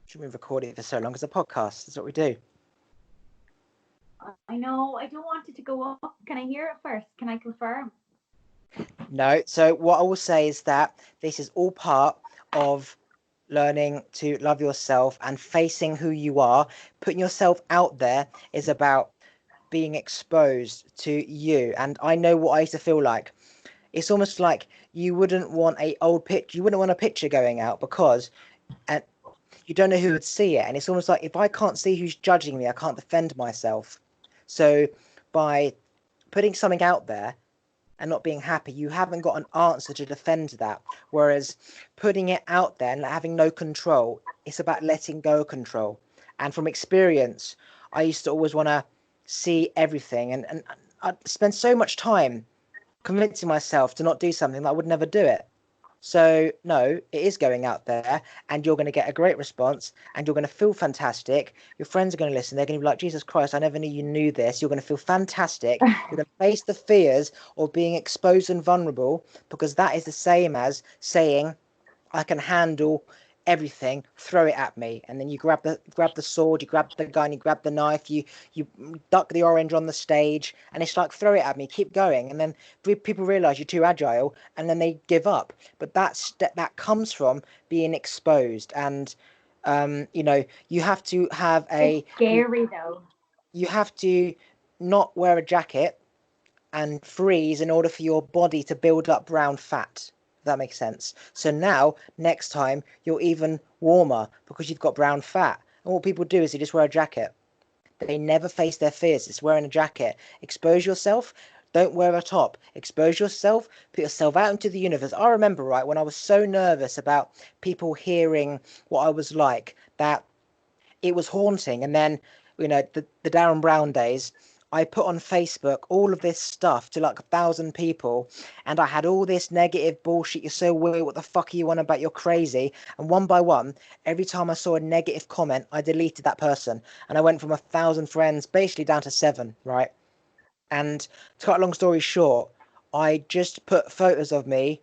Should we record it for so long? As a podcast, that's what we do. I know. I don't want it to go up. Can I hear it first? Can I confirm? No. So what I will say is that this is all part of learning to love yourself and facing who you are. Putting yourself out there is about being exposed to you. And I know what I used to feel like. It's almost like you wouldn't want a picture going out, because you don't know who would see it. And it's almost like, if I can't see who's judging me, I can't defend myself. So by putting something out there, and not being happy, you haven't got an answer to defend that. Whereas putting it out there and having no control, it's about letting go of control. And from experience, I used to always want to see everything, and I'd spend so much time convincing myself to not do something that I would never do it. So no, it is going out there, and you're going to get a great response, and you're going to feel fantastic. Your friends are going to listen. They're going to be like, Jesus Christ, I never knew you knew this. You're going to feel fantastic. You're going to face the fears of being exposed and vulnerable, because that is the same as saying, I can handle everything, throw it at me. And then you grab the sword, you grab the gun, you grab the knife, you duck the orange on the stage, and it's like, throw it at me, keep going. And then people realize you're too agile, and then they give up. But that comes from being exposed. And you have to have It's scary though. you have to not wear a jacket and freeze in order for your body to build up brown fat. If that makes sense. So now, next time, you're even warmer because you've got brown fat. And what people do is they just wear a jacket. They never face their fears. It's wearing a jacket. Expose yourself. Don't wear a top. Expose yourself. Put yourself out into the universe. I remember, right, when I was so nervous about people hearing what I was like, that it was haunting. And then, the Darren Brown days, I put on Facebook all of this stuff to like 1,000 people, and I had all this negative bullshit. You're so weird. What the fuck are you on about? You're crazy. And one by one, every time I saw a negative comment, I deleted that person, and I went from 1,000 friends basically down to 7, right? And to cut a long story short, I just put photos of me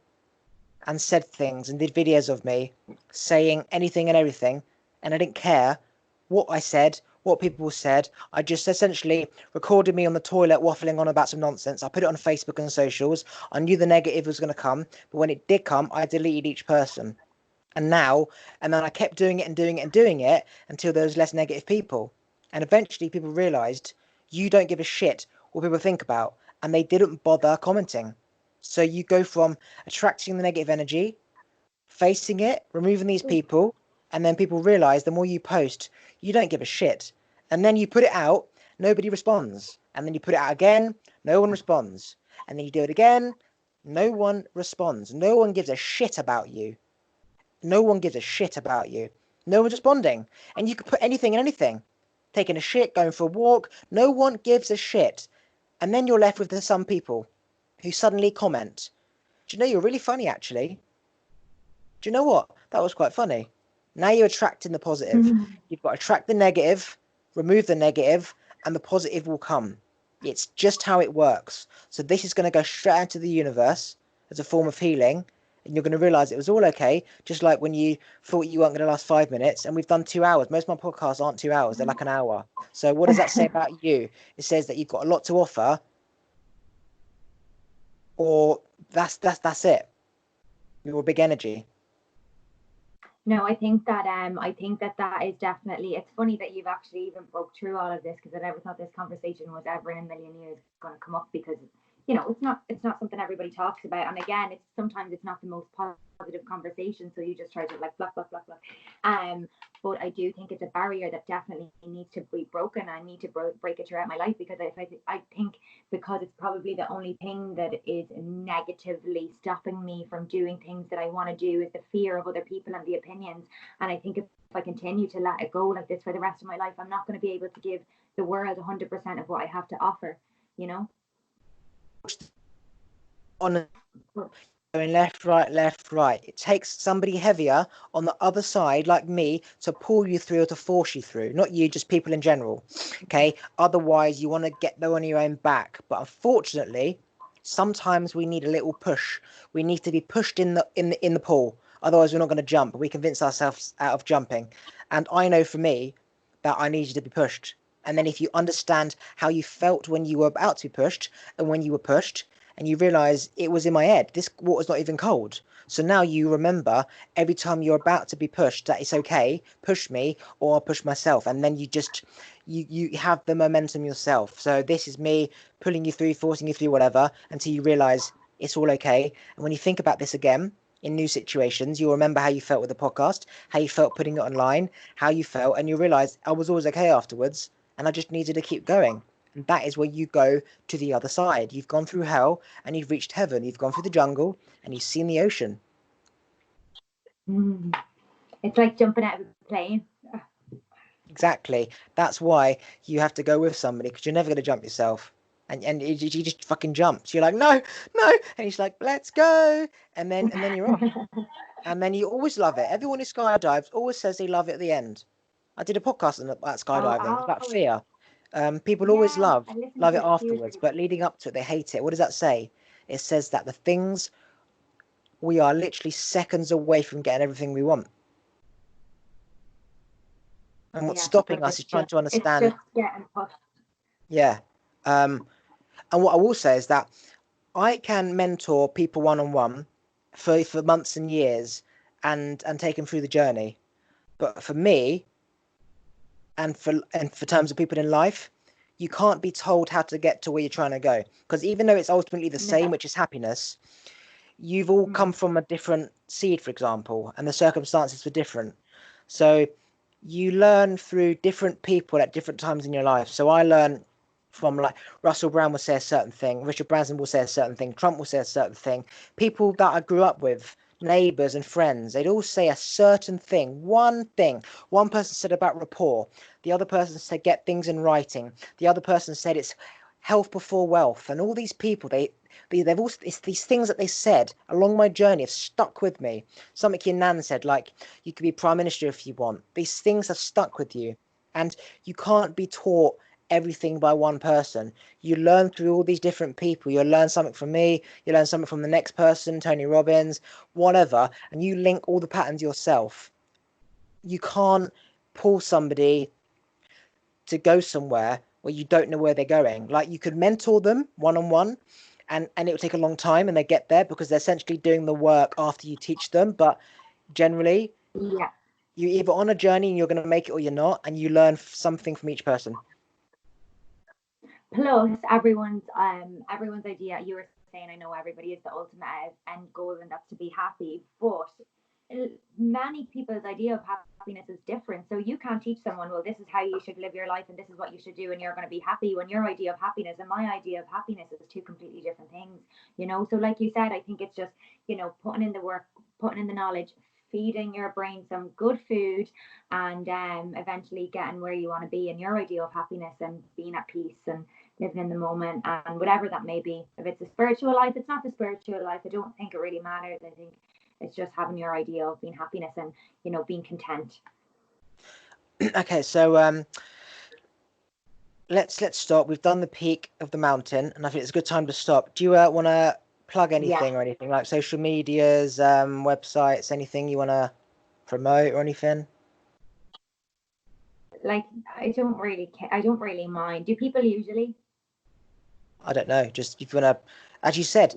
and said things and did videos of me saying anything and everything, and I didn't care what I said, what people said. I just essentially recorded me on the toilet waffling on about some nonsense. I put it on Facebook and socials. I knew the negative was going to come, but when it did come, I deleted each person. And then I kept doing it and doing it and doing it until there was less negative people. And eventually people realized you don't give a shit what people think about, and they didn't bother commenting. So you go from attracting the negative energy, facing it, removing these people, and then people realize the more you post, you don't give a shit. And then you put it out, nobody responds. And then you put it out again, no one responds. And then you do it again, no one responds. No one gives a shit about you. No one gives a shit about you. No one's responding. And you could put anything and anything. Taking a shit, going for a walk, no one gives a shit. And then you're left with some people who suddenly comment. Do you know, you're really funny, actually. Do you know what? That was quite funny. Now you're attracting the positive. You've got to attract the negative, remove the negative, and the positive will come. It's just how it works. So this is going to go straight out to the universe as a form of healing, and you're going to realize it was all okay, just like when you thought you weren't going to last 5 minutes, and we've done 2 hours. Most of my podcasts aren't 2 hours, they're like an hour. So what does that say about you? It says that you've got a lot to offer, or that's it. You're a big energy. No, I think that is definitely. It's funny that you've actually even broke through all of this, because I never thought this conversation was ever in a million years going to come up, because it's not something everybody talks about. And again, sometimes it's not the most positive conversation, so you just try to like blah blah blah blah. But I do think it's a barrier that definitely needs to be broken. I need to break it throughout my life, because I think because it's probably the only thing that is negatively stopping me from doing things that I want to do, is the fear of other people and the opinions. And I think if I continue to let it go like this for the rest of my life, I'm not going to be able to give the world 100% of what I have to offer, On going left, right. It takes somebody heavier on the other side, like me, to pull you through or to force you through. Not you, just people in general. Okay. Otherwise, you want to get there on your own back. But unfortunately, sometimes we need a little push. We need to be pushed in the pool. Otherwise, we're not going to jump. We convince ourselves out of jumping. And I know for me that I need you to be pushed. And then if you understand how you felt when you were about to be pushed and when you were pushed, and you realize it was in my head, this water's not even cold. So now you remember every time you're about to be pushed that it's okay, push me or I'll push myself. And then you have the momentum yourself. So this is me pulling you through, forcing you through, whatever, until you realize it's all okay. And when you think about this again in new situations, you'll remember how you felt with the podcast, how you felt putting it online, how you felt, and you realize I was always okay afterwards, and I just needed to keep going. And that is where you go to the other side. You've gone through hell and you've reached heaven. You've gone through the jungle and you've seen the ocean. It's like jumping out of a plane. Exactly. That's why you have to go with somebody, because you're never going to jump yourself. And he just fucking jumps. You're like, no, no. And he's like, let's go. And then you're off. And then you always love it. Everyone who skydives always says they love it at the end. I did a podcast about skydiving. It's about fear. People always love it afterwards, but leading up to it, they hate it. What does that say? It says that the things, we are literally seconds away from getting everything we want. And what's stopping us is trying to understand. It's just getting pushed. Yeah. And what I will say is that I can mentor people one-on-one for months and years and take them through the journey. But for me, and for terms of people in life, you can't be told how to get to where you're trying to go. Because even though it's ultimately the same, which is happiness, you've all come from a different seed, for example, and the circumstances were different. So you learn through different people at different times in your life. So I learn from, like, Russell Brand will say a certain thing, Richard Branson will say a certain thing, Trump will say a certain thing. People that I grew up with, neighbours and friends, they'd all say a certain thing, one thing. One person said about rapport, the other person said get things in writing, the other person said it's health before wealth. And all these people, they've also, it's these things that they said along my journey have stuck with me. Something your nan said, like, you could be prime minister if you want. These things have stuck with you, and you can't be taught everything by one person. You learn through all these different people. You'll learn something from me, you learn something from the next person, Tony Robbins, whatever, and you link all the patterns yourself. You can't pull somebody to go somewhere where you don't know where they're going. Like, you could mentor them one-on-one, and it will take a long time, and they get there because they're essentially doing the work after you teach them. But generally, you're either on a journey and you're going to make it, or you're not, and you learn something from each person. Plus, everyone's idea, you were saying, I know everybody is the ultimate end goal, and that's to be happy, but many people's idea of happiness is different. So you can't teach someone, well, this is how you should live your life and this is what you should do and you're going to be happy, when your idea of happiness and my idea of happiness is two completely different things, you know. So like you said, I think it's just, you know, putting in the work, putting in the knowledge, feeding your brain some good food, and eventually getting where you want to be, and your idea of happiness and being at peace and living in the moment, and whatever that may be. If it's a spiritual life, it's not the spiritual life, I don't think it really matters. I think it's just having your idea of being happiness and, you know, being content. Okay, so let's stop. We've done the peak of the mountain, and I think it's a good time to stop. Do you want to plug anything or anything, like social medias, websites, anything you want to promote or anything? Like, I don't really mind. Do people usually? I don't know. Just if you want to, as you said,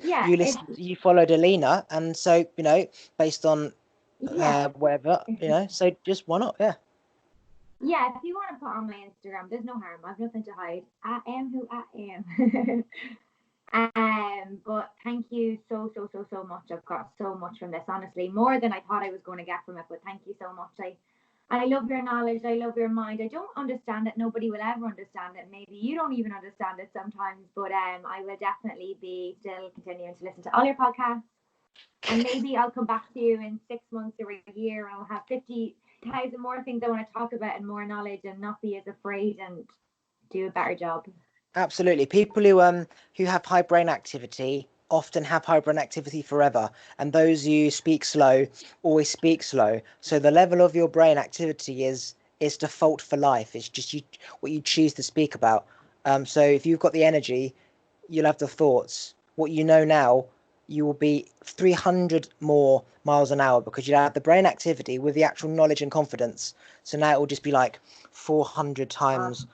you followed Alina, and so, you know, based on whatever, you know, so just why not? Yeah, if you want to put on my Instagram, there's no harm. I've nothing to hide. I am who I am. But thank you so much. I've got so much from this, honestly, more than I thought I was going to get from it. But thank you so much. I love your knowledge. I love your mind. I don't understand it. Nobody will ever understand it. Maybe you don't even understand it sometimes. But I will definitely be still continuing to listen to all your podcasts. And maybe I'll come back to you in 6 months or a year, and I'll have 50,000 more things I want to talk about and more knowledge, and not be as afraid and do a better job. Absolutely. People who have high brain activity often have high brain activity forever, and those who speak slow always speak slow. So the level of your brain activity is default for life. It's just what you choose to speak about. So if you've got the energy, you'll have the thoughts. What you know now, you will be 300 more miles an hour, because you have the brain activity with the actual knowledge and confidence. So now it will just be like 400 times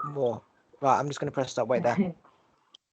more. Right, I'm just going to press stop. Wait there.